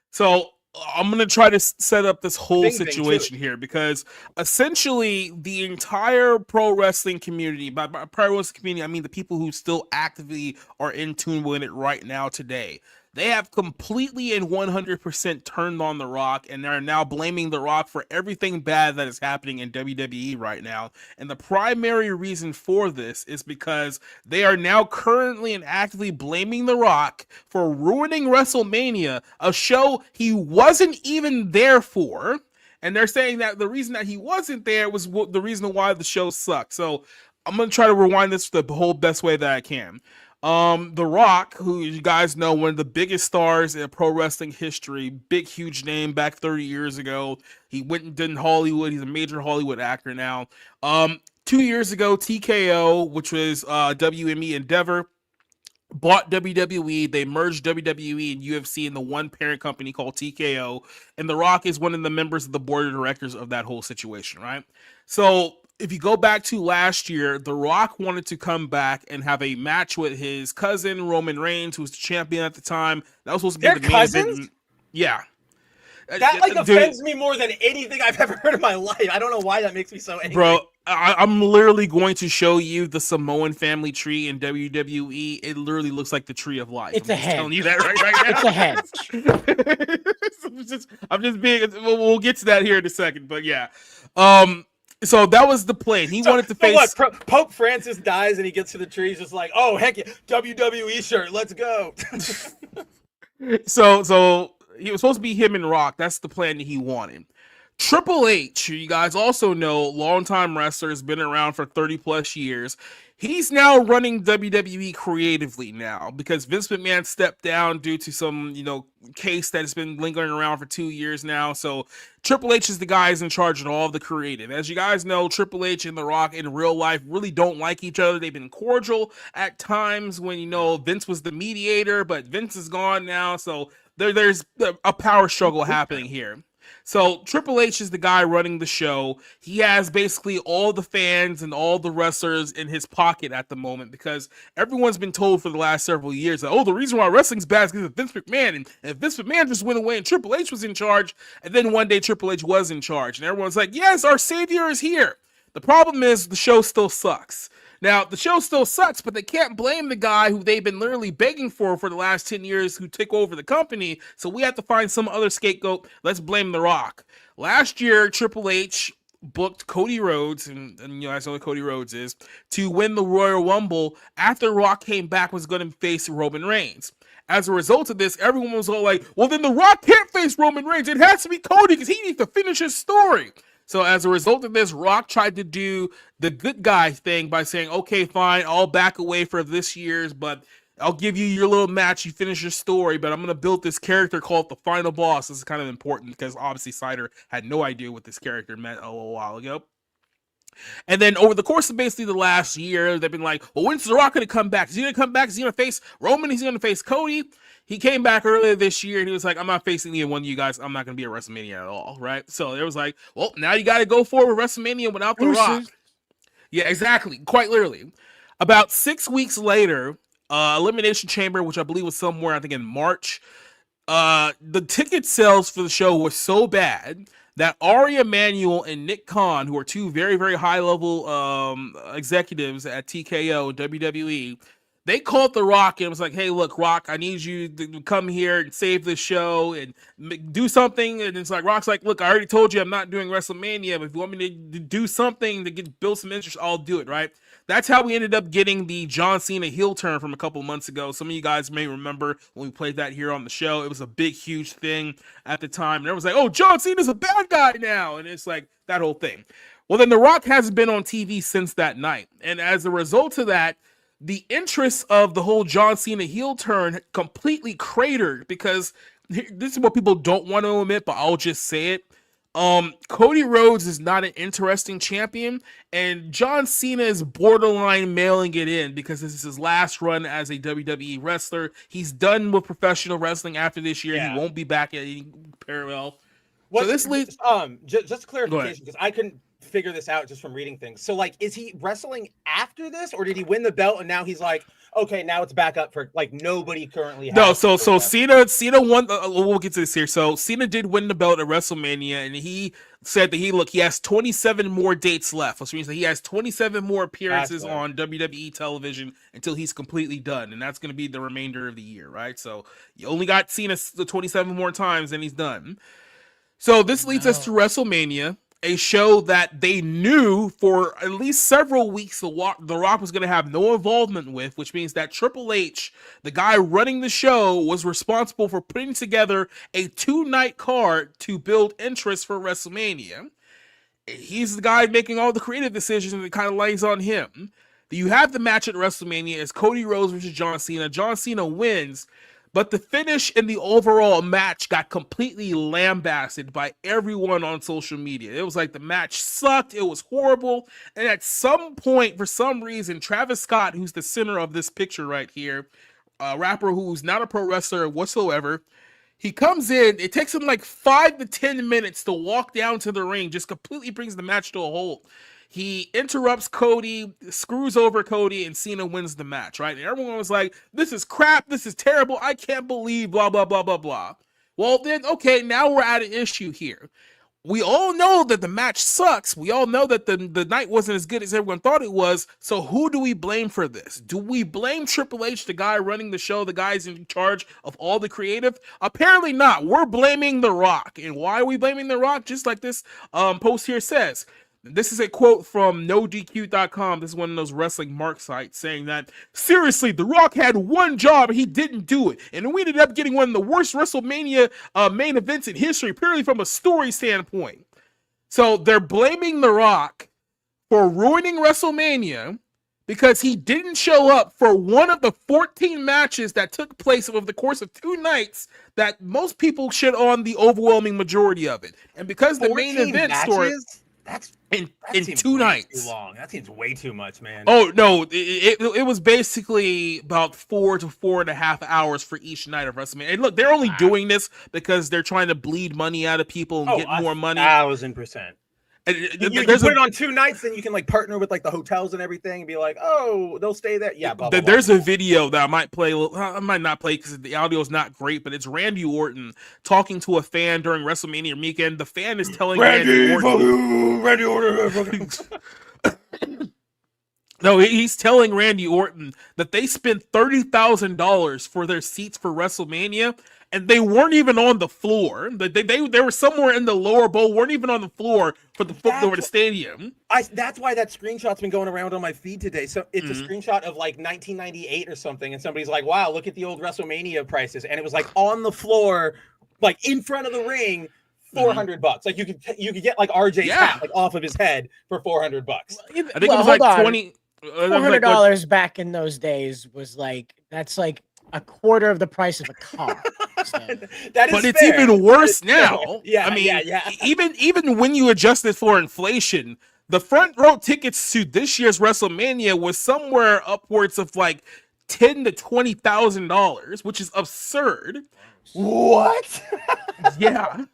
So I'm going to try to set up this whole Bing, bing, situation here, because essentially the entire pro wrestling community, by pro wrestling community, I mean the people who still actively are in tune with it right now today, they have completely and 100% turned on The Rock, and they're now blaming The Rock for everything bad that is happening in WWE right now. And the primary reason for this is because they are now currently and actively blaming The Rock for ruining WrestleMania, a show he wasn't even there for. And they're saying that the reason that he wasn't there was the reason why the show sucked. So I'm going to try to rewind this the whole best way that I can. The Rock, who you guys know, one of the biggest stars in pro wrestling history, big, huge name back 30 years ago. He went and did in Hollywood. He's a major Hollywood actor now. 2 years ago, TKO, which was WME Endeavor, bought WWE. They merged WWE and UFC in the one parent company called TKO. And The Rock is one of the members of the board of directors of that whole situation, right? So if you go back to last year, The Rock wanted to come back and have a match with his cousin, Roman Reigns, who was the champion at the time. That was supposed to be They're the main cousins? event. Yeah. That like Dude, offends me more than anything I've ever heard in my life. I don't know why that makes me so angry. bro, I'm literally going to show you the Samoan family tree in WWE. It literally looks like the tree of life. It's I'm a just hedge. telling you that right now. It's a hedge. I'm just being. We'll get to that here in a second, but yeah. So that was the plan. He wanted to face. What, Pope Francis dies and he gets to the tree. He's just like, oh heck yeah, WWE shirt, let's go. So he was supposed to be him and Rock. That's the plan that he wanted. Triple H, you guys also know, longtime wrestler, has been around for 30 plus years. He's now running WWE creatively now because Vince McMahon stepped down due to some, case that has been lingering around for 2 years now. So Triple H is the guy who's in charge of all of the creative. As you guys know, Triple H and The Rock in real life really don't like each other. They've been cordial at times when, Vince was the mediator, but Vince is gone now. So there's a power struggle happening here. So Triple H is the guy running the show. He has basically all the fans and all the wrestlers in his pocket at the moment because everyone's been told for the last several years that, the reason why wrestling's bad is because of Vince McMahon. And if Vince McMahon just went away and Triple H was in charge, and then one day Triple H was in charge. And everyone's like, yes, our savior is here. The problem is the show still sucks. Now, the show still sucks, but they can't blame the guy who they've been literally begging for the last 10 years who took over the company, so we have to find some other scapegoat. Let's blame The Rock. Last year, Triple H booked Cody Rhodes, and you guys know what Cody Rhodes is, to win the Royal Rumble after Rock came back was going to face Roman Reigns. As a result of this, everyone was all like, well, then The Rock can't face Roman Reigns. It has to be Cody because he needs to finish his story. So as a result of this, Rock tried to do the good guy thing by saying, okay, fine, I'll back away for this year's, but I'll give you your little match, you finish your story, but I'm going to build this character called the Final Boss. This is kind of important because obviously Cider had no idea what this character meant a little while ago. And then over the course of basically the last year, they've been like, well, when's The Rock going to come back? Is he going to come back? Is he going to face Roman? Is he going to face Cody? He came back earlier this year and he was like, I'm not facing either one of you guys. I'm not going to be at WrestleMania at all, right? So it was like, well, now you got to go forward with WrestleMania without The Rock. Yeah, exactly. Quite literally. About 6 weeks later, Elimination Chamber, which I believe was somewhere, I think in March, the ticket sales for the show were so bad that Ari Emanuel and Nick Khan, who are two very, very high-level executives at TKO and WWE, they called The Rock and was like, hey, look, Rock, I need you to come here and save this show and do something. And it's like, Rock's like, look, I already told you I'm not doing WrestleMania, but if you want me to do something to build some interest, I'll do it, right? That's how we ended up getting the John Cena heel turn from a couple months ago. Some of you guys may remember when we played that here on the show. It was a big, huge thing at the time. And everyone's like, oh, John Cena's a bad guy now. And it's like that whole thing. Well, then The Rock hasn't been on TV since that night. And as a result of that, the interest of the whole John Cena heel turn completely cratered because this is what people don't want to admit, but I'll just say it. Cody Rhodes is not an interesting champion, and John Cena is borderline mailing it in because this is his last run as a WWE wrestler. He's done with professional wrestling after this year. Yeah. He won't be back at any parallel. So this leads just clarification because I couldn't figure this out just from reading things. So like, is he wrestling after this, or did he win the belt and now he's like, okay, now it's back up for like nobody currently has? No, so Cena won. We'll get to this here. So Cena did win the belt at WrestleMania, and he said that he has 27 more dates left, which means that he has 27 more appearances on WWE television until he's completely done, and that's going to be the remainder of the year, right? So you only got Cena 27 more times, and he's done. So this leads us to WrestleMania, a show that they knew for at least several weeks The Rock was going to have no involvement with, which means that Triple H, the guy running the show, was responsible for putting together a 2-night card to build interest for WrestleMania. He's the guy making all the creative decisions, and it kind of lays on him. You have the match at WrestleMania as Cody Rhodes versus John Cena. John Cena wins, but the finish and the overall match got completely lambasted by everyone on social media. It was like the match sucked. It was horrible. And at some point, for some reason, Travis Scott, who's the center of this picture right here, a rapper who's not a pro wrestler whatsoever, he comes in. It takes him like 5 to 10 minutes to walk down to the ring, just completely brings the match to a halt. He interrupts Cody, screws over Cody, and Cena wins the match, right? And everyone was like, this is crap, this is terrible, I can't believe, blah, blah, blah, blah, blah. Well, then, okay, now we're at an issue here. We all know that the match sucks. We all know that the night wasn't as good as everyone thought it was. So who do we blame for this? Do we blame Triple H, the guy running the show, the guy's in charge of all the creative? Apparently not. We're blaming The Rock. And why are we blaming The Rock? Just like this post here says. This is a quote from NoDQ.com. This is one of those wrestling mark sites saying that, seriously, The Rock had one job and he didn't do it. And we ended up getting one of the worst WrestleMania main events in history, purely from a story standpoint. So they're blaming The Rock for ruining WrestleMania because he didn't show up for one of the 14 matches that took place over the course of 2 nights that most people shit on the overwhelming majority of it. And because the main event story in 2 nights. Too long. That seems way too much, man. Oh no, it was basically about 4 to 4.5 hours for each night of WrestleMania. And look, they're only doing this because they're trying to bleed money out of people and get more money. 1,000%. You put it on 2 nights, then you can like partner with like the hotels and everything, and be like, oh, they'll stay there. Yeah, blah, blah, blah. There's a video that I might play. I might not play because the audio is not great, but it's Randy Orton talking to a fan during WrestleMania weekend. The fan is telling Randy Orton. No, he's telling Randy Orton that they spent $30,000 for their seats for WrestleMania, and they weren't even on the floor. They were somewhere in the lower bowl, weren't even on the floor for the stadium. That's why that screenshot's been going around on my feed today. So it's a screenshot of like 1998 or something, and somebody's like, "Wow, look at the old WrestleMania prices," and it was like on the floor, like in front of the ring. $400. Like you could get like RJ's hat like off of his head for $400. I think it was like 20. $400 back in those days was like that's like a quarter of the price of a car. So. But it's even worse now. Yeah, I mean, even when you adjust it for inflation, the front row tickets to this year's WrestleMania was somewhere upwards of like $10,000 to $20,000, which is absurd. What? Yeah.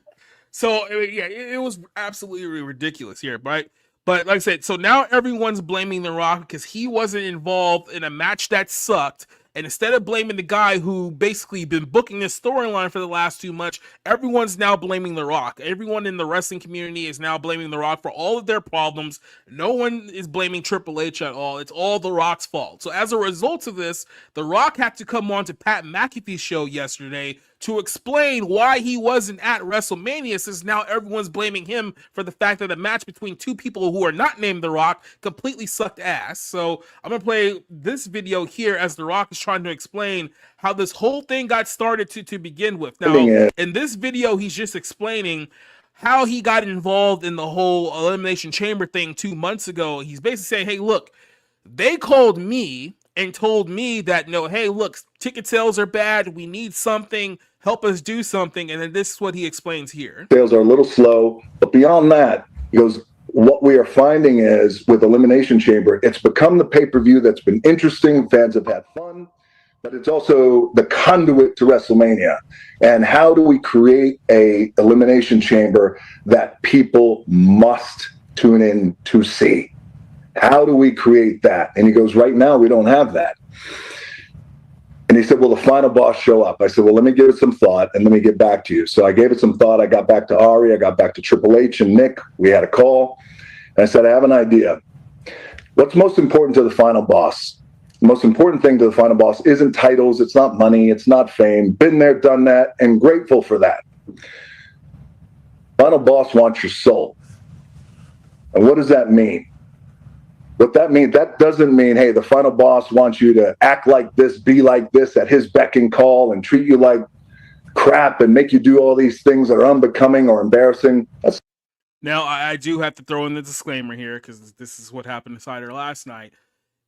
So yeah, it was absolutely ridiculous here, right? But like I said, so now everyone's blaming The Rock because he wasn't involved in a match that sucked. And instead of blaming the guy who basically been booking this storyline for the last 2 months, everyone's now blaming The Rock. Everyone in the wrestling community is now blaming The Rock for all of their problems. No one is blaming Triple H at all. It's all The Rock's fault. So as a result of this, The Rock had to come on to Pat McAfee's show yesterday to explain why he wasn't at WrestleMania, since now everyone's blaming him for the fact that a match between 2 people who are not named The Rock completely sucked ass. So I'm going to play this video here as The Rock is trying to explain how this whole thing got started to begin with. Now, in this video, he's just explaining how he got involved in the whole Elimination Chamber thing 2 months ago. He's basically saying, hey, look, they called me and told me that, no, hey, look, ticket sales are bad. We need something. Help us do something. And then this is what he explains here. Sales are a little slow, but beyond that, he goes, what we are finding is with Elimination Chamber, it's become the pay-per-view that's been interesting. Fans have had fun, but it's also the conduit to WrestleMania. And how do we create a Elimination Chamber that people must tune in to see? How do we create that? And he goes, right now, we don't have that. And he said, will the final boss show up? I said, well, let me give it some thought and let me get back to you. So I gave it some thought. I got back to Ari. I got back to Triple H and Nick. We had a call. And I said, I have an idea. What's most important to the final boss? The most important thing to the final boss isn't titles. It's not money. It's not fame. Been there, done that, and grateful for that. Final boss wants your soul. And what does that mean? What that means, that doesn't mean, hey, the final boss wants you to act like this, be like this at his beck and call and treat you like crap and make you do all these things that are unbecoming or embarrassing. Now, I do have to throw in the disclaimer here because this is what happened inside her last night.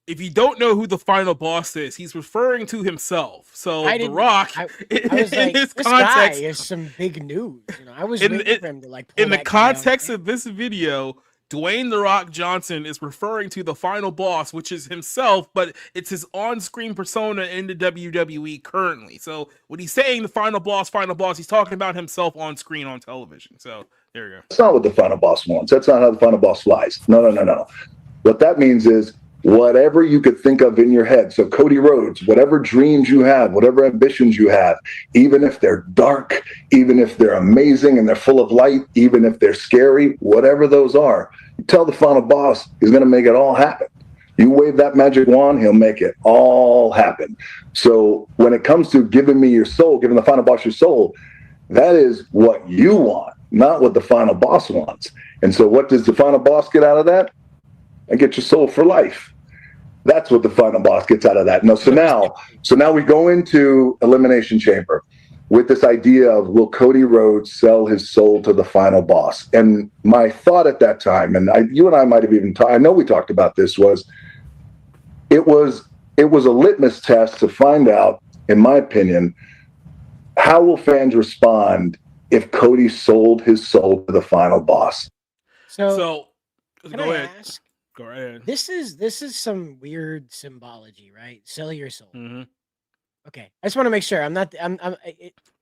If you don't know who the final boss is, he's referring to himself. So The Rock, I was like, this guy is some big news. You know, I was waiting for him to like. In the context of this video, Dwayne The Rock Johnson is referring to the final boss, which is himself, but it's his on-screen persona in the WWE currently. So when he's saying the final boss, he's talking about himself on screen on television. So there you go. That's not what the final boss wants. That's not how the final boss flies. No. What that means is whatever you could think of in your head. So Cody Rhodes, whatever dreams you have, whatever ambitions you have, even if they're dark, even if they're amazing and they're full of light, even if they're scary, whatever those are, you tell the final boss he's going to make it all happen. You wave that magic wand, he'll make it all happen. So when it comes to giving me your soul, giving the final boss your soul, that is what you want, not what the final boss wants. And so what does the final boss get out of that? I get your soul for life. That's what the final boss gets out of that. So now we go into Elimination Chamber. with this idea of, will Cody Rhodes sell his soul to the final boss? And my thought at that time, and you and I might have even talked, I know we talked about this, was it was a litmus test to find out, in my opinion, how will fans respond if Cody sold his soul to the final boss? So can go I ahead. ask? Go right ahead. This is some weird symbology, right? Sell your soul. Mm-hmm. Okay, I just want to make sure I'm not.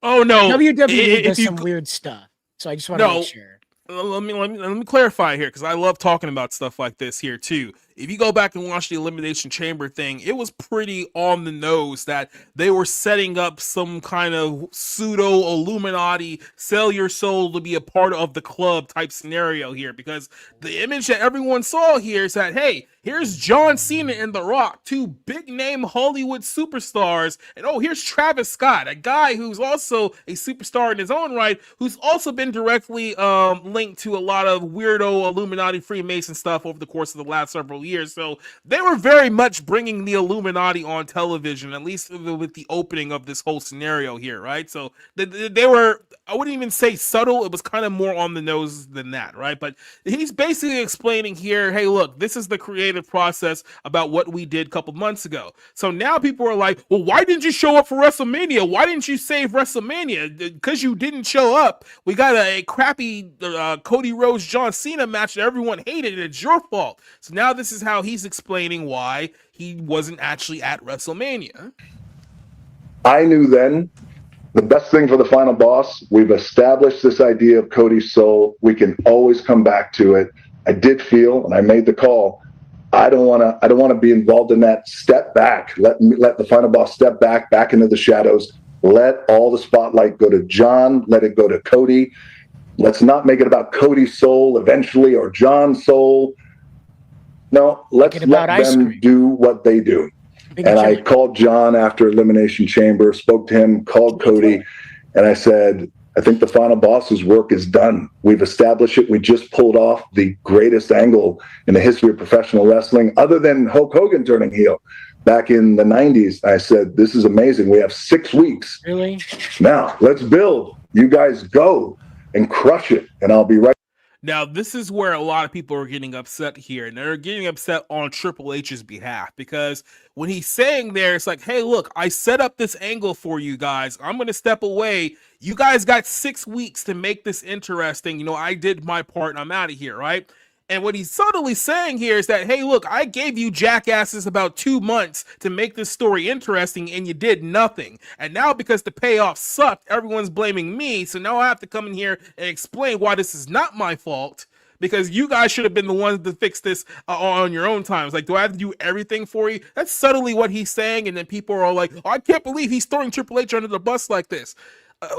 Oh no, WWE does some weird stuff, so I just want to make sure. Let me clarify here, because I love talking about stuff like this here too. If you go back and watch the Elimination Chamber thing, it was pretty on the nose that they were setting up some kind of pseudo Illuminati, sell your soul to be a part of the club type scenario here, because the image that everyone saw here is that, hey, here's John Cena and The Rock, two big name Hollywood superstars, and oh, here's Travis Scott, a guy who's also a superstar in his own right, who's also been directly linked to a lot of weirdo Illuminati Freemason stuff over the course of the last several years. So they were very much bringing the Illuminati on television, at least with the opening of this whole scenario here, right? So they were, I wouldn't even say subtle, it was kind of more on the nose than that, right? But he's basically explaining here, hey, look, this is the creative process about what we did a couple months ago. So now people are like, well, why didn't you show up for WrestleMania? Why didn't you save WrestleMania? Because you didn't show up. We got a crappy Cody Rhodes John Cena match that everyone hated, and it's your fault. So now this is how he's explaining why he wasn't actually at WrestleMania. I knew then the best thing for the final boss, we've established this idea of Cody's soul. We can always come back to it. I did feel, and I made the call, I don't want to be involved in that. Step back. Let the final boss step back into the shadows. Let all the spotlight go to John. Let it go to Cody. Let's not make it about Cody's soul eventually or John's soul. No, let's let them do what they do. And I called John after Elimination Chamber, spoke to him, called Cody, and I said, I think the final boss's work is done. We've established it. We just pulled off the greatest angle in the history of professional wrestling, other than Hulk Hogan turning heel back in the 90s. I said, this is amazing. We have 6 weeks. Really? Now, let's build. You guys go and crush it, and I'll be right. Now, this is where a lot of people are getting upset here, and they're getting upset on Triple H's behalf, because when he's saying there, it's like, hey, look, I set up this angle for you guys. I'm going to step away. You guys got 6 weeks to make this interesting. You know, I did my part, and I'm out of here, right? And what he's subtly saying here is that, hey, look, I gave you jackasses about 2 months to make this story interesting, and you did nothing. And now because the payoff sucked, everyone's blaming me. So now I have to come in here and explain why this is not my fault, because you guys should have been the ones to fix this on your own times. Like, do I have to do everything for you? That's subtly what he's saying. And then people are like, oh, I can't believe he's throwing Triple H under the bus like this.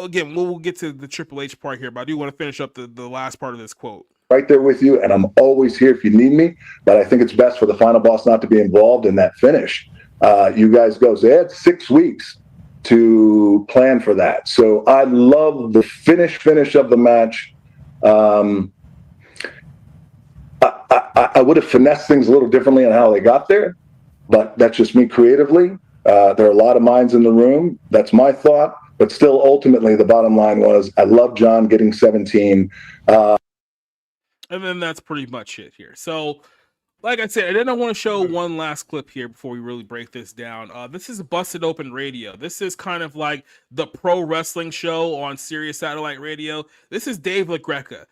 Again, we'll get to the Triple H part here, but I do want to finish up the last part of this quote. Right there with you, and I'm always here if you need me, but I think it's best for the final boss not to be involved in that finish. You guys go. So they had 6 weeks to plan for that. So I love the finish of the match. I would have finessed things a little differently on how they got there, but that's just me creatively. There are a lot of minds in the room. That's my thought, but still, ultimately, the bottom line was I love John getting 17. And then that's pretty much it here. So, like I said, I didn't want to show one last clip here before we really break this down. This is Busted Open Radio. This is kind of like the pro wrestling show on Sirius Satellite Radio. This is Dave LaGreca.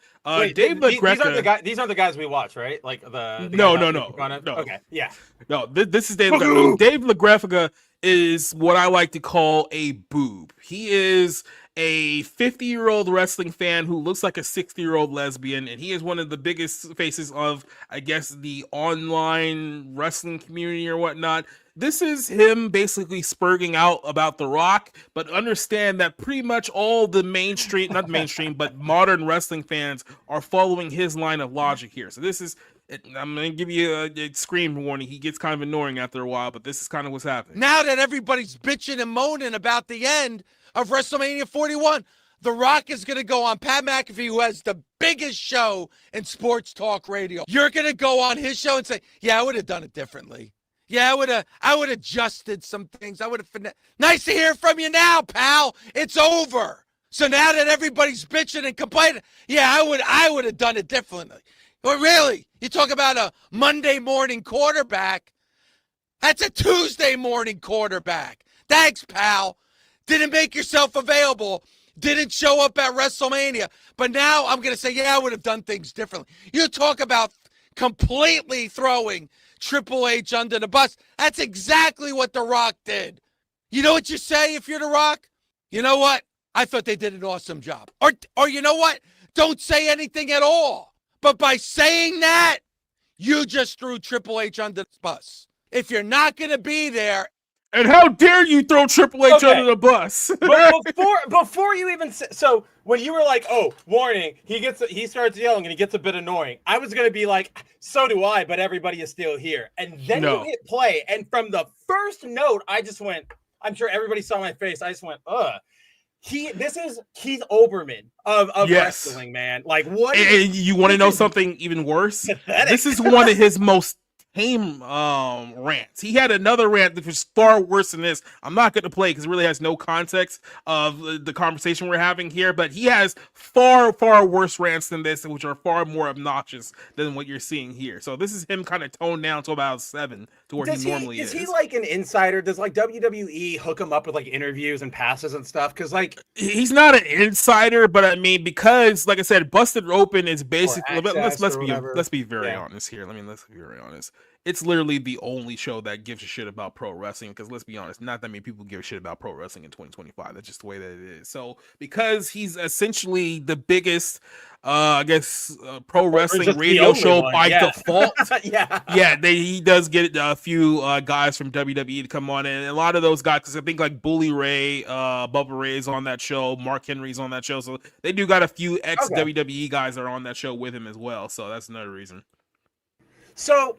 Dave LaGreca. These aren't the guys we watch, right? Like the no. Okay, yeah. No, this is Dave LaGreca. Dave LaGreca is what I like to call a boob. He is a 50-year-old wrestling fan who looks like a 60-year-old lesbian, and he is one of the biggest faces of, I guess, the online wrestling community or whatnot. This is him basically spurging out about The Rock, but understand that pretty much all the not mainstream, but modern wrestling fans are following his line of logic here. So this is, I'm going to give you a scream warning. He gets kind of annoying after a while, but this is kind of what's happening. Now that everybody's bitching and moaning about the end of WrestleMania 41, The Rock is going to go on Pat McAfee, who has the biggest show in sports talk radio. You're going to go on his show and say, yeah, I would have done it differently. Yeah, I would have adjusted some things. I would have nice to hear from you now, pal. It's over. So now that everybody's bitching and complaining, yeah, I would have done it differently. But really, you talk about a Monday morning quarterback. That's a Tuesday morning quarterback. Thanks, pal. Didn't make yourself available. Didn't show up at WrestleMania. But now I'm going to say, yeah, I would have done things differently. You talk about completely throwing Triple H under the bus. That's exactly what The Rock did. You know what you say if you're The Rock? You know what? I thought they did an awesome job. Or you know what? Don't say anything at all. But by saying that, you just threw Triple H under the bus. If you're not going to be there. And how dare you throw Triple H under the bus? But before you even so when you were like, oh, warning, he starts yelling and he gets a bit annoying. I was gonna be like, so do I, but everybody is still here. And then you hit play, and from the first note, I just went. I'm sure everybody saw my face. I just went, ugh. This is Keith Olbermann of wrestling, man. Like what? And you want to know something even worse? This is one of his most tame rants. He had another rant that was far worse than this. I'm not going to play because it really has no context of the conversation we're having here, but he has far worse rants than this, which are far more obnoxious than what you're seeing here. So this is him kind of toned down to about 7 to where he normally is. Is he like an insider? Does like WWE hook him up with like interviews and passes and stuff? Because like he's not an insider, but I mean, because like I said, Busted Open is basically let's be very honest here. Let's be very honest. It's literally the only show that gives a shit about pro wrestling, because let's be honest, not that many people give a shit about pro wrestling in 2025. That's just the way that it is. So because he's essentially the biggest pro wrestling radio show by default. He does get a few guys from WWE to come on, and a lot of those guys, because I think like Bully Ray, Bubba Ray is on that show, Mark Henry's on that show, so they do got a few ex WWE guys that are on that show with him as well. So that's another reason. So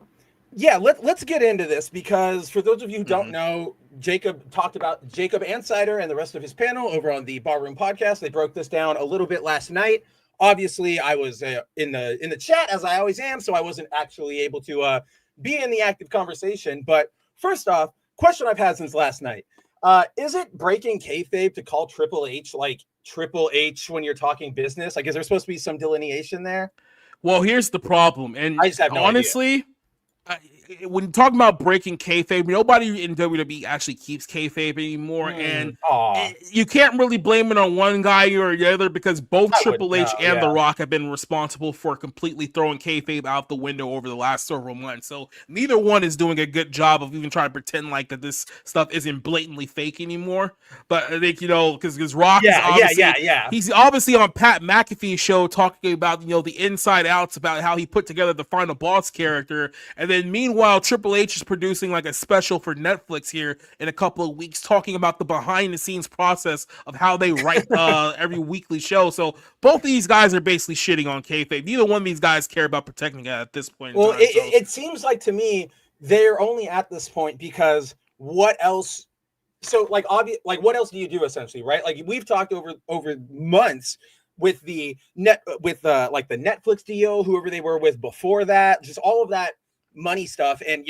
yeah, let's get into this, because for those of you who don't know, Jacob talked about Jacob Ansider and the rest of his panel over on the Barroom podcast. They broke this down a little bit last night. Obviously, I was in the chat, as I always am, so I wasn't actually able to be in the active conversation. But first off, question I've had since last night: is it breaking kayfabe to call Triple H like Triple H when you're talking business? Like, is there supposed to be some delineation there? Well, here's the problem, and I just have no honestly. When talking about breaking kayfabe, nobody in WWE actually keeps kayfabe anymore, and you can't really blame it on one guy or the other, because both Triple H and The Rock have been responsible for completely throwing kayfabe out the window over the last several months. So neither one is doing a good job of even trying to pretend like that this stuff isn't blatantly fake anymore. But I think, because Rock is obviously, he's obviously on Pat McAfee's show talking about, the inside outs about how he put together the Final Boss character, and then meanwhile Triple H is producing like a special for Netflix here in a couple of weeks, talking about the behind the scenes process of how they write every weekly show. So both of these guys are basically shitting on kayfabe. Neither one of these guys care about protecting it at this point. Well, it seems like to me they're only at this point because what else? So like what else do you do essentially, right? Like we've talked over months with the like the Netflix deal, whoever they were with before that, just all of that money stuff. And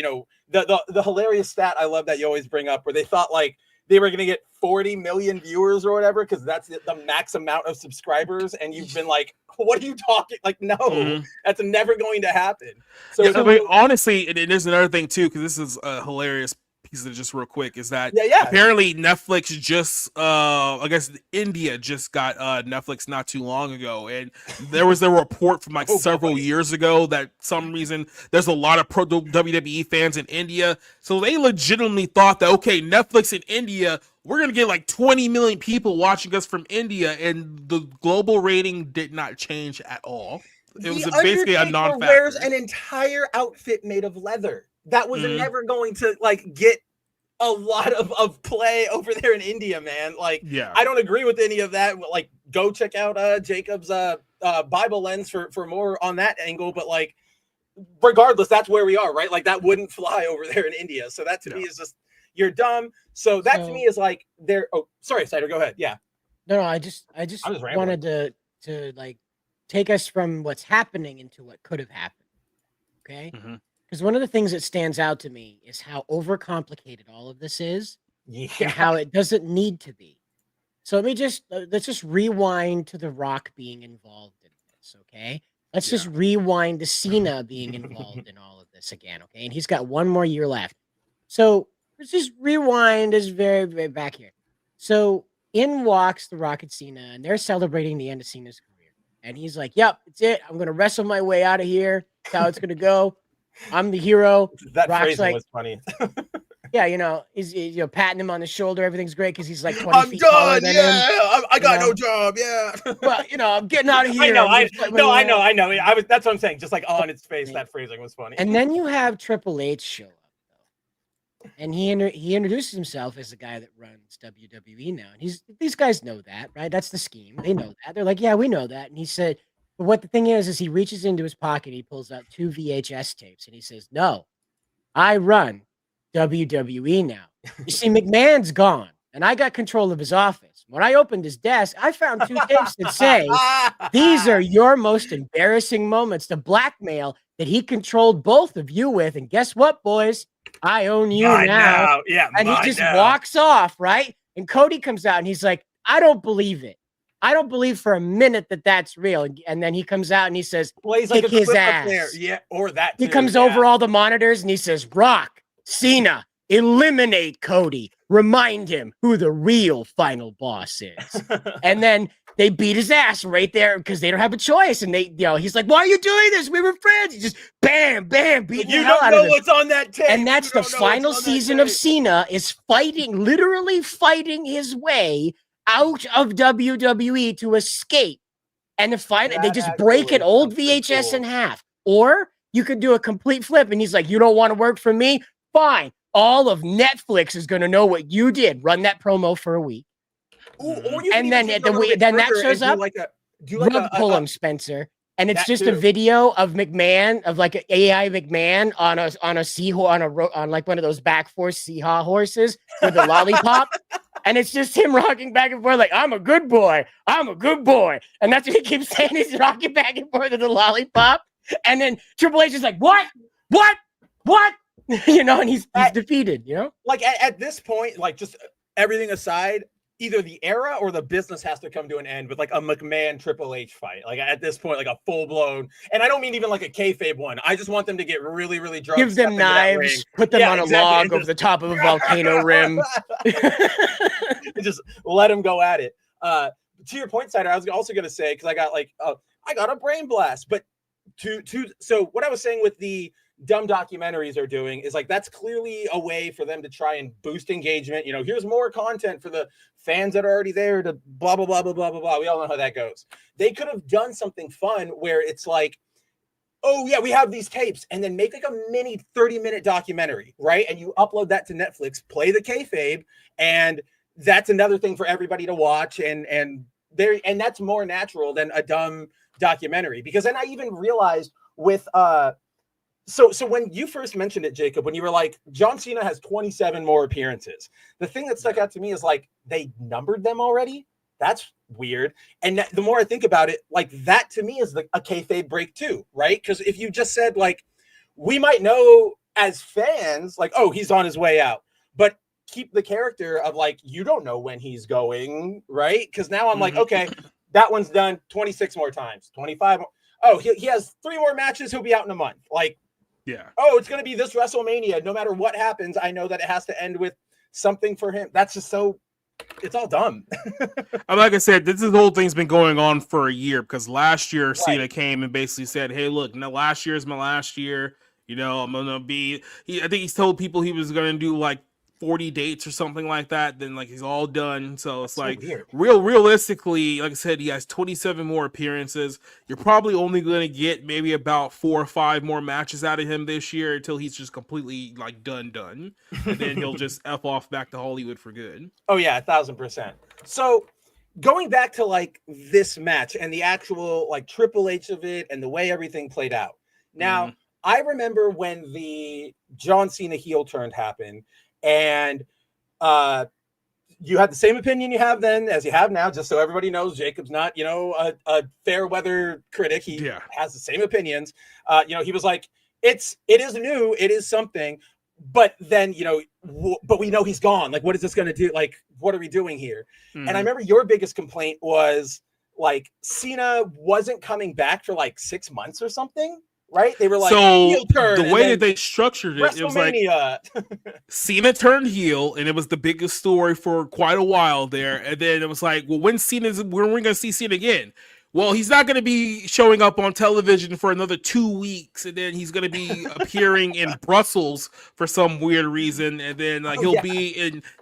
the hilarious stat I love that you always bring up, where they thought like they were going to get 40 million viewers or whatever because that's the max amount of subscribers, and you've been like, what are you talking? Like, no, that's never going to happen. So honestly, and there's another thing too, because this is a hilarious piece of just real quick, is that apparently Netflix just I guess India just got Netflix not too long ago, and there was a report from like several years ago that some reason there's a lot of pro WWE fans in India, so they legitimately thought that Netflix in India, we're gonna get like 20 million people watching us from India, and the global rating did not change at all. It was basically a non-factor. Wears an entire outfit made of leather. That was never going to like get a lot of play over there in India, man. Like, I don't agree with any of that. Like, go check out Jacob's Bible Lens for more on that angle. But like, regardless, that's where we are, right? Like, that wouldn't fly over there in India. So that to me is just, you're dumb. So that to me is like, they're. Oh, sorry, Cider, go ahead. Yeah. No, I just wanted to like take us from what's happening into what could have happened. Okay. Because one of the things that stands out to me is how overcomplicated all of this is, and Yeah. how it doesn't need to be. So let's just rewind to The Rock being involved in this, okay? Let's just rewind to Cena being involved in all of this again, okay? And he's got one more year left. So let's just rewind us very, very back here. So in walks The Rock and Cena, and they're celebrating the end of Cena's career. And he's like, yep, it's it. I'm going to wrestle my way out of here. That's how it's going to go. I'm the hero. That Rock's phrasing like, was funny. yeah, he's patting him on the shoulder. Everything's great because he's like 20 I'm feet taller done. than Yeah, him. I got no job. Yeah. Well, I'm getting out of here. I know. I'm just like, I know. That's what I'm saying. Just like on its face, that phrasing was funny. And then you have Triple H show up, though, and he introduces himself as the guy that runs WWE now. And these guys know that, right? That's the scheme. They know that. They're like, yeah, we know that. And he said, but what the thing is he reaches into his pocket, he pulls out 2 VHS tapes, and he says, no, I run WWE now. You see, McMahon's gone, and I got control of his office. When I opened his desk, I found 2 tapes that say, these are your most embarrassing moments, to blackmail that he controlled both of you with. And guess what, boys? I own you now. Yeah, and he just walks off, right? And Cody comes out, and he's like, I don't believe it. I don't believe for a minute that that's real. And then he comes out, and he says, plays kick like a his clip ass. up there. Yeah, or that He too, comes yeah. over all the monitors, and he says, Rock, Cena, eliminate Cody. Remind him who the real final boss is. And then they beat his ass right there because they don't have a choice. And he's like, why are you doing this? We were friends. He just bam, bam, beating the hell out of him. You don't know what's on that tape. And that's the final season of Cena is literally fighting his way out of WWE to escape. And they just break an old VHS in half. Or you could do a complete flip, and he's like, you don't want to work for me? Fine. All of Netflix is going to know what you did. Run that promo for a week. Ooh, or you And then that shows up. Rug pull him, Spencer. And it's just a video of McMahon, of like an AI McMahon on a seahorse, on like one of those back force seahorses with a lollipop. And it's just him rocking back and forth like, I'm a good boy. I'm a good boy. And that's what he keeps saying. He's rocking back and forth with the lollipop. And then Triple H is like, what? And he's defeated, Like at this point, like just everything aside, either the era or the business has to come to an end with like a McMahon Triple H fight. Like at this point, like a full blown, and I don't mean even like a kayfabe one. I just want them to get really, really drunk. Give them knives, put them on a log over the top of a volcano rim. Just let them go at it. To your point, Cider, I was also going to say, because I got a brain blast, but so what I was saying with the dumb documentaries are doing is like, that's clearly a way for them to try and boost engagement. Here's more content for the fans that are already there to blah, blah, blah, blah, blah, blah, blah. We all know how that goes. They could have done something fun where it's like, oh yeah, we have these tapes, and then make like a mini 30-minute documentary, right? And you upload that to Netflix, play the kayfabe, and that's another thing for everybody to watch. And that's more natural than a dumb documentary. Because then I even realized with, So when you first mentioned it, Jacob, when you were like, John Cena has 27 more appearances, the thing that stuck out to me is like, they numbered them already. That's weird. And the more I think about it, like that to me is a kayfabe break too, right? Because if you just said like, we might know as fans, like, oh, he's on his way out, but keep the character of like, you don't know when he's going, right? Because now I'm like, okay, that one's done 26 more times, 25 more. Oh, he has 3 more matches. He'll be out in a month. Like, yeah. Oh, it's going to be this WrestleMania. No matter what happens, I know that it has to end with something for him. That's just it's all dumb. Like I said, this whole thing's been going on for a year, because last year Cena came and basically said, hey, look, last year's my last year. I'm going to be, I think he's told people he was going to do like 40 dates or something like that. Then like he's all done. So it's like realistically, like I said, he has 27 more appearances. You're probably only going to get maybe about 4 or 5 more matches out of him this year until he's just completely like done. And then he'll just F off back to Hollywood for good. Oh yeah, 1000%. So going back to like this match and the actual like Triple H of it and the way everything played out. Now, I remember when the John Cena heel turn happened, and you had the same opinion you have then as you have now, just so everybody knows. Jacob's not, a fair weather critic. He has the same opinions. He was like, it is new, it is something, but then but we know he's gone. Like, what is this going to do? Like, what are we doing here? And I remember your biggest complaint was like Cena wasn't coming back for like 6 months or something, right? They were like, so heel turn, the way that they structured it, it was like Cena turned heel, and it was the biggest story for quite a while there. And then it was like, well, when are we going to see Cena again? Well, he's not going to be showing up on television for another 2 weeks, and then he's going to be appearing in Brussels for some weird reason, and then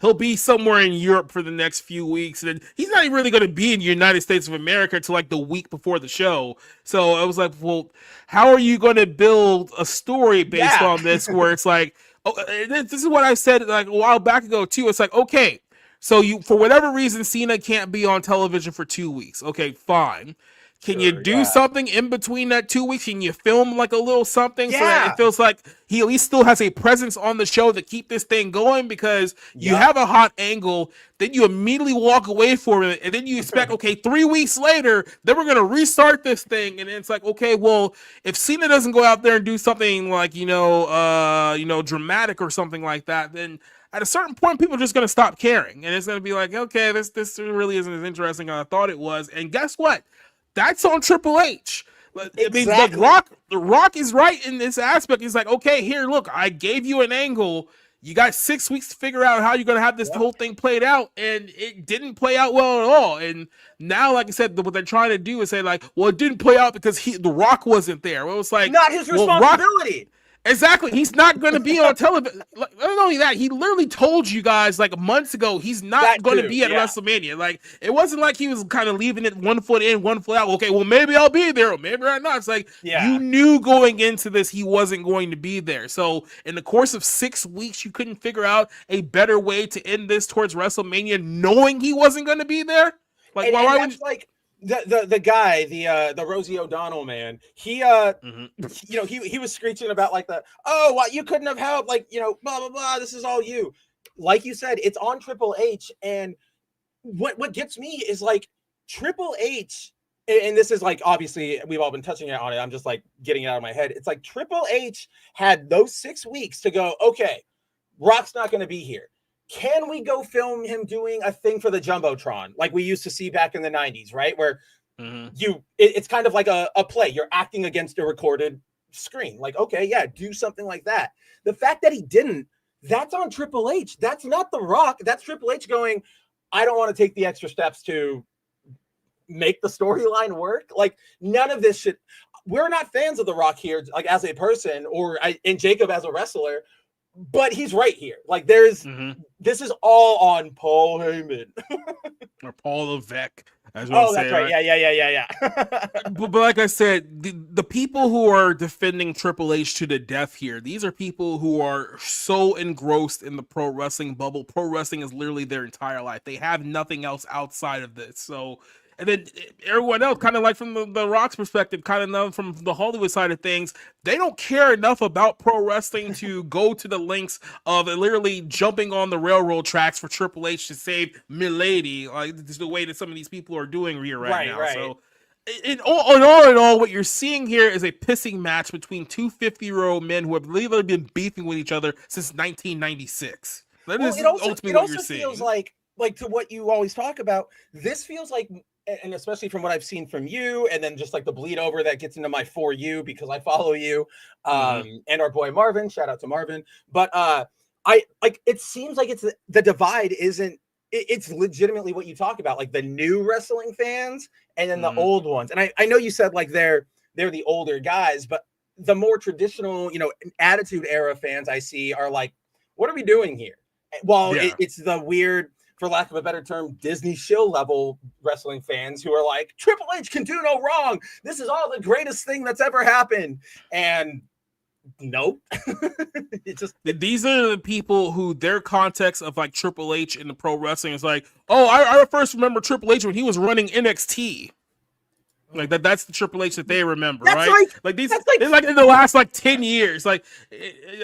he'll be somewhere in Europe for the next few weeks, and then he's not even really going to be in the United States of America until like the week before the show. So I was like, well, how are you going to build a story based on this? Where it's like, this is what I said like a while back ago too. It's like, okay. So for whatever reason, Cena can't be on television for 2 weeks. Okay, fine. Can you do something in between that 2 weeks? Can you film like a little something so that it feels like he at least still has a presence on the show to keep this thing going? Because you have a hot angle, then you immediately walk away from it, and then you expect, okay, 3 weeks later, then we're gonna restart this thing, and it's like, okay, well, if Cena doesn't go out there and do something like dramatic or something like that, then at a certain point, people are just going to stop caring. And it's going to be like, okay, this really isn't as interesting as I thought it was. And guess what? That's on Triple H. I mean, the Rock is right in this aspect. He's like, okay, here, look, I gave you an angle. You got 6 weeks to figure out how you're going to have this whole thing played out. And it didn't play out well at all. And now, like I said, what they're trying to do is say like, well, it didn't play out because the Rock wasn't there. Well, it was like, not his responsibility. Exactly. He's not going to be on television. Not only that, he literally told you guys like months ago he's not going to be at WrestleMania. Like, it wasn't like he was kind of leaving it 1 foot in, 1 foot out. Okay, well, maybe I'll be there, or maybe I'm not. It's like, you knew going into this he wasn't going to be there. So in the course of 6 weeks, you couldn't figure out a better way to end this towards WrestleMania knowing he wasn't going to be there? Like, why would you... like the guy, the Rosie O'Donnell man, he he was screeching about like you couldn't have helped, like, blah blah blah, this is all you. Like you said, it's on Triple H, and what gets me is like Triple H, and this is like, obviously we've all been touching on it, I'm just like getting it out of my head. It's like Triple H had those 6 weeks to go, okay, Rock's not going to be here. Can we go film him doing a thing for the Jumbotron like we used to see back in the 90s, right? Where it's kind of like a play. You're acting against a recorded screen. Like, okay, yeah, do something like that. The fact that he didn't, that's on Triple H. That's not The Rock. That's Triple H going, I don't want to take the extra steps to make the storyline work. Like, none of this should... We're not fans of The Rock here, like as a person, and Jacob as a wrestler. But he's right here. Like, there's this is all on Paul Heyman or Paul Levesque. That's right. Yeah. but like I said, the people who are defending Triple H to the death here, these are people who are so engrossed in the pro wrestling bubble. Pro wrestling is literally their entire life. They have nothing else outside of this. So. And then everyone else, kind of like from the Rock's perspective, kind of from the Hollywood side of things, they don't care enough about pro wrestling to go to the lengths of literally jumping on the railroad tracks for Triple H to save Milady. Like, this is the way that some of these people are doing here right now. Right. So, in all, what you're seeing here is a pissing match between two 50-year-old men who have literally been beefing with each other since 1996. That is ultimately what you're seeing. Feels like to what you always talk about, this feels like, and especially from what I've seen from you, and then just like the bleed over that gets into my For You because I follow you, and our boy Marvin, shout out to Marvin. But it seems like it's the divide isn't, it's legitimately what you talk about, like the new wrestling fans and then the old ones. And I know you said like they're the older guys, but the more traditional, Attitude Era fans I see are like, what are we doing here? Well, it's the weird, for lack of a better term, Disney shill level wrestling fans who are like, Triple H can do no wrong. This is all the greatest thing that's ever happened. And nope. These are the people who their context of like Triple H in the pro wrestling is like, oh, I first remember Triple H when he was running NXT. Like that's the Triple H that they remember, right? Like these, they're like in the last like 10 years. Like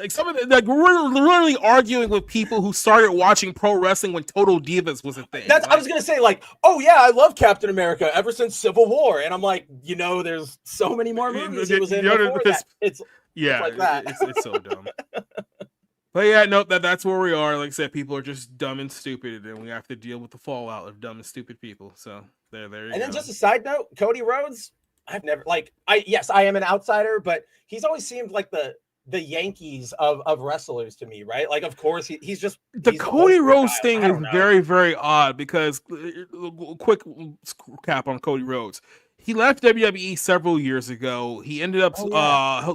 some of the, like we're literally arguing with people who started watching pro wrestling when Total Divas was a thing. I was gonna say like, oh yeah, I love Captain America ever since Civil War, and I'm like, there's so many more movies he was in before that. Yeah, like that. it's so dumb. But yeah, no, that's where we are. Like I said, people are just dumb and stupid, and we have to deal with the fallout of dumb and stupid people. So there you go. And then just a side note, Cody Rhodes, I've never I am an outsider, but he's always seemed like the Yankees of wrestlers to me, right? Like, of course, he's just the Cody Rhodes thing is very, very odd because quick cap on Cody Rhodes. He left WWE several years ago. He ended up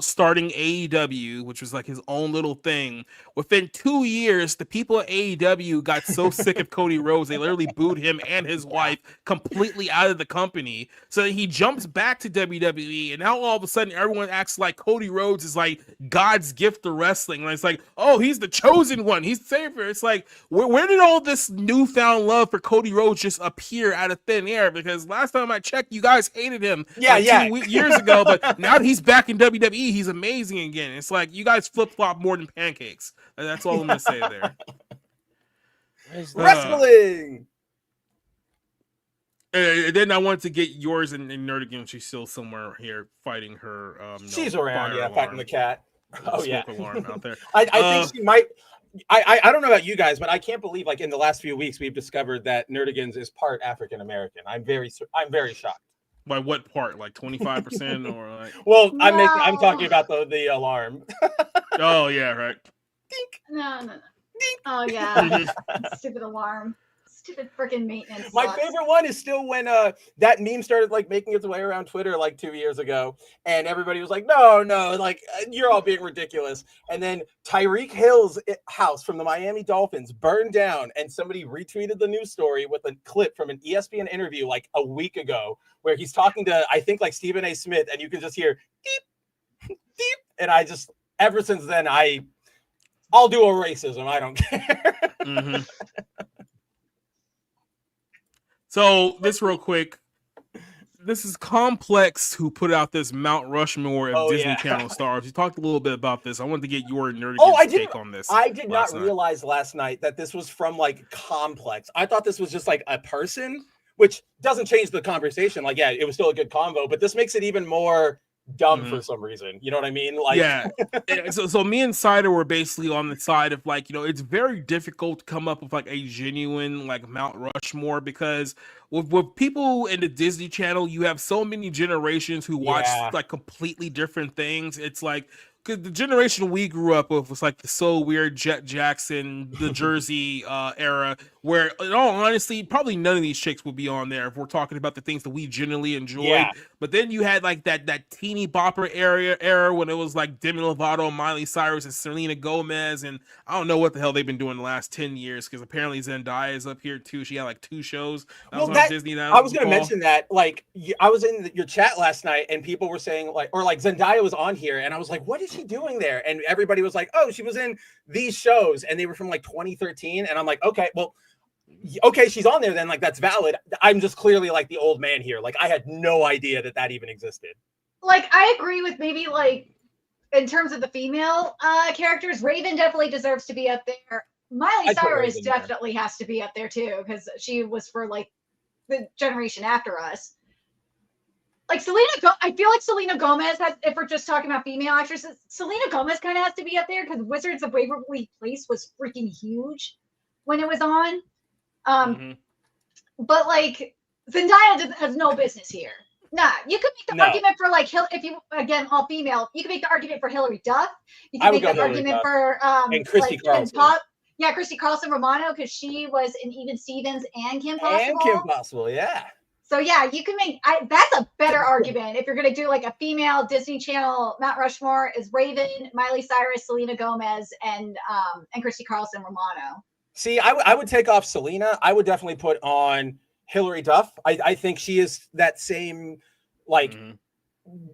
starting AEW, which was like his own little thing. Within 2 years, the people at AEW got so sick of Cody Rhodes, they literally booed him and his wife completely out of the company. So he jumps back to WWE, and now all of a sudden, everyone acts like Cody Rhodes is like God's gift to wrestling. And it's like, oh, he's the chosen one. He's the savior. It's like, where did all this newfound love for Cody Rhodes just appear out of thin air? Because last time I checked, you guys hated him 2 years ago, but now that he's back in WWE, he's amazing again. It's like you guys flip-flop more than pancakes. That's all I'm gonna say there. Wrestling. And then I wanted to get yours and Nerdigan. She's still somewhere here fighting her. She's around, fighting the cat. Oh yeah, alarm out there. I think she might. I don't know about you guys, but I can't believe like in the last few weeks we've discovered that Nerdigans is part African American. I'm very shocked. By what part? Like 25% or like? Well, no. I'm talking about the alarm. Oh yeah, right. Dink. No. Dink. Oh yeah, stupid alarm. Stupid freaking maintenance. My favorite one is still when that meme started like making its way around Twitter like 2 years ago, and everybody was like, no, like you're all being ridiculous. And then Tyreek Hill's house from the Miami Dolphins burned down, and somebody retweeted the news story with a clip from an ESPN interview like a week ago where he's talking to, I think, like Stephen A. Smith, and you can just hear deep, deep. And I just, ever since then, I'll do a racism. I don't care. Mm-hmm. So this real quick, this is Complex who put out this Mount Rushmore of Disney Channel stars. You talked a little bit about this. I wanted to get your nerdy take on this. I did not realize last night that this was from like Complex. I thought this was just like a person, which doesn't change the conversation. Like, yeah, it was still a good convo, but this makes it even more dumb for some reason. You know what I mean? Like, yeah. So me and Cider were basically on the side of like, it's very difficult to come up with like a genuine like Mount Rushmore, because with people in the Disney Channel, you have so many generations who watch like completely different things. It's like, because the generation we grew up with was like the So Weird, Jet Jackson, the Jersey era, where in all honesty, probably none of these chicks would be on there if we're talking about the things that we generally enjoyed. Yeah. But then you had like that teeny bopper era when it was like Demi Lovato, Miley Cyrus, and Selena Gomez, and I don't know what the hell they've been doing the last 10 years, because apparently Zendaya is up here too. She had like 2 shows. On Disney. I was going to mention that. Like, I was in your chat last night, and people were saying like, or like Zendaya was on here, and I was like, what is she doing there? And everybody was like, oh, she was in these shows, and they were from like 2013. And I'm like, okay, well, okay, she's on there then, like that's valid. I'm just clearly like the old man here. Like, I had no idea that even existed. Like, I agree with maybe like in terms of the female characters, Raven definitely deserves to be up there. Miley Cyrus definitely has to be up there too, because she was for like the generation after us. Like I feel like Selena Gomez has, if we're just talking about female actresses, Selena Gomez kind of has to be up there, because Wizards of Waverly Place was freaking huge when it was on. But like Zendaya has no business here. Nah, you could make the argument for like if you again all female, you can make the argument for Hilary Duff. You can make the argument for and Christy Carlson. Christy Carlson Romano, because she was in Even Stevens and Kim Possible. And Kim Possible, yeah. So yeah, you can make that's a better argument if you're gonna do like a female Disney Channel Mount Rushmore is Raven, Miley Cyrus, Selena Gomez, and Christy Carlson Romano. See, I would take off Selena. I would definitely put on Hilary Duff. I think she is that same like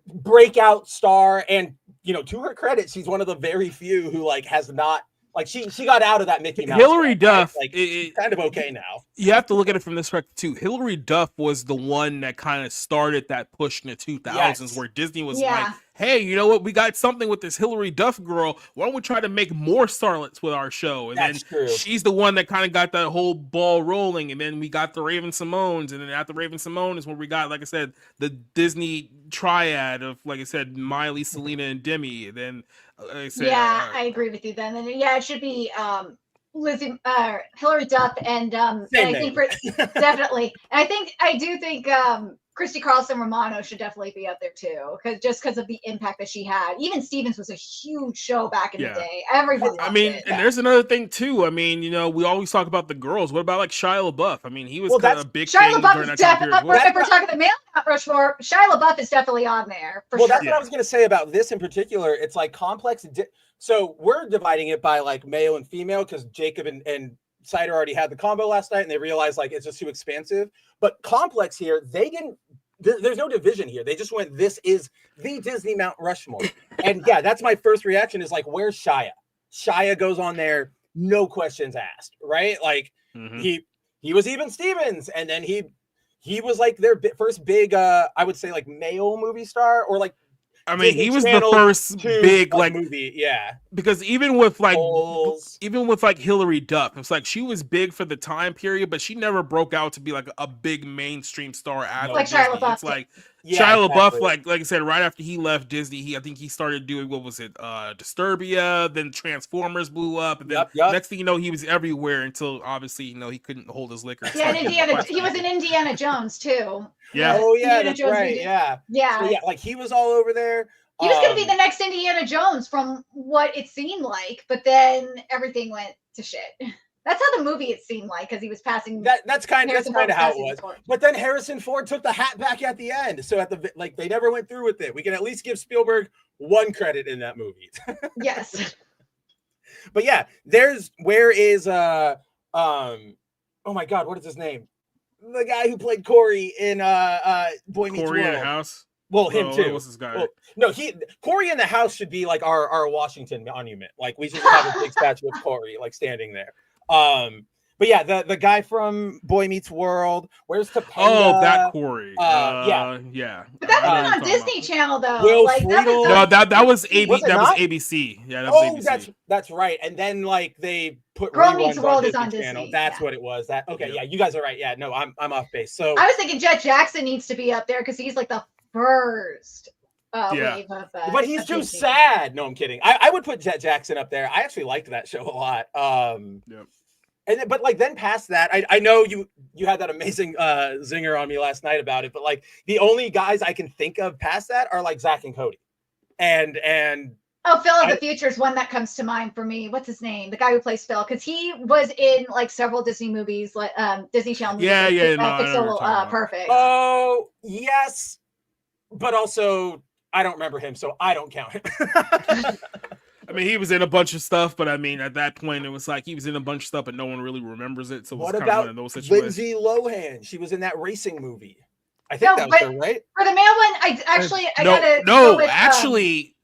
breakout star, and to her credit, she's one of the very few who like has not. Like she got out of that Mickey Mouse. Hilary Duff, right? Like kind of okay now. You have to look at it from this perspective too. Hilary Duff was the one that kind of started that push in the 2000s, where Disney was like, hey, you know what? We got something with this Hillary Duff girl. Why don't we try to make more starlets with our show? And That's then true. she's the one that kind of got that whole ball rolling. And then we got the Raven Simones. And then after Raven Simone is when we got, like I said, the Disney triad of, like I said, Miley, Selena, and Demi. And then, like I said, I agree with you then. And it should be Hillary Duff and I think definitely. And I do think Christy Carlson Romano should definitely be up there too, because of the impact that she had. Even Stevens was a huge show back in the day. Everybody loved it. And there's another thing too. I mean, you know, we always talk about the girls. What about like Shia LaBeouf? I mean, he was kind of a big thing during that time period as well. If we're talking the male Mount Rushmore, Shia LaBeouf is definitely on there. That's what I was going to say about this in particular. It's like complex. So we're dividing it by like male and female because Jacob and Cider already had the combo last night and they realized like it's just too expansive. But complex here, they didn't. There's no division here. They just went, this is the Disney Mount Rushmore. And yeah, that's my first reaction is like, where's Shia? Shia goes on there, no questions asked, right? Like he was even Stevens, and then he was like their first big, I would say like male movie star, or like, I mean, he was the first big like movie, yeah. Because even with like Hillary Duff, it's like she was big for the time period, but she never broke out to be like a big mainstream star after like Disney. Shia LaBeouf. It's like Shia LaBeouf, like I said, right after he left Disney, I think he started doing Disturbia, then Transformers blew up, and then next thing you know, he was everywhere until obviously he couldn't hold his liquor. Yeah, he was in Indiana Jones too. Yeah. Oh yeah, Indiana that's Jones right. movie. Yeah. Yeah. So, yeah, like he was all over there. He was going to be the next Indiana Jones from what it seemed like, but then everything went to shit. That's how the movie it seemed like, because he was passing. That's kind of how it was. But then Harrison Ford took the hat back at the end, so they never went through with it. We can at least give Spielberg one credit in that movie. Yes. But yeah, oh my God, what is his name? The guy who played Corey in Boy Meets World. Corey in the House. Well, him too. What's this guy? Well, no, Corey in the House should be like our Washington monument. Like we should have a big statue of Corey like standing there. But yeah, the guy from Boy Meets World. Where's Topanga? Oh, that Corey. Yeah. But that was on Disney Channel though. That was ABC. Yeah, that was ABC. That's right. And then like they put Girl Meets World is on Channel. Disney. That's what it was. Yeah, you guys are right. Yeah, no, I'm off base. So I was thinking Jet Jackson needs to be up there because he's like the first wave of. But he's too sad. No, I'm kidding. I would put Jet Jackson up there. I actually liked that show a lot. But like then past that, I know you had that amazing zinger on me last night about it, but like the only guys I can think of past that are like Zach and Cody, and Phil of the Future is one that comes to mind for me. What's his name? The guy who plays Phil, because he was in like several Disney movies, like Disney Channel movies. Perfect. Oh yes, but also I don't remember him, so I don't count him. I mean, he was in a bunch of stuff, but I mean, at that point, it was like he was in a bunch of stuff, but no one really remembers it. So it was kind of one of those situations. Lindsay Lohan? She was in that racing movie. I think that was her, right? For the male one, actually,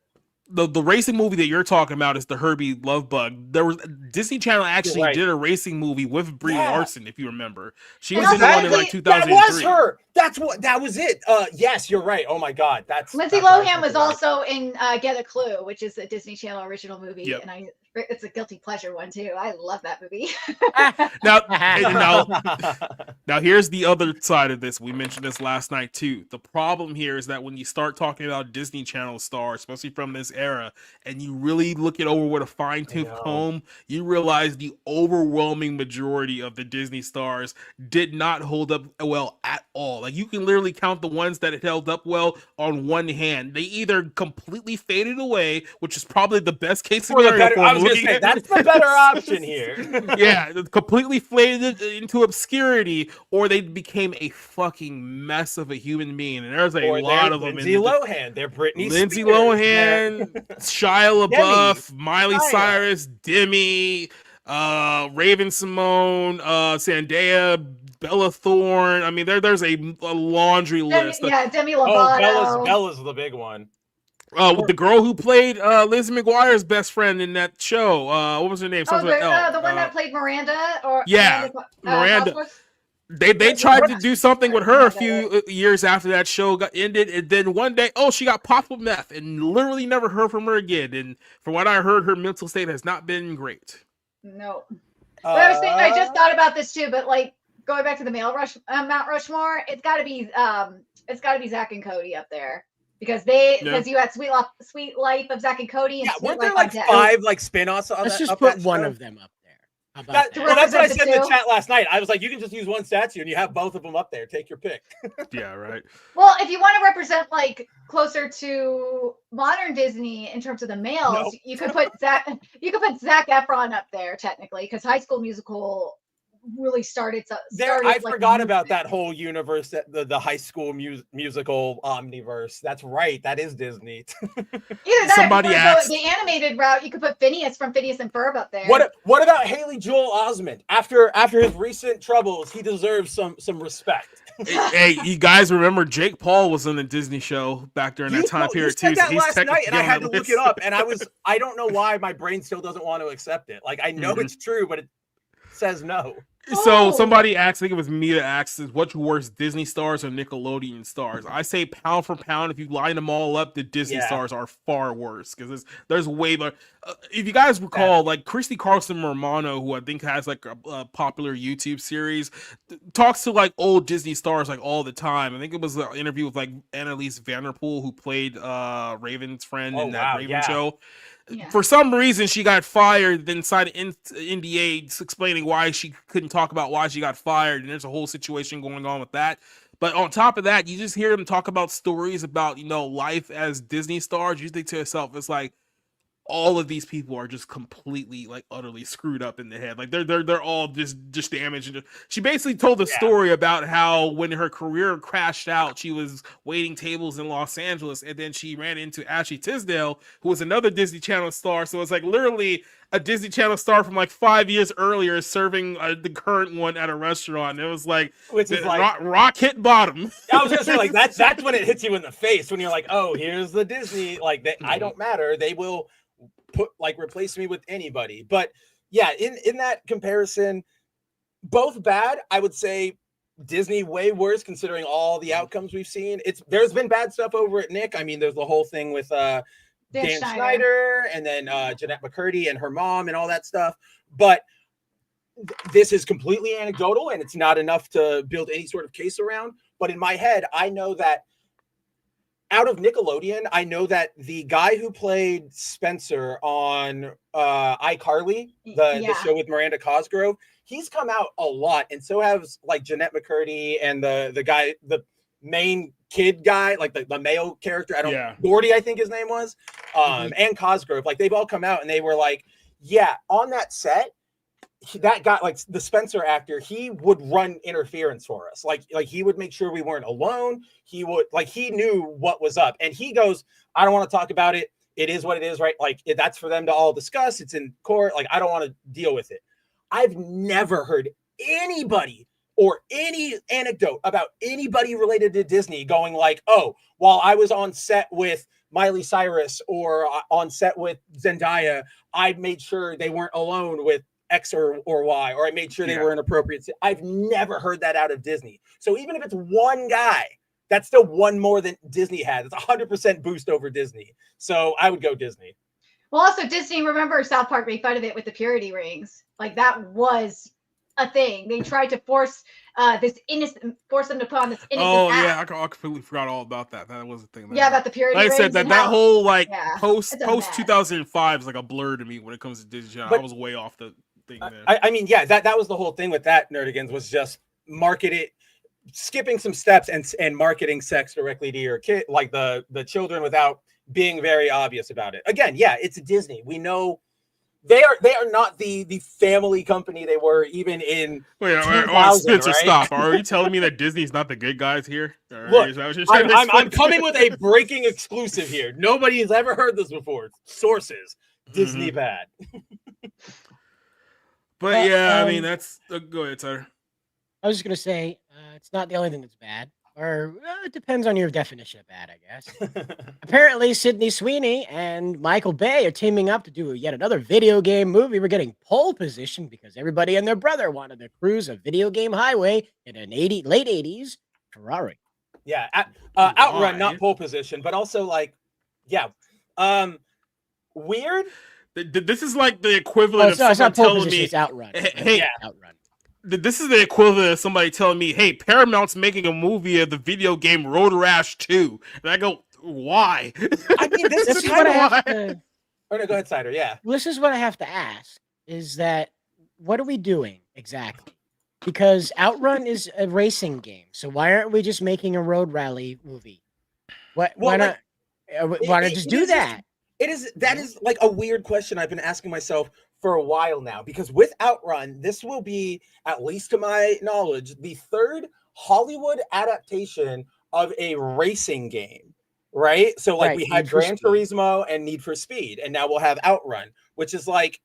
the racing movie that you're talking about is the Herbie Love Bug. There was Disney Channel actually did a racing movie with Brie Larson, if you remember. She was in the one in like 2003. That was her. That was it. Yes, you're right. Oh my God, Lindsay Lohan was also in Get a Clue, which is a Disney Channel original movie, and it's a guilty pleasure one too. I love that movie. Now here's the other side of this. We mentioned this last night too. The problem here is that when you start talking about Disney Channel stars, especially from this era, and you really look it over with a fine-tooth comb, you realize the overwhelming majority of the Disney stars did not hold up well at all. Like you can literally count the ones that held up well on one hand. They either completely faded away, which is probably the best case scenario. That's the better option here. Yeah, completely faded into obscurity, or they became a fucking mess of a human being. And there's a lot of them. Lindsay Lohan, they're Britney Lindsay Spears, Lohan, Shia LaBeouf, Miley Cyrus, Demi, Raven Simone, Zendaya, Bella Thorne. I mean, there's a laundry list. Demi Lovato. Oh, Bella's the big one. With the girl who played Lizzie McGuire's best friend in that show. What was her name? The one that played Miranda? Miranda. They tried to do something with her a few years after that show got ended, and then one day, she got popped with meth, and literally never heard from her again. And from what I heard, her mental state has not been great. No. But I was thinking, I just thought about this too. But like going back to the Mount Rushmore, it's got to be Zach and Cody up there because you had Sweet Life of Zach and Cody. And weren't there like 5 like spin-offs? Let's just put one of them up there. That's what I said in the chat last night. I was like, you can just use one statue and you have both of them up there. Take your pick. Yeah, right. Well, if you want to represent like closer to modern Disney in terms of the males, you could put Zac Efron up there technically because High School Musical really started. I forgot about that whole universe, the High School Musical omniverse. That's right. That is Disney. Either that, somebody asked the animated route. You could put Phineas from Phineas and Ferb up there. What about Haley Joel Osment? After his recent troubles, he deserves some respect. Hey, you guys remember Jake Paul was on the Disney show back during that time period too. You said that last night, and I had to look it up, and I don't know why my brain still doesn't want to accept it. Like I know it's true, but it says no. So somebody asked, I think it was Mia asked, what's worse, Disney stars or Nickelodeon stars? I say pound for pound, if you line them all up, the Disney stars are far worse because there's way more. If you guys recall, like Christy Carlson Romano, who I think has like a popular YouTube series, talks to like old Disney stars like all the time. I think it was an interview with like Annalise Vanderpool, who played Raven's friend in that Raven show. Yeah. For some reason, she got fired, then signed an NDA explaining why she couldn't talk about why she got fired, and there's a whole situation going on with that. But on top of that, you just hear them talk about stories about, life as Disney stars. You think to yourself, it's like, all of these people are just completely, like, utterly screwed up in the head. Like, they're all just damaged. She basically told a story about how when her career crashed out, she was waiting tables in Los Angeles, and then she ran into Ashley Tisdale, who was another Disney Channel star. So it's like literally a Disney Channel star from like 5 years earlier serving the current one at a restaurant. It was like, which is like rock hit bottom. I was gonna say, like, that's when it hits you in the face, when you're like, oh, here's the Disney, like, I don't matter, they will replace me with anybody. But yeah, in that comparison, both bad. I would say Disney way worse considering all the outcomes we've seen. There's been bad stuff over at Nick. I mean, there's the whole thing with Dan Schneider and then Jeanette McCurdy and her mom and all that stuff. But this is completely anecdotal and it's not enough to build any sort of case around. But in my head, I know that out of Nickelodeon, I know that the guy who played Spencer on iCarly, the show with Miranda Cosgrove, he's come out a lot, and so has like Jeanette McCurdy and the main kid guy, like the male character. Gordy, I think his name was, and Cosgrove. Like, they've all come out and they were like, yeah, on that set, that guy, like the Spencer actor, he would run interference for us. Like he would make sure we weren't alone. He would, like, he knew what was up, and he goes, I don't want to talk about it. It is what it is, right? Like, that's for them to all discuss. It's in court. Like, I don't want to deal with it. I've never heard anybody or any anecdote about anybody related to Disney going like, oh, while I was on set with Miley Cyrus or on set with Zendaya, I made sure they weren't alone with X or Y, or I made sure they were inappropriate. I've never heard that out of Disney. So even if it's one guy, that's still one more than Disney had. It's 100% boost over Disney. So I would go Disney. Well, also Disney, remember South Park made fun of it with the purity rings. Like, that was a thing. They tried to force them to put on this innocent act. I completely forgot all about that. That was a thing. About the purity rings. Like I said, that whole like post 2005 is like a blur to me when it comes to Disney Channel. I was way off the thing there. I mean, that was the whole thing with that, Nerdigans, was just market it, skipping some steps and marketing sex directly to your kid, like the children, without being very obvious about it. Again, it's Disney. We know they are not the family company they were even in. Wait, Spencer, right? Stop. Are you telling me that Disney's not the good guys here? Look, I'm coming with a breaking exclusive here. Nobody has ever heard this before. Sources: Disney bad. But I mean, that's go ahead, Tyler. I was just gonna say it's not the only thing that's bad. Or it depends on your definition of bad, I guess. Apparently, Sydney Sweeney and Michael Bay are teaming up to do yet another video game movie. We're getting pole position because everybody and their brother wanted to cruise a video game highway in an late 80s Ferrari. Yeah, outrun, not pole position, but also like, yeah, weird. This is like the equivalent of someone telling me, it's outrun. Hey, yeah. Outrun. This is the equivalent of somebody telling me, hey, Paramount's making a movie of the video game Road Rash 2. And I go, why? I mean, this is kind of why. Oh, no, go ahead, Cider. Yeah. This is what I have to ask, is that what are we doing exactly? Because Outrun is a racing game. So why aren't we just making a road rally movie? Why not just do that? That is like a weird question I've been asking myself for a while now, because with Outrun, this will be, at least to my knowledge, the third Hollywood adaptation of a racing game, right? So like we had Gran Turismo and Need for Speed, and now we'll have Outrun, which is like,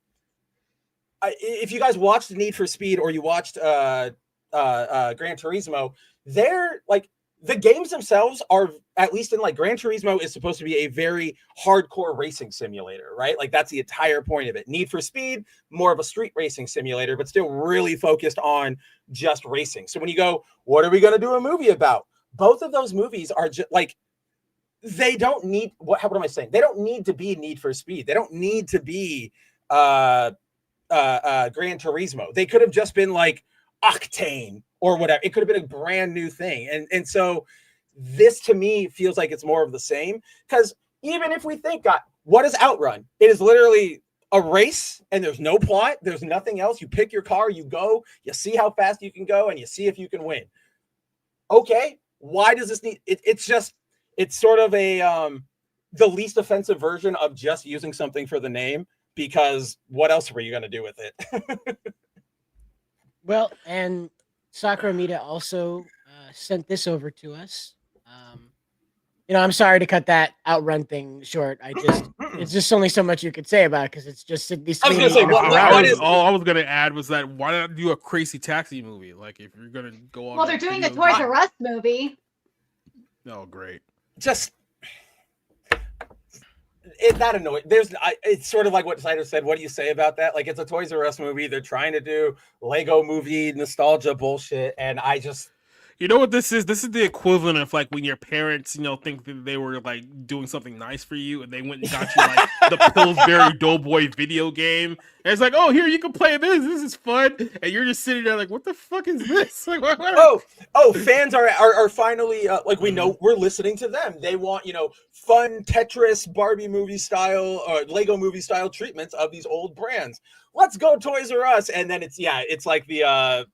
if you guys watched Need for Speed or you watched Gran Turismo, they're like, the games themselves are, at least in like Gran Turismo, is supposed to be a very hardcore racing simulator, right? Like that's the entire point of it. Need for Speed, more of a street racing simulator, but still really focused on just racing. So when you go, what are we going to do a movie about? Both of those movies are just like, they don't need, what am I saying? They don't need to be Need for Speed. They don't need to be Gran Turismo. They could have just been like Octane or whatever. It could have been a brand new thing. And so this to me feels like it's more of the same, because even if we think, God, what is Outrun? It is literally a race and there's no plot. There's nothing else. You pick your car, you go, you see how fast you can go, and you see if you can win. Okay. Why does this need, it's sort of a, the least offensive version of just using something for the name, because what else were you going to do with it? Well, and Sakura Mida also sent this over to us. I'm sorry to cut that Outrun thing short. It's just only so much you could say about it, because it's just these. I was gonna say, all I was gonna add was that why not do a Crazy Taxi movie? Like if you're gonna go on. Well, they're doing a Toys R Us movie. Oh, great! Just that annoying. It's sort of like what Cider said. What do you say about that? Like, it's a Toys R Us movie. They're trying to do Lego movie nostalgia bullshit, and I just. You know what this is? This is the equivalent of like when your parents, think that they were like doing something nice for you, and they went and got you like the Pillsbury Doughboy video game. And it's like, oh, here you can play this. This is fun, and you're just sitting there like, what the fuck is this? Like, what? Fans are finally like, we know, we're listening to them. They want fun Tetris, Barbie movie style, or Lego movie style treatments of these old brands. Let's go Toys R Us, and then it's like the.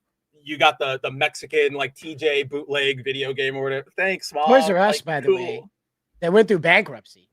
You got the Mexican like TJ bootleg video game or whatever. Thanks, Mom. Toys R Us, by the way, they went through bankruptcy.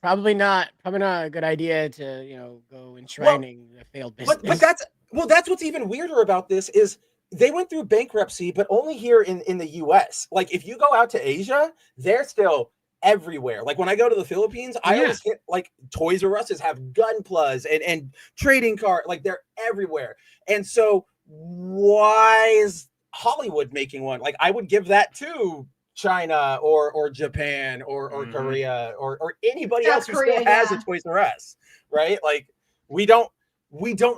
Probably not a good idea to go enshrining the failed business. But that's what's even weirder about this is they went through bankruptcy, but only here in the US. Like if you go out to Asia, they're still everywhere. Like when I go to the Philippines, I always hit like Toys R Us have Gunplas and trading card, like they're everywhere. And so why is Hollywood making one? Like I would give that to China or Japan or Korea or anybody else who still has a Toys R Us, right? Like we don't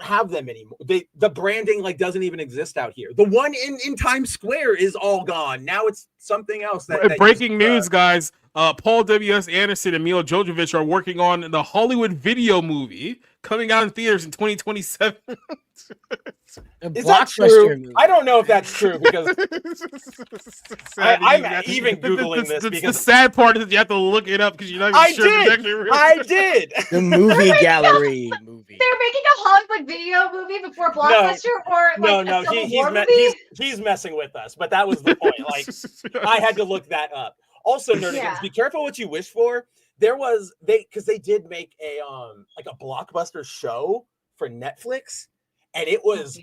have them anymore. The branding like doesn't even exist out here. The one in Times Square is all gone. Now it's something else. Breaking news, guys. Paul W.S. Anderson and Mila Jovovich are working on the Hollywood video movie coming out in theaters in 2027. Is that true? Movie. I don't know if that's true because I'm even Googling this. Because the sad part is that you have to look it up because you're not even sure if it's actually real. I did. The movie gallery movie. They're making a Hollywood video movie before Blockbuster he's messing with us, but that was the point. Like I had to look that up. Also, Nerdigans, be careful what you wish for. Because they did make a like a Blockbuster show for Netflix, and it was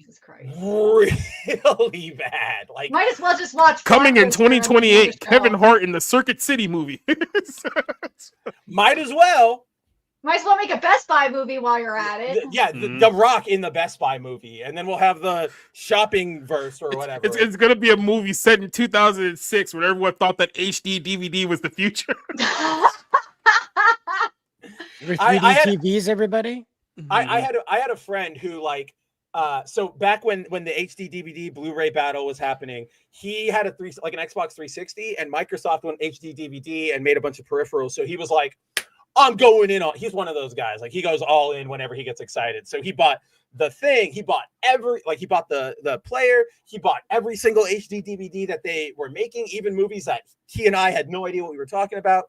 really bad. Like might as well just watch. Coming in 2028, Kevin Hart in the Circuit City movie. Might as well. Might as well make a Best Buy movie while you're at it. Yeah, the Rock in the Best Buy movie, and then we'll have the shopping verse or whatever. It's gonna be a movie set in 2006 when everyone thought that HD DVD was the future. Your 3D TVs, everybody. I had a friend who like so back when the HD DVD Blu-ray battle was happening, he had an Xbox 360, and Microsoft went HD DVD and made a bunch of peripherals. So he was like, I'm going in on. He's one of those guys. Like he goes all in whenever he gets excited. So he bought the thing. He bought he bought the player. He bought every single HD DVD that they were making, even movies that he and I had no idea what we were talking about.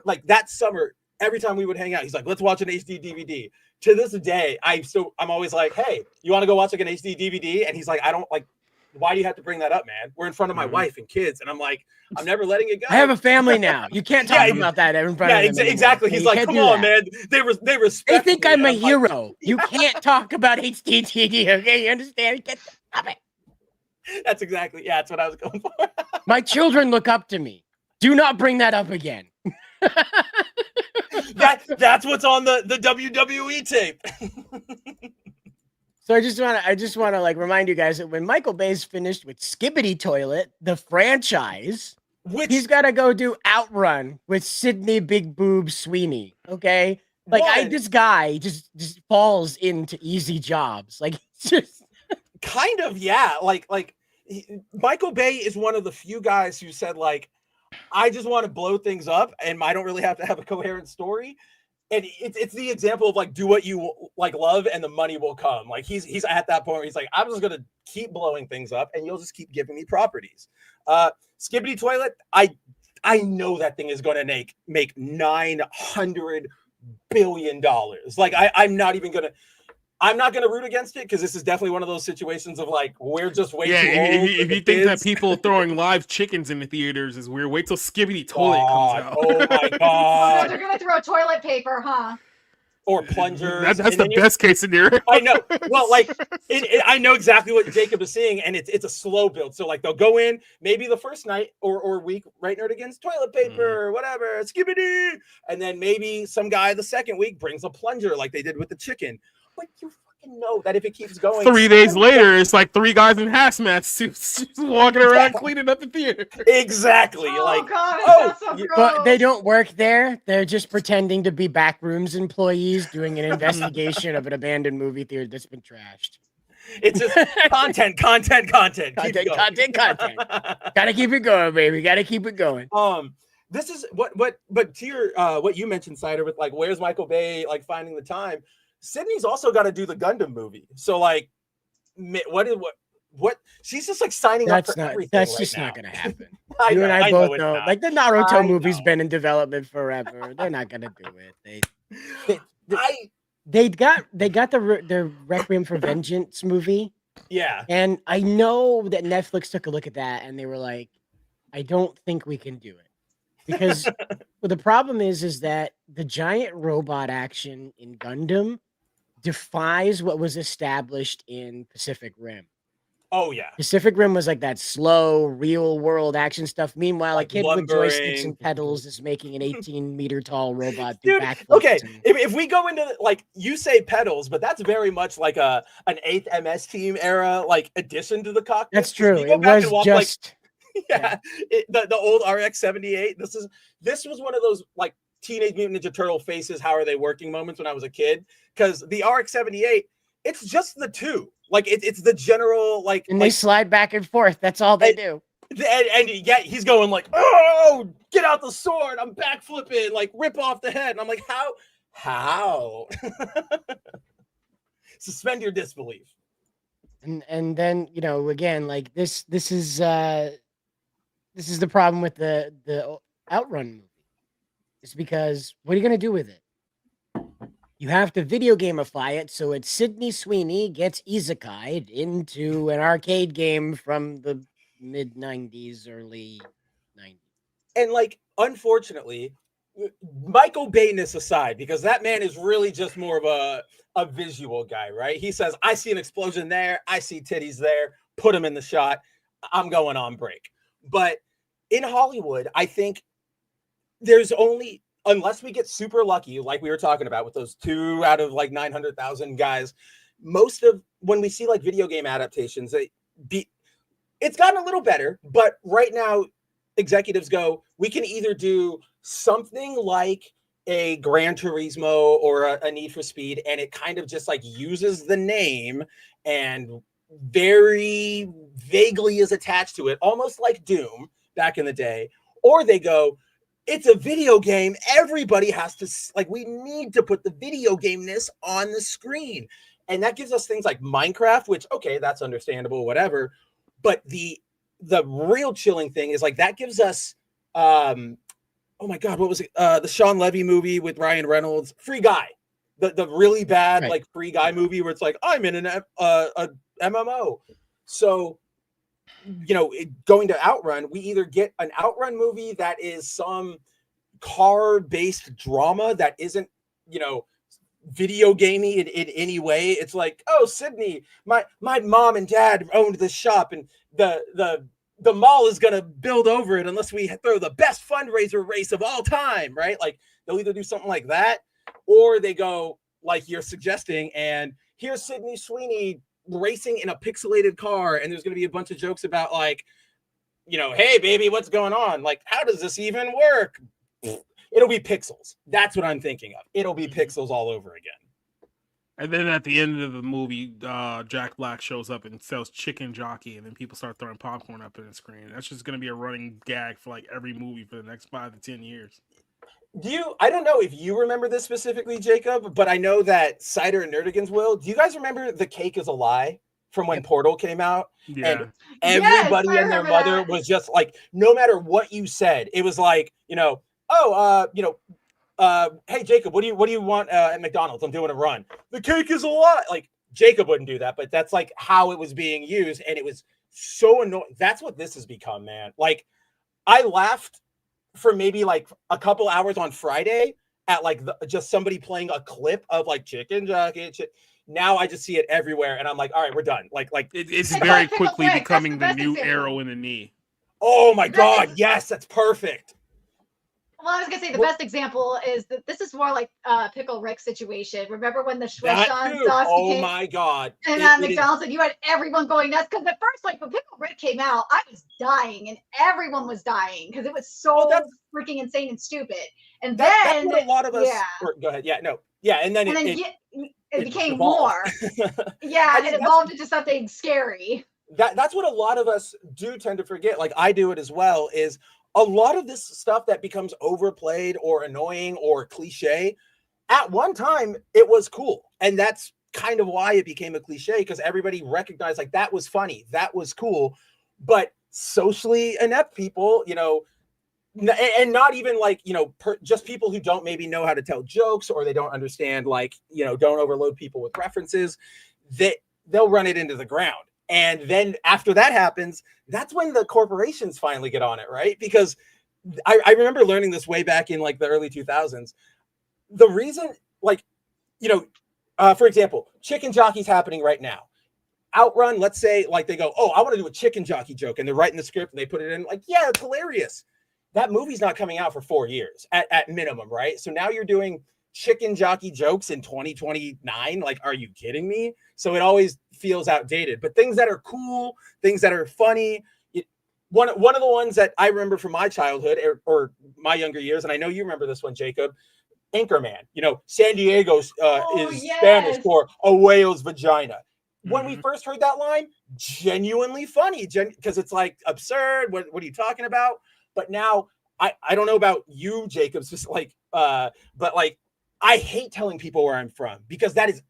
Like that summer, every time we would hang out, he's like, let's watch an HD DVD. To this day, I'm always like, hey, you want to go watch like an HD DVD? And he's like, I don't like, why do you have to bring that up, man? We're in front of my wife and kids. And I'm like, I'm never letting it go. I have a family now. You can't talk about that in front of them. Exactly. He's like, come on, man. They respect They think me. I'm a hero. You can't talk about HDTV, okay? You understand? Stop it. That's exactly, that's what I was going for. My children look up to me. Do not bring that up again. That's what's on the WWE tape. So I just want to like remind you guys that when Michael Bay's finished with Skibbity Toilet, the franchise, he's got to go do Outrun with Sydney Big Boob Sweeney. Okay, like this guy just falls into easy jobs. Like just kind of Like Michael Bay is one of the few guys who said like, I just want to blow things up, and I don't really have to have a coherent story. And it's the example of like, do what you like love and the money will come. Like he's at that point where he's like, I'm just going to keep blowing things up and you'll just keep giving me properties. Skibbity Toilet, I know that thing is going to make $900 billion. Like I'm not going to root against it because this is definitely one of those situations of like, we're just way too old. If you think that people throwing live chickens in the theaters is weird, wait till Skibbity Toilet comes out. Oh my God. They're going to throw toilet paper, huh? Or plungers. That's the best case scenario. I know. Well, like I know exactly what Jacob is saying, and it's a slow build. So like they'll go in maybe the first night or week, right, Nerdigans, toilet paper, or whatever, Skibbity, and then maybe some guy the second week brings a plunger like they did with the chicken. But you fucking know that if it keeps going, 3 days later, it's like 3 guys in hazmat suits just walking around cleaning up the theater. Exactly. Oh, God, so gross. But they don't work there. They're just pretending to be backrooms employees doing an investigation of an abandoned movie theater that's been trashed. It's just content. Content. Gotta keep it going, baby. Gotta keep it going. This is but to your what you mentioned, Cider, with like, where's Michael Bay like finding the time? Sydney's also got to do the Gundam movie. So like, what? She's just like signing up for everything. That's right just now. not going to happen. I I know both it's know. not. Like the Naruto movie's been in development forever. They're not going to do it. They got the Requiem for Vengeance movie. Yeah. And I know that Netflix took a look at that and they were like, I don't think we can do it. Because the problem is that the giant robot action in Gundam defies what was established in Pacific Rim. Oh yeah. Pacific Rim was like that slow, real world action stuff. Meanwhile, Like a kid with lumbering. joysticks and pedals is making an 18-meter tall robot do Dude, backflips. okay, if we go into like, you say pedals, but that's very much like an 8th MS Team era like addition to the cockpit. That's true. You go It back was and walk, just the old RX-78. This was one of those like Teenage Mutant Ninja Turtle faces. How are they working moments when I was a kid? Because the RX-78, it's just the two. Like it's the general like, and they slide back and forth. That's all they do. And yeah, he's going like, oh, get out the sword. I'm back flipping, like rip off the head. And I'm like, how? Suspend your disbelief. And then, you know, again, like this is the problem with the Outrun movie. It's because what are you going to do with it? You have to video gamify it, so it's Sydney Sweeney gets isekai'd into an arcade game from the mid-90s, early 90s. And like, unfortunately, Michael Bay-ness aside, because that man is really just more of a visual guy, right? He says, I see an explosion there, I see titties there, put him in the shot, I'm going on break. But in Hollywood, I think there's only unless we get super lucky, like we were talking about with those 2 out of like 900,000 guys, most of when we see like video game adaptations, it's gotten a little better, but right now executives go, we can either do something like a Gran Turismo or a Need for Speed, and it kind of just like uses the name and very vaguely is attached to it, almost like Doom back in the day, or they go, it's a video game. Everybody has to, like, we need to put the video game-ness on the screen. And that gives us things like Minecraft, which, okay, that's understandable, whatever. But the real chilling thing is like that gives us, oh my God, what was it? The Sean Levy movie with Ryan Reynolds, Free Guy. The really bad, like, Free Guy movie where it's like, I'm in a MMO. So, you know, going to Outrun, we either get an Outrun movie that is some car-based drama that isn't, you know, video gamey in any way. It's like, oh, Sydney, my mom and dad owned this shop, and the mall is gonna build over it unless we throw the best fundraiser race of all time, right? Like they'll either do something like that, or they go like you're suggesting, and here's Sydney Sweeney racing in a pixelated car, and there's going to be a bunch of jokes about like, you know, hey baby, what's going on? Like, how does this even work? It'll be pixels. That's what I'm thinking of. It'll be pixels all over again. And then at the end of the movie, Jack Black shows up and sells chicken jockey, and then people start throwing popcorn up in the screen. That's just going to be a running gag for like every movie for the next 5 to 10 years. I don't know if you remember this specifically, Jacob, but I know that Cider and Nerdigans will. Do you guys remember The Cake is a Lie from when Portal came out? Yeah. And everybody and their mother was just like, no matter what you said, it was like, you know, hey Jacob, what do you want at McDonald's? I'm doing a run. The cake is a lie. Like Jacob wouldn't do that, but that's like how it was being used, and it was so annoying. That's what this has become, man. Like I laughed for maybe like a couple hours on Friday at like just somebody playing a clip of like chicken jockey. Now I just see it everywhere, and I'm like, all right, we're done. Like it's very quickly becoming the new arrow in the knee. Oh my God, yes, that's perfect. Well, I was gonna say the best example is that this is more like Pickle Rick situation. Remember when the Schweitzon sauce oh came? my God! And on McDonald's, and you had everyone going nuts because at first, like when Pickle Rick came out, I was dying, and everyone was dying because it was so freaking insane and stupid. And then that's what a lot of us. Go ahead. And then it became more. It evolved into something scary. That's what a lot of us do tend to forget. Like I do it as well. Is a lot of this stuff that becomes overplayed or annoying or cliche, at one time it was cool. And that's kind of why it became a cliche, because everybody recognized like that was funny, that was cool. But socially inept people, you know, and not even like, you know, just people who don't maybe know how to tell jokes, or they don't understand, like, you know, don't overload people with references, they'll run it into the ground. And then after that happens, that's when the corporations finally get on it, right? Because I remember learning this way back in like the early 2000s. The reason, like, you know, for example, chicken jockey's happening right now. Outrun, let's say, like they go, oh, I want to do a chicken jockey joke, and they're writing the script and they put it in, like, yeah, it's hilarious. That movie's not coming out for 4 years at minimum, right? So now you're doing chicken jockey jokes in 2029. Like, are you kidding me? So it always feels outdated. But things that are cool, things that are funny. One of the ones that I remember from my childhood or my younger years, and I know you remember this one, Jacob, Anchorman. You know, San Diego is Spanish for a whale's vagina. When we first heard that line, genuinely funny, because it's like absurd. What are you talking about? But now I don't know about you, Jacob, just like, but like, I hate telling people where I'm from, because that is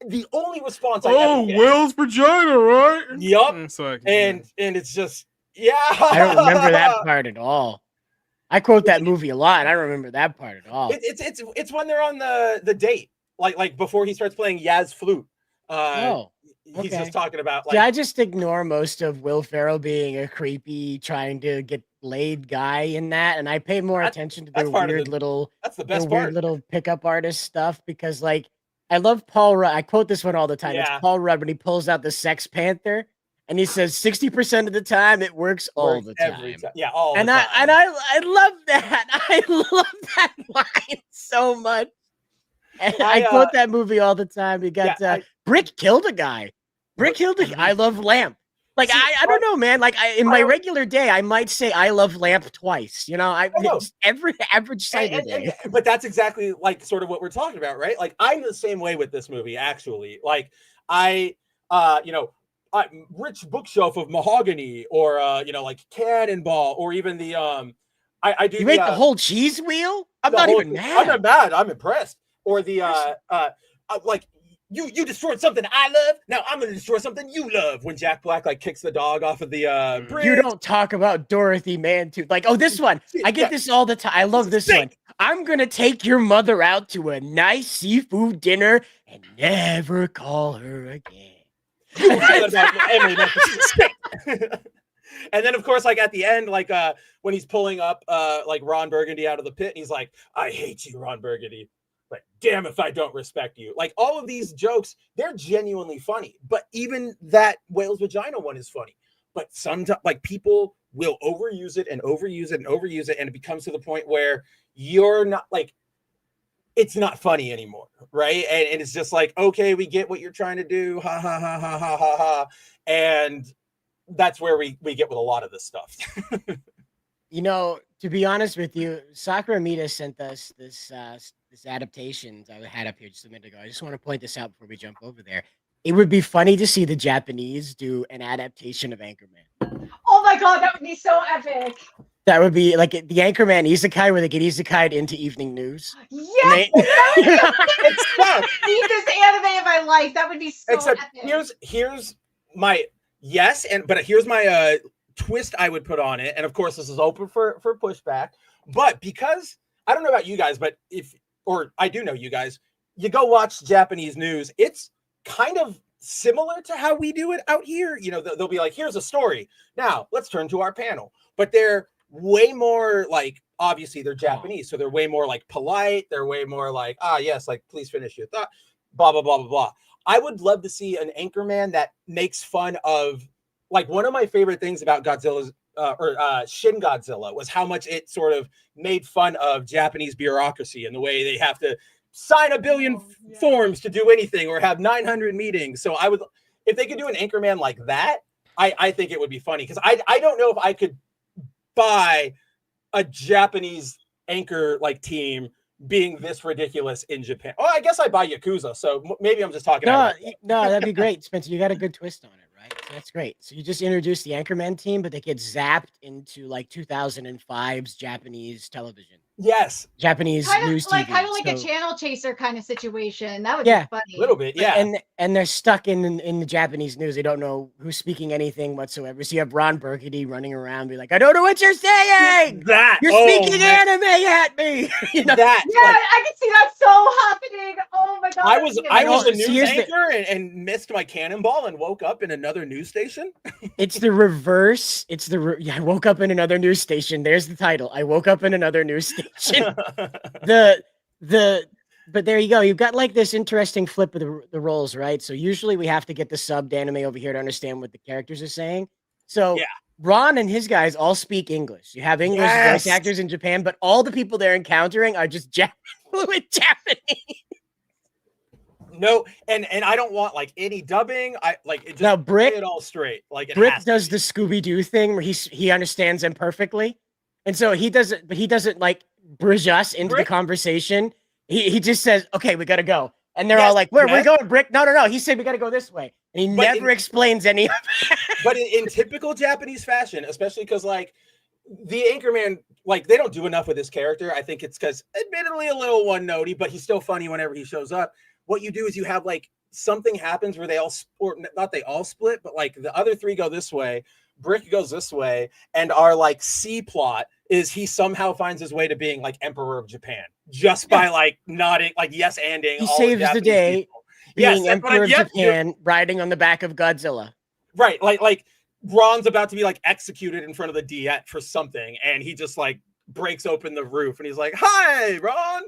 the only response I ever get. Whale's vagina, right? Yup. Like, and it's just, I don't remember that part at all. I quote that movie a lot, and I don't remember that part at all. It's when they're on the date, like before he starts playing Yaz flute. He's just talking about like. See, I just ignore most of Will Ferrell being a creepy, trying to get laid guy in that, and I pay more attention to the weird little. That's the best part. Weird little pickup artist stuff, because like I love Paul Rudd. I quote this one all the time. Yeah. It's Paul Rudd when he pulls out the Sex Panther, and he says 60% of the time it works all the time. Yeah, all and the time. I love that. I love that much. And I quote that movie all the time. You got Brick killed a guy. Brick killed a guy. I love Lamp. Like, I don't know, man. Like, in my regular day, I might say I love Lamp twice. You know, every average cider day. But that's exactly like sort of what we're talking about, right? Like, I'm the same way with this movie, actually. Like, Rich Bookshelf of Mahogany, or like Cannonball, or even the I do. You ate the whole cheese wheel? I'm not even mad. I'm not mad. I'm impressed. Or the like. You destroyed something I love. Now I'm gonna destroy something you love. When Jack Black like kicks the dog off of the bridge. You don't talk about Dorothy Mantooth. Like, oh, this one. I get this all the time. I love this one. I'm gonna take your mother out to a nice seafood dinner and never call her again. And then of course, like at the end, like when he's pulling up like Ron Burgundy out of the pit, and he's like, "I hate you, Ron Burgundy. But damn if I don't respect you." Like, all of these jokes, they're genuinely funny. But even that whale's vagina one is funny. But sometimes, like, people will overuse it and overuse it and overuse it, and it becomes to the point where you're not like, it's not funny anymore, right? And it's just like, okay, we get what you're trying to do, ha ha ha ha ha ha ha, and that's where we get with a lot of this stuff. You know, to be honest with you, Sakura Mita sent us this adaptation I had up here just a minute ago. I just want to point this out before we jump over there. It would be funny to see the Japanese do an adaptation of Anchorman. Oh my god, that would be so epic. That would be like the Anchorman isekai, where they get isekai'd into evening news. Yes! It's need this anime in my life. That would be so Except epic. here's my but here's my twist I would put on it. And of course, this is open for pushback. But because I don't know about you guys, but I do know you guys, you go watch Japanese news, it's kind of similar to how we do it out here. You know, they'll be like, here's a story. Now let's turn to our panel. But they're way more like, obviously they're Japanese, so they're way more like polite. They're way more like, yes, like, please finish your thought, blah, blah, blah, blah, blah. I would love to see an Anchorman that makes fun of, like, one of my favorite things about Godzilla's Shin Godzilla was how much it sort of made fun of Japanese bureaucracy and the way they have to sign 1 billion forms to do anything or have 900 meetings. So I would, if they could do an Anchorman like that, I think it would be funny, because I don't know if I could buy a Japanese anchor like team being this ridiculous in Japan. Oh, I guess I buy Yakuza, so maybe I'm just talking. No, that'd be great, Spencer. You got a good twist on it. Right? So that's great. So you just introduced the Anchorman team, but they get zapped into like 2005's Japanese television. Yes. Japanese news TV. Kind of like a channel chaser kind of situation. That would be funny. A little bit, yeah. And they're stuck in the Japanese news. They don't know who's speaking anything whatsoever. So you have Ron Burgundy running around, be like, "I don't know what you're saying. You're speaking anime at me." You know? I can see that so happening. Oh my god. I was a news anchor and missed my cannonball and woke up in another news station. It's the reverse. I woke up in another news station. There's the title. I woke up in another news station. But there you go. You've got like this interesting flip of the roles, right? So usually we have to get the subbed anime over here to understand what the characters are saying. So Ron and his guys all speak English. You have English voice actors in Japan, but all the people they're encountering are just fluent Japanese. No, and I don't want like any dubbing. I like it. Just now Brick it all straight. Like Brick does the Scooby-Doo thing where he understands them perfectly, and so he doesn't like bridge us into the conversation. He just says, "Okay, we gotta go," and they're all like, "Where we going, Brick?" No. He said we gotta go this way, and he never explains any of it. But in typical Japanese fashion, especially because like the Anchorman, like they don't do enough with his character. I think it's because, admittedly, a little one-notey, but he's still funny whenever he shows up. What you do is you have like something happens where they all, or not they all split, but like the other three go this way, Brick goes this way, and our like C plot is he somehow finds his way to being like Emperor of Japan just by like nodding, like yes-anding. He saves the day being Emperor of Japan, riding on the back of Godzilla. Right, like Ron's about to be like executed in front of the Diet for something, and he just like breaks open the roof, and he's like, "Hi, Ron."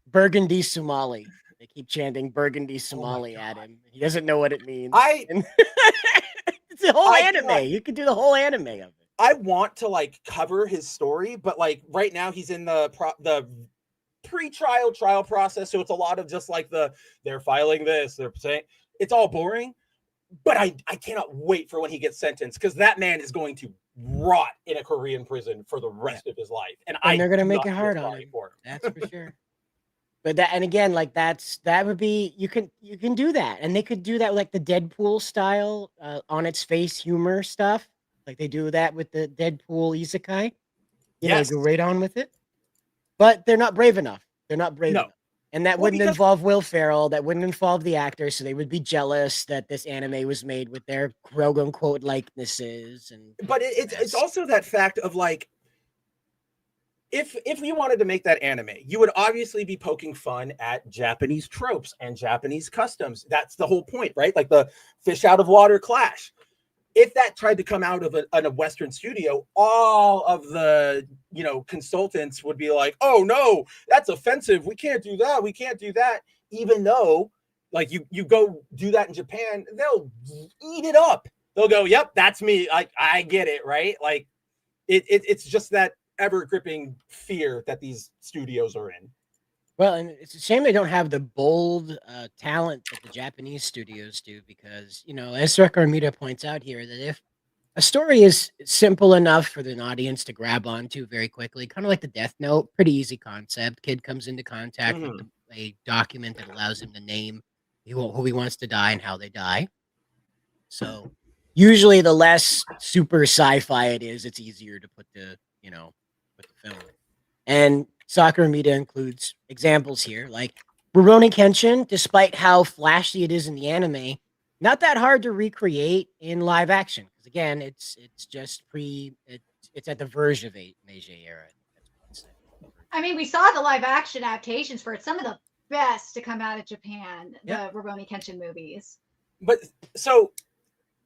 Burgundy Somali. They keep chanting Burgundy Somali at him. He doesn't know what it means. It's the whole anime. You could do the whole anime of it. I want to like cover his story, but like right now he's in the pre-trial trial process. So it's a lot of just like they're filing this, they're saying it's all boring. But I cannot wait for when he gets sentenced, because that man is going to rot in a Korean prison for the rest of his life. And they're gonna make do it hard on him. That's for sure. But that, and again, like that would be, you can do that, and they could do that like the Deadpool style, on its face humor stuff, like they do that with the Deadpool isekai. They go right on with it. But they're not brave enough. They're not brave enough. And that wouldn't involve Will Ferrell. That wouldn't involve the actors, so they would be jealous that this anime was made with their quote unquote likenesses. But it's also that fact of like, if you wanted to make that anime, you would obviously be poking fun at Japanese tropes and Japanese customs. That's the whole point, right? Like the fish out of water clash. If that tried to come out of a Western studio, all of the, consultants would be like, oh no, that's offensive. We can't do that. We can't do that. Even though, like, you go do that in Japan, they'll eat it up. They'll go, yep, that's me. I get it, right? Like, it's just that ever-gripping fear that these studios are in. Well, and it's a shame they don't have the bold talent that the Japanese studios do, because, as Armida points out here, that if a story is simple enough for an audience to grab onto very quickly, kind of like the Death Note, pretty easy concept. Kid comes into contact with a document that allows him to name who he wants to die and how they die. So usually the less super sci-fi it is, it's easier to put the film. And Sakura Mida includes examples here, like Rurouni Kenshin, despite how flashy it is in the anime, not that hard to recreate in live action. Because again, it's just it's at the verge of Meiji era. I mean, we saw the live action adaptations for it. Some of the best to come out of Japan, the Rurouni Kenshin movies. But so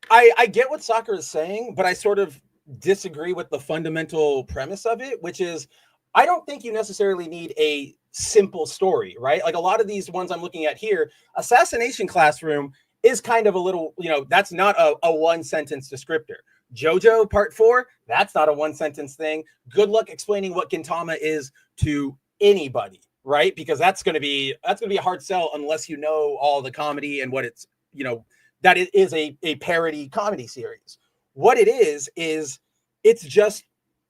I get what Sakura is saying, but I sort of disagree with the fundamental premise of it, which is, I don't think you necessarily need a simple story, right? Like a lot of these ones I'm looking at here, Assassination Classroom is kind of a little, that's not a one sentence descriptor. JoJo Part 4, that's not a one sentence thing. Good luck explaining what Gintama is to anybody, right? Because that's going to be a hard sell unless you know all the comedy and what it's, that it is a parody comedy series. What it is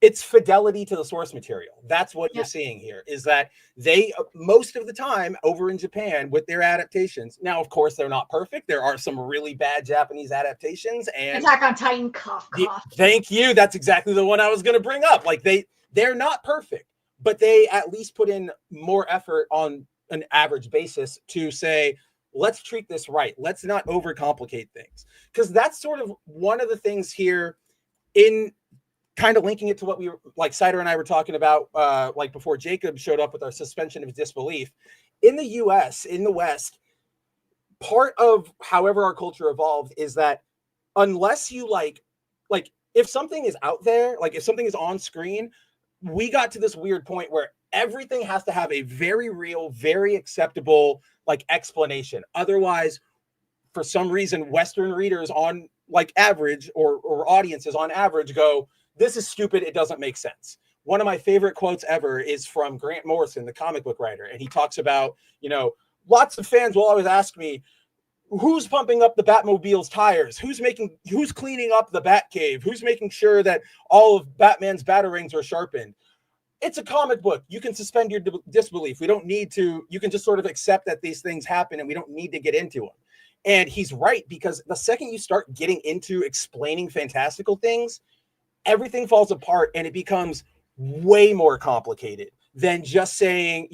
it's fidelity to the source material. That's what you're seeing here, is that they, most of the time over in Japan with their adaptations, now, of course, they're not perfect. There are some really bad Japanese adaptations, and Attack on Titan, cough. Thank you. That's exactly the one I was going to bring up. Like they're not perfect, but they at least put in more effort on an average basis to say, let's treat this right. Let's not overcomplicate things. Because that's sort of one of the things here, in kind of linking it to what we were, like Cider and I were talking about, like before Jacob showed up with our suspension of disbelief. In the US, in the West, part of however our culture evolved is that unless you like if something is out there, like if something is on screen, we got to this weird point where everything has to have a very real, very acceptable explanation. Otherwise, for some reason, Western readers on average or audiences on average go, this is stupid. It doesn't make sense. One of my favorite quotes ever is from Grant Morrison, the comic book writer. And he talks about, lots of fans will always ask me, who's pumping up the Batmobile's tires? Who's cleaning up the Batcave? Who's making sure that all of Batman's batarangs are sharpened? It's a comic book. You can suspend your disbelief. We don't need to, you can just sort of accept that these things happen and we don't need to get into them. And he's right, because the second you start getting into explaining fantastical things, everything falls apart and it becomes way more complicated than just saying,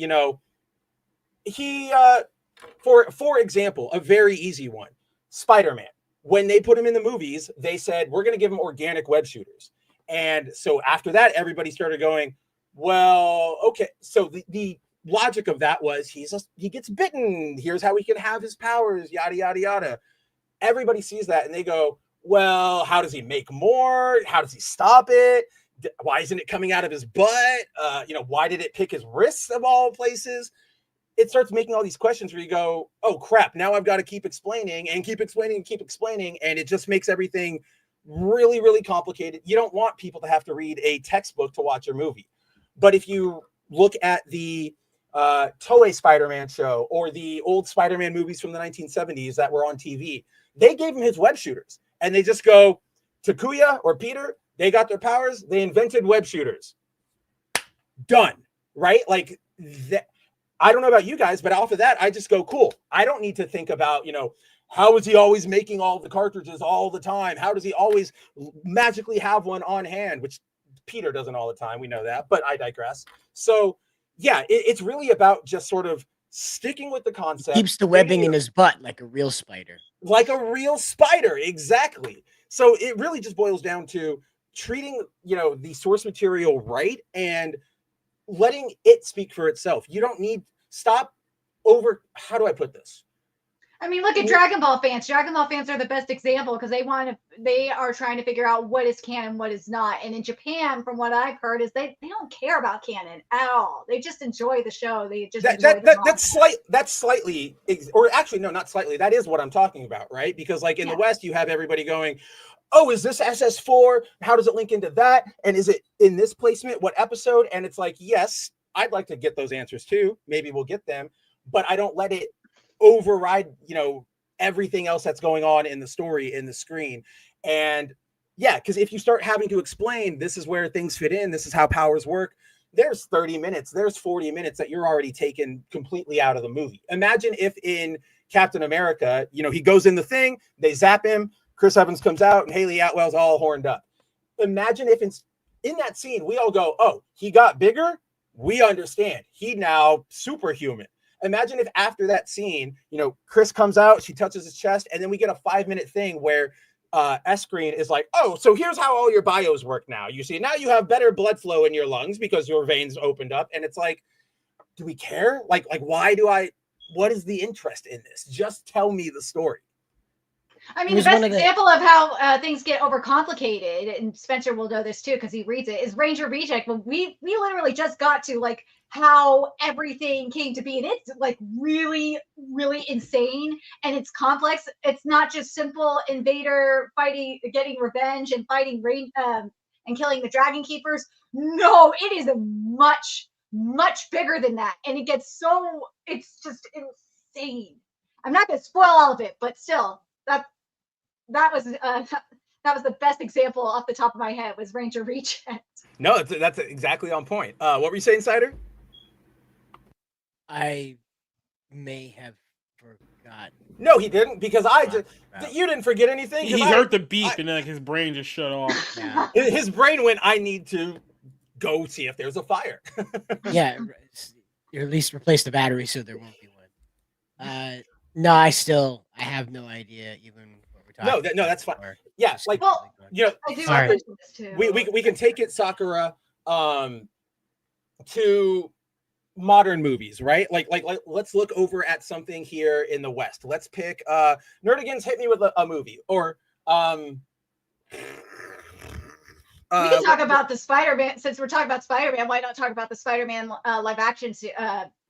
for example, a very easy one, Spider-Man. When they put him in the movies, they said, we're going to give him organic web shooters. And so after that, everybody started going, well, okay. So the logic of that was he gets bitten. Here's how he can have his powers, yada, yada, yada. Everybody sees that and they go, well, how does he make more? How does he stop it? Why isn't it coming out of his butt? Why did it pick his wrists of all places? It starts making all these questions where you go, oh crap, now I've got to keep explaining and keep explaining and keep explaining. And it just makes everything really, really complicated. You don't want people to have to read a textbook to watch a movie. But if you look at the Toei Spider-Man show or the old Spider-Man movies from the 1970s that were on TV, they gave him his web shooters and they just go, Takuya or Peter, they got their powers. They invented web shooters. Done. Right? Like that. I don't know about you guys, but off of that, I just go, cool. I don't need to think about, how is he always making all the cartridges all the time? How does he always magically have one on hand, which Peter doesn't all the time. We know that, but I digress. So yeah, it's really about just sort of sticking with the concept. Keeps the webbing in his butt like a real spider. Like a real spider, exactly. So it really just boils down to treating, the source material right and letting it speak for itself. You don't need how do I put this? I mean, look at Dragon Ball fans. Dragon Ball fans are the best example because they are trying to figure out what is canon, what is not. And in Japan, from what I've heard, is they don't care about canon at all. They just enjoy the show. They just that's slightly, or actually no, not slightly. That is what I'm talking about, right? Because like in the West, you have everybody going, oh, is this SS4? How does it link into that? And is it in this placement? What episode? And it's like, yes, I'd like to get those answers too. Maybe we'll get them, but I don't let it override, everything else that's going on in the story, in the screen. And yeah, because if you start having to explain, this is where things fit in, this is how powers work, there's 30 minutes, there's 40 minutes that you're already taken completely out of the movie. Imagine if in Captain America, he goes in the thing, they zap him, Chris Evans comes out, and Haley Atwell's all horned up. Imagine if in that scene, we all go, oh, he got bigger? We understand. He now superhuman. Imagine if after that scene, Chris comes out, she touches his chest, and then we get a 5-minute thing where S-Screen is like, oh, so here's how all your bios work now. You see, now you have better blood flow in your lungs because your veins opened up. And it's like, do we care? Like what is the interest in this? Just tell me the story. I mean, the best example of how things get overcomplicated, and Spencer will know this too because he reads it, is Ranger Reject. But we literally just got to like how everything came to be, and it's like really, really insane, and it's complex. It's not just simple invader fighting, getting revenge, and fighting and killing the Dragon Keepers. No, it is much, much bigger than that, and it gets it's just insane. I'm not going to spoil all of it, but still. That was the best example off the top of my head was Ranger Reject. No, that's exactly on point. What were you saying, Cider? I may have forgotten. No, he didn't, because you didn't forget anything. He heard the beep and then like his brain just shut off. Yeah. His brain went, I need to go see if there's a fire. Yeah, or at least replace the battery so there won't be one. No, I have no idea even what we're talking about. No, that's fine. Yeah, like, I do Sorry. this too. we can take it, Sakura, to modern movies, right? Like let's look over at something here in the West. Let's pick Nerdigans, hit me with a movie. Or we can talk about the Spider-Man. Since we're talking about Spider-Man, why not talk about the Spider-Man live action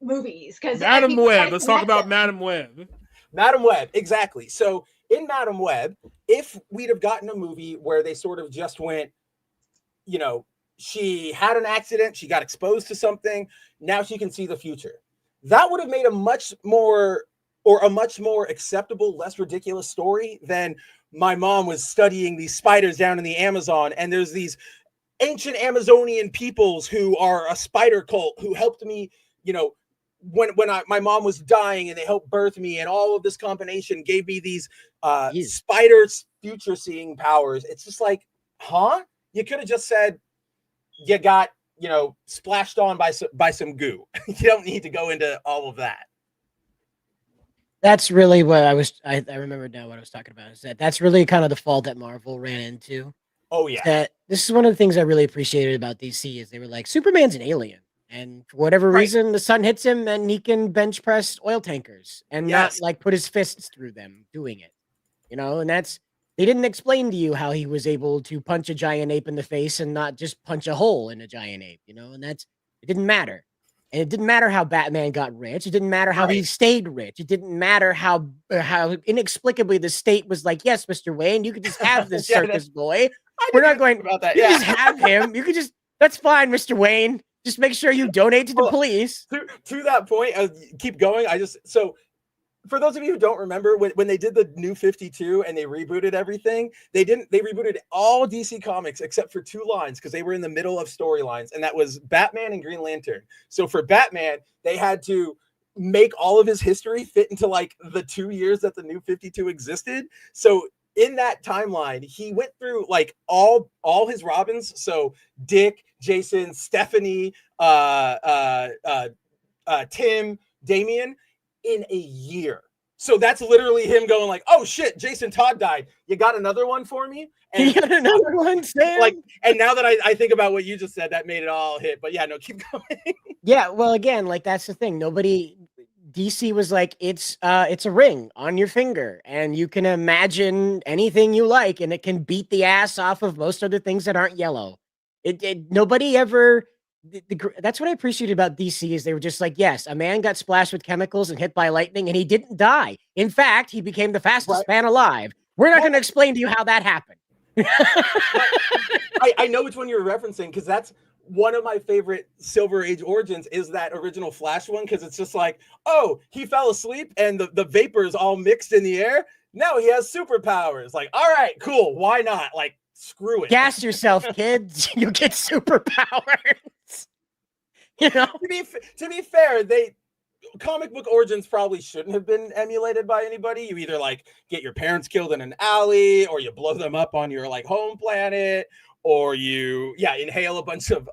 movies? Because Madam Web. Let's talk about Madam Web. Madam Web, exactly. So in Madam Web, if we'd have gotten a movie where they sort of just went, she had an accident, she got exposed to something, now she can see the future. That would have made a much more acceptable, less ridiculous story than my mom was studying these spiders down in the Amazon, and there's these ancient Amazonian peoples who are a spider cult who helped me, when my mom was dying, and they helped birth me, and all of this combination gave me these spiders future seeing powers. It's just like, huh? You could have just said you got, splashed on by some goo. You don't need to go into all of that. That's really what I remember now what I was talking about, is that's really kind of the fault that Marvel ran into. Oh yeah. That this is one of the things I really appreciated about DC is they were like, Superman's an alien. And for whatever reason, the sun hits him and he can bench press oil tankers and not like put his fists through them doing it. And they didn't explain to you how he was able to punch a giant ape in the face and not just punch a hole in a giant ape, and it didn't matter. And it didn't matter how Batman got rich. It didn't matter how he stayed rich. It didn't matter how inexplicably the state was like, yes, Mr. Wayne, you could just have this circus boy. We're not going about that. You just have him. You could just, that's fine, Mr. Wayne. Just make sure you donate to the police. To that point, keep going. So for those of you who don't remember, when they did the New 52 and they rebooted everything, they rebooted all DC Comics except for 2 lines because they were in the middle of storylines, and that was Batman and Green Lantern. So for Batman, they had to make all of his history fit into like the 2 years that the New 52 existed. So in that timeline, he went through like all his Robins. So Dick, Jason, Stephanie, Tim, Damian, in a year. So that's literally him going like, "Oh shit, Jason Todd died. You got another one for me?" And you got another one, Sam? Like, and now that I think about what you just said, that made it all hit. But yeah, no, keep going. Yeah, well, again, like that's the thing. DC was like, it's a ring on your finger, and you can imagine anything you like, and it can beat the ass off of most other things that aren't yellow. Nobody ever. That's what I appreciated about DC is they were just like, yes, a man got splashed with chemicals and hit by lightning, and he didn't die. In fact, he became the fastest man alive. We're not going to explain to you how that happened. I know which one you're referencing because that's one of my favorite Silver Age origins is that original Flash one because it's just like, oh, he fell asleep and the vapors all mixed in the air. Now he has superpowers. Like, all right, cool. Why not? Like, screw it. Gas yourself, kids. You get superpowers. You know, to be fair, comic book origins probably shouldn't have been emulated by anybody. You either like get your parents killed in an alley, or you blow them up on your like home planet, or you inhale a bunch of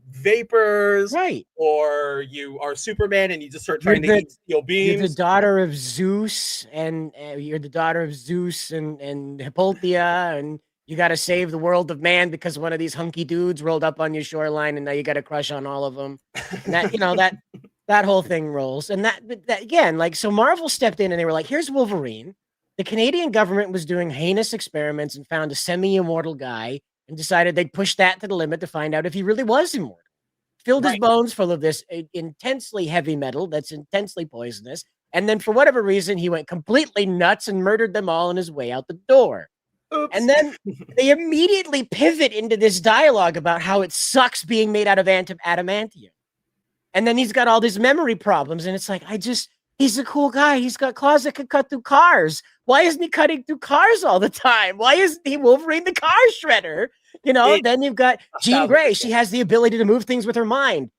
vapors, right? Or you are Superman and you just start trying to eat steel beams. You're the daughter of Zeus, and you're the daughter of Zeus and Hippolyta, and you got to save the world of man because one of these hunky dudes rolled up on your shoreline, and now you got a crush on all of them. And that that whole thing rolls. And that again, like, so Marvel stepped in and they were like, here's Wolverine. The Canadian government was doing heinous experiments and found a semi-immortal guy and decided they'd push that to the limit to find out if he really was immortal. Filled his bones full of this intensely heavy metal that's intensely poisonous. And then for whatever reason, he went completely nuts and murdered them all on his way out the door. Oops. And then they immediately pivot into this dialogue about how it sucks being made out of adamantium. And then he's got all these memory problems. And it's like, he's a cool guy. He's got claws that could cut through cars. Why isn't he cutting through cars all the time? Why isn't he Wolverine the car shredder? You know, then you've got Jean Grey. She has the ability to move things with her mind,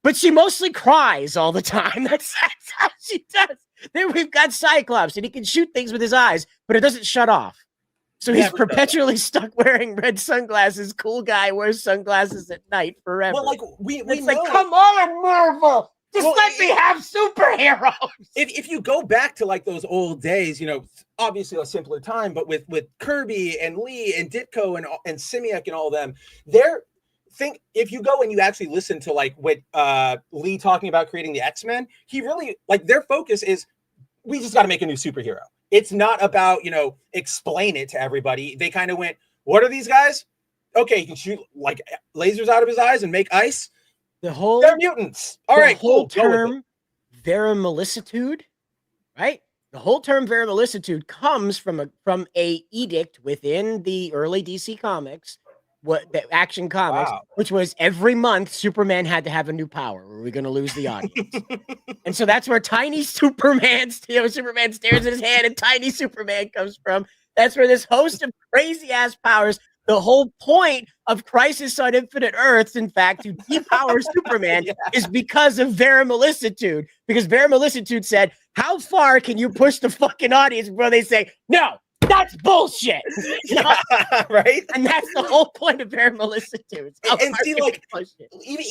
but she mostly cries all the time. That's how she does. Then we've got Cyclops, and he can shoot things with his eyes, but it doesn't shut off. So he's perpetually stuck wearing red sunglasses. Cool guy wears sunglasses at night forever. Well, like we it's know. like, come on, Marvel. Just let me have superheroes. If you go back to like those old days, you know, obviously a simpler time, but with Kirby and Lee and Ditko and Simiak and all them, if you go and you actually listen to like what Lee talking about creating the X-Men, he really like their focus is we just got to make a new superhero. It's not about, you know, explain it to everybody. They kind of went, what are these guys? Okay, he can shoot like lasers out of his eyes and make ice. They're mutants. All right, cool. Term verisimilitude, right? The whole term verisimilitude comes from a edict within the early DC comics, the Action Comics, which was every month Superman had to have a new power, or we're going to lose the audience. And so that's where tiny Superman stares at his hand, and tiny Superman comes from. That's where this host of crazy ass powers. The whole point of Crisis on Infinite Earths, in fact, to depower Superman is because of verisimilitude. Because verisimilitude said, how far can you push the fucking audience before they say, no, that's bullshit. You know? Right? And that's the whole point of verisimilitude. And see, like,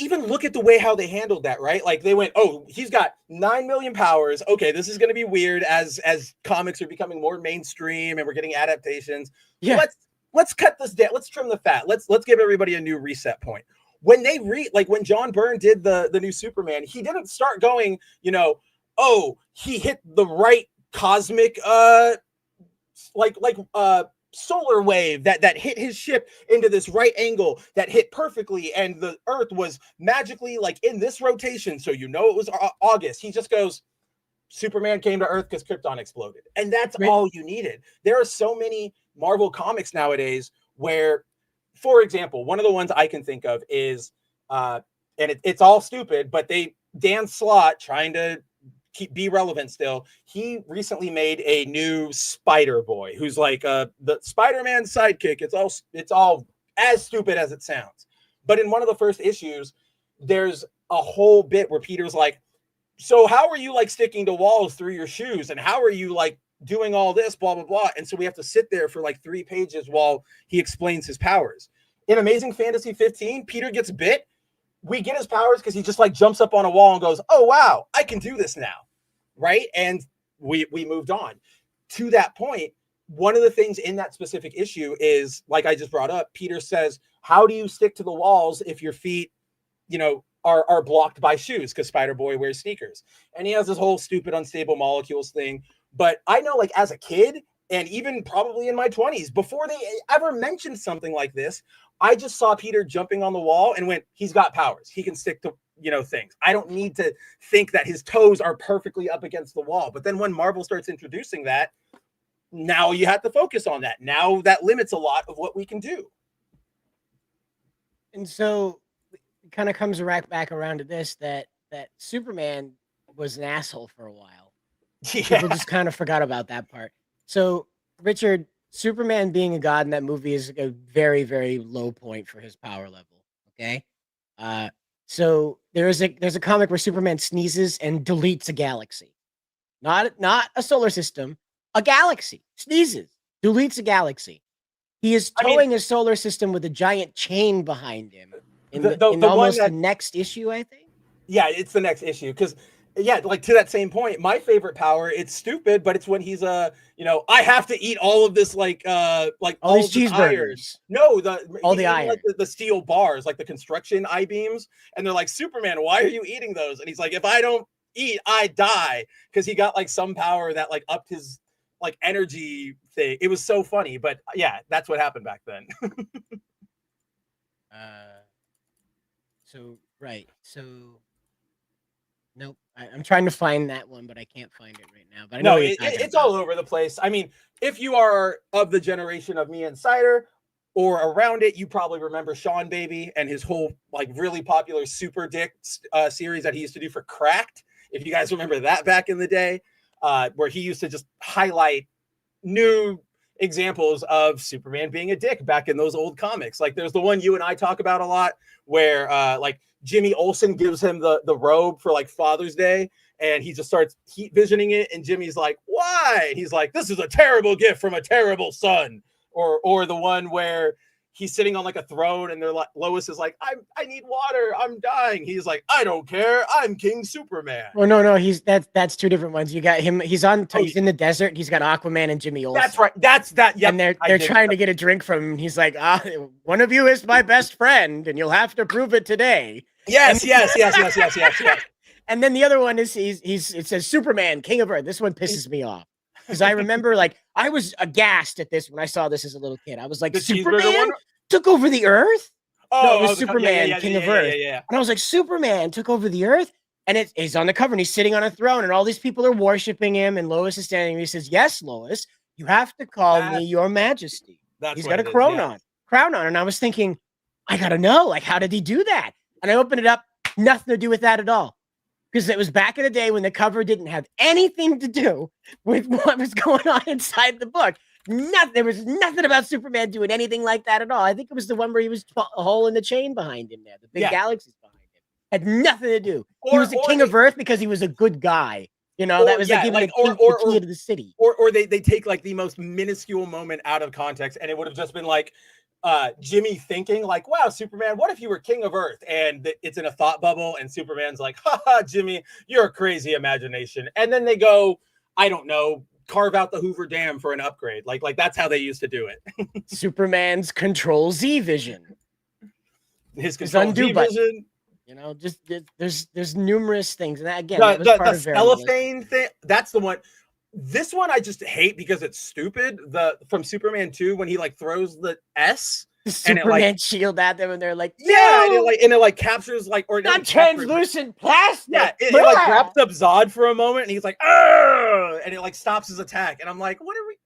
even look at the way how they handled that, right? Like they went, oh, he's got 9 million powers. Okay, this is going to be weird as comics are becoming more mainstream and we're getting adaptations. Yeah. Let's cut this down. Let's trim the fat. Let's give everybody a new reset point. When they when John Byrne did the new Superman, he didn't start going, you know, oh, he hit the right cosmic solar wave that hit his ship into this right angle that hit perfectly, and the Earth was magically like in this rotation, so you know it was August. He just goes, Superman came to Earth because Krypton exploded, and that's all you needed. There are so many Marvel comics nowadays where, for example, one of the ones I can think of is and it's all stupid, but Dan Slott, trying to be relevant still, he recently made a new Spider-Boy who's like the Spider-Man sidekick. It's all as stupid as it sounds. But in one of the first issues, there's a whole bit where Peter's like, so how are you like sticking to walls through your shoes, and how are you like doing all this, blah blah blah. And so we have to sit there for like 3 pages while he explains his powers. In Amazing Fantasy 15, Peter gets bit. We get his powers because he just like jumps up on a wall and goes, oh wow, I can do this now, right? And we moved on. To that point, one of the things in that specific issue is, like I just brought up, Peter says, how do you stick to the walls if your feet, you know, are blocked by shoes? Because Spider-Boy wears sneakers. And he has this whole stupid unstable molecules thing. But I know, like, as a kid, and even probably in my 20s, before they ever mentioned something like this, I just saw Peter jumping on the wall and went, he's got powers. He can stick to, you know, things. I don't need to think that his toes are perfectly up against the wall. But then when Marvel starts introducing that, now you have to focus on that. Now that limits a lot of what we can do. And so it kind of comes back around to this, that Superman was an asshole for a while. Yeah. People just kind of forgot about that part. So, Richard, Superman being a god in that movie is a very, very low point for his power level. Okay. So there's a comic where Superman sneezes and deletes a galaxy. Not a solar system, a galaxy. Sneezes, deletes a galaxy. He is towing a solar system with a giant chain behind him in almost the next issue, I think. Yeah, it's the next issue. Because, yeah, like to that same point, my favorite power, it's stupid, but it's when he's you know, I have to eat all of this like all these cheeseburgers. No, all the iron, like the steel bars, like the construction I-beams, and they're like, Superman, why are you eating those? And he's like, if I don't eat, I die, because he got like some power that like upped his like energy thing. It was so funny, but yeah, that's what happened back then. So nope. I'm trying to find that one, but I can't find it right now. But I know it's all over the place. I mean, if you are of the generation of me and Cider or around it, you probably remember Sean Baby and his whole like really popular Super Dick series that he used to do for Cracked. If you guys remember that back in the day, where he used to just highlight new examples of Superman being a dick back in those old comics. Like there's the one you and I talk about a lot where like Jimmy Olsen gives him the robe for like Father's Day, and he just starts heat visioning it, and Jimmy's like, why? And he's like, this is a terrible gift from a terrible son. Or the one where he's sitting on like a throne, and they're like, Lois is like, I need water, I'm dying. He's like, I don't care, I'm King Superman. Well, no, that's two different ones. You got him, he's in the desert, he's got Aquaman and Jimmy Olsen. That's right. That's that. Yeah. And they're trying to get a drink from him. He's like, one of you is my best friend, and you'll have to prove it today. Yes. And then the other one is it says Superman, King of Earth. This one pisses me off. Because I remember, like, I was aghast at this when I saw this as a little kid. I was like, Superman took over the Earth? No, it was Superman, King of Earth. Yeah. And I was like, Superman took over the Earth? And he's on the cover, and he's sitting on a throne, and all these people are worshiping him, and Lois is standing, and he says, yes, Lois, you have to call me your majesty. He's got a crown on. And I was thinking, I got to know, like, how did he do that? And I opened it up, nothing to do with that at all. Because it was back in the day when the cover didn't have anything to do with what was going on inside the book. There was nothing about Superman doing anything like that at all. I think it was the one where he was a hole in the chain behind him there. The big galaxies behind him. Had nothing to do. He was the king of Earth because he was a good guy. You know, that was like giving the key to the city. Or they take like the most minuscule moment out of context, and it would have just been like, Jimmy thinking like, wow, Superman, what if you were king of Earth? And it's in a thought bubble, and Superman's like, haha, Jimmy, you're a crazy imagination. And then they go, I don't know, carve out the Hoover Dam for an upgrade. Like that's how they used to do it. Superman's Control Z vision. His Control Z vision. You know, just there's numerous things. And that, again, the cellophane thing, that's the one. This one I just hate because it's stupid. From Superman 2 when he like throws the S Superman shield at them, and they're like, yeah, and it like captures like or not translucent plastic. Yeah, it like wraps up Zod for a moment, and he's like, "Arr!" And it like stops his attack, and I'm like, what are we?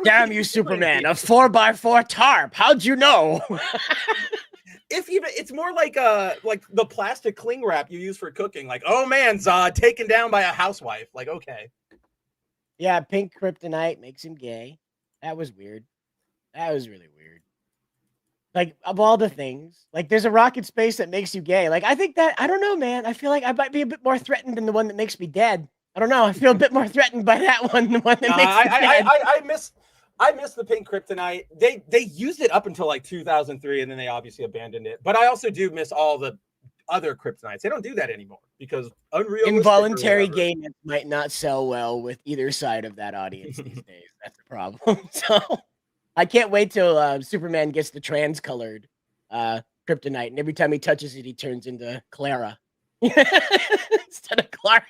Damn you, Superman! A 4x4 tarp. How'd you know? if even it's more like the plastic cling wrap you use for cooking. Like, oh man, Zod taken down by a housewife. Like, okay. Yeah, pink kryptonite makes him gay. That was weird. That was really weird. Like, of all the things, like, there's a rock in space that makes you gay. Like, I think that, I don't know, man. I feel like I might be a bit more threatened than the one that makes me dead. I don't know. I feel a bit more threatened by that one, the one that makes me dead. I miss the pink kryptonite. They used it up until like 2003, and then they obviously abandoned it. But I also do miss all the other kryptonites. They don't do that anymore because involuntary gayness might not sell well with either side of that audience these days. That's the problem. So I can't wait till Superman gets the trans-colored kryptonite, and every time he touches it, he turns into Clara instead of Clark.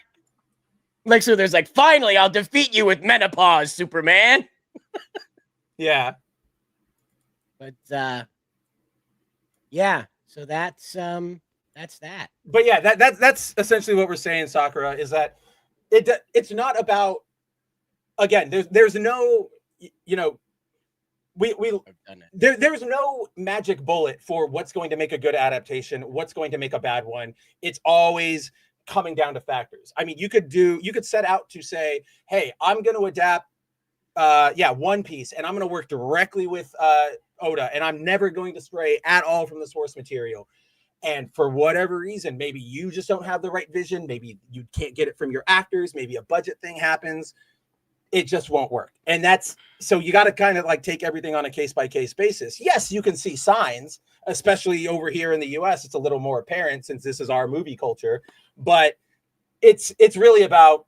Lex Luthor's like, finally, I'll defeat you with menopause, Superman. Yeah. But yeah, so that's that. But yeah, that's essentially what we're saying, Sakura, is that it's not about, again, there's no, you know, there's no magic bullet for what's going to make a good adaptation, what's going to make a bad one. It's always coming down to factors. I mean, you could set out to say, hey, I'm going to adapt One Piece, and I'm going to work directly with Oda, and I'm never going to stray at all from the source material. And for whatever reason, maybe you just don't have the right vision. Maybe you can't get it from your actors. Maybe a budget thing happens. It just won't work. And so you got to kind of like take everything on a case-by-case basis. Yes, you can see signs, especially over here in the US. It's a little more apparent since this is our movie culture. But it's really about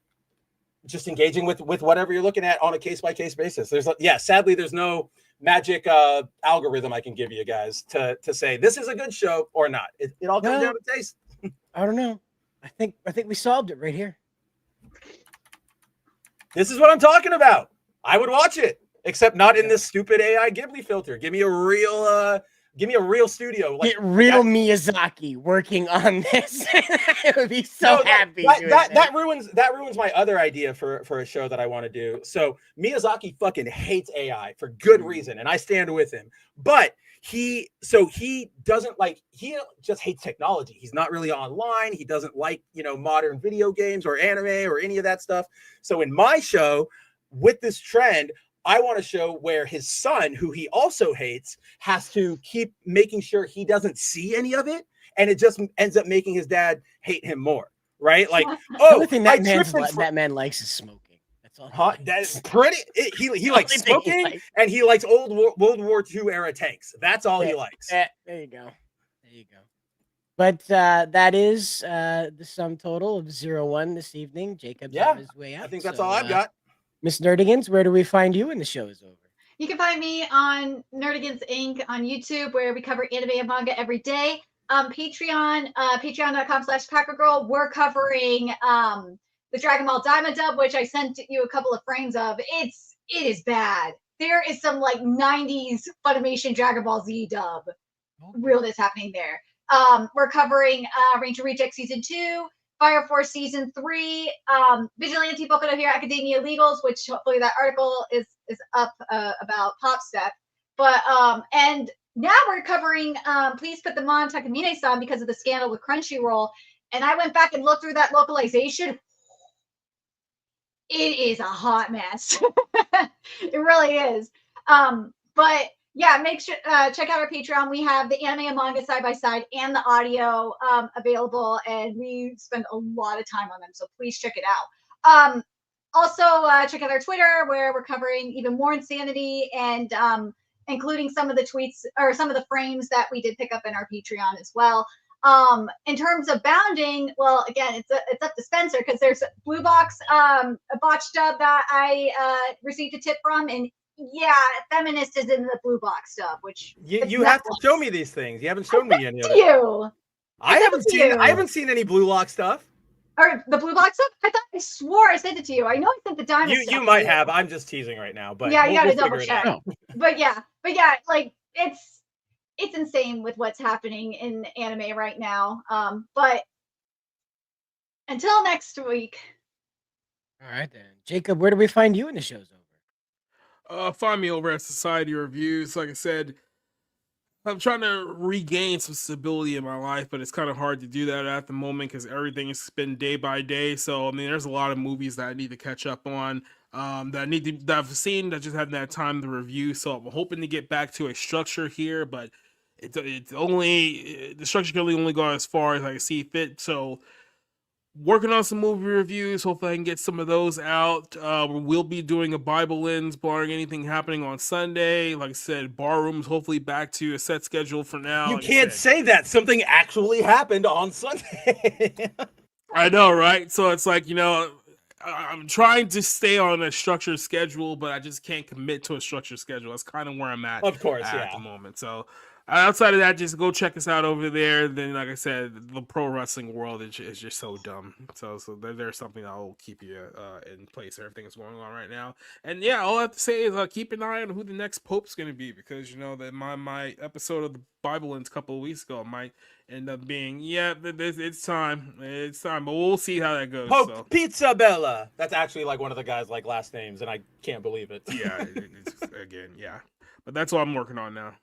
just engaging with whatever you're looking at on a case-by-case basis. Sadly, there's no magic algorithm I can give you guys to say this is a good show or not. It all comes down to taste. I don't know. I think we solved it right here. This is what I'm talking about. I would watch it, except not in this stupid AI Ghibli filter. Give me a real studio. Like, get real Miyazaki working on this. I would be so happy. That ruins my other idea for a show that I want to do. So Miyazaki fucking hates AI for good reason, and I stand with him. But he just hates technology. He's not really online. He doesn't like, modern video games or anime or any of that stuff. So in my show, with this trend, I want a show where his son, who he also hates, has to keep making sure he doesn't see any of it, and it just ends up making his dad hate him more, right? Like, the only thing that man likes is smoking. That's all. That's pretty. He likes smoking, and he likes old World War II era tanks. That's all he likes. There you go. But that is the sum total of 0-1 this evening. Jacob's on his way out. I think that's all I've got. Miss Nerdigans, where do we find you when the show is over? You can find me on Nerdigans Inc. on YouTube, where we cover anime and manga every day. Patreon, patreon.com/PackerGirl. We're covering the Dragon Ball Diamond dub, which I sent you a couple of frames of. It is bad. There is some like 90s Funimation Dragon Ball Z dub realness happening there. We're covering Ranger Reject Season 2, Fire Force Season 3, Vigilante Boku no Hero Academia Legals, which hopefully that article is up about Pop Step. But and now we're covering Please Put Them On Takamine-san because of the scandal with Crunchyroll. And I went back and looked through that localization. It is a hot mess. It really is. But yeah, make sure check out our Patreon. We have the anime and manga side by side and the audio available, and we spend a lot of time on them. So please check it out. Also, check out our Twitter, where we're covering even more insanity and including some of the tweets or some of the frames that we did pick up in our Patreon as well. In terms of bounding, well, again, it's up to Spencer because there's Blue Box, a botch dub that I received a tip from, and yeah, Feminist is in the Blue Box dub, which you have to show me these things. You haven't shown me any of it. I haven't seen any Blue Lock stuff. Or the Blue Box stuff? I swore I sent it to you. I know I sent the Diamond stuff. You might have. I'm just teasing right now, but yeah, you gotta double check. But yeah, like it's insane with what's happening in anime right now. But until next week. All right then, Jacob, where do we find you in the show's over? Find me over at Society Reviews. Like I said, I'm trying to regain some stability in my life, but it's kind of hard to do that at the moment because everything has been day by day. So I mean, there's a lot of movies that I need to catch up on, that I've seen that just haven't had time to review. So I'm hoping to get back to a structure here, but it's only the structure can only go as far as I see fit. So working on some movie reviews. Hopefully I can get some of those out. We'll be doing a Bible lens, barring anything happening on Sunday. Like I said, Barroom's hopefully back to a set schedule for now. You Like I can't said, say that. Something actually happened on Sunday. I know, right? So it's like, I'm trying to stay on a structured schedule, but I just can't commit to a structured schedule. That's kind of where I'm at. Of course, at the moment. So outside of that, just go check us out over there. Then, like I said, the pro wrestling world is just so dumb. So there's something that will keep you in place. Everything that's going on right now. And yeah, all I have to say is keep an eye on who the next pope's going to be, because that my episode of the Bible a couple of weeks ago might end up being it's time, but we'll see how that goes. Pope Pizza Bella. That's actually like one of the guys' like last names, and I can't believe it. Yeah, but that's what I'm working on now.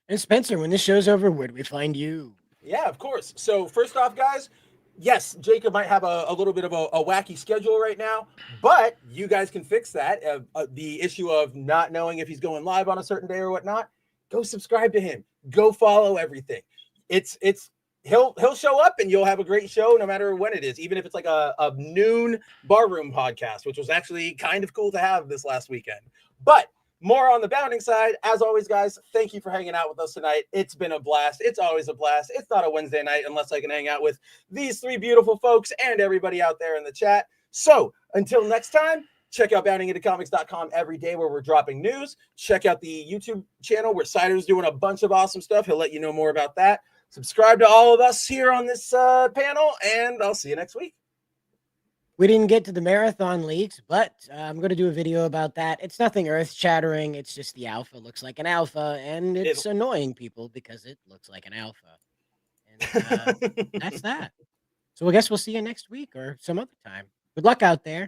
And Spencer, when this show's over, where do we find you? Yeah, of course. So first off, guys, yes, Jacob might have a little bit of a wacky schedule right now, but you guys can fix that. The issue of not knowing if he's going live on a certain day or whatnot, go subscribe to him. Go follow everything. He'll show up and you'll have a great show no matter when it is, even if it's like a noon barroom podcast, which was actually kind of cool to have this last weekend. But more on the bounding side. As always, guys, thank you for hanging out with us tonight. It's been a blast. It's always a blast. It's not a Wednesday night unless I can hang out with these three beautiful folks and everybody out there in the chat. So until next time, check out boundingintocomics.com every day where we're dropping news. Check out the YouTube channel where Cider's doing a bunch of awesome stuff. He'll let you know more about that. Subscribe to all of us here on this panel, and I'll see you next week. We didn't get to the marathon leaks, but I'm going to do a video about that. It's nothing earth-shattering. It's just the alpha looks like an alpha, and it's annoying people because it looks like an alpha. And that's that. So I guess we'll see you next week or some other time. Good luck out there.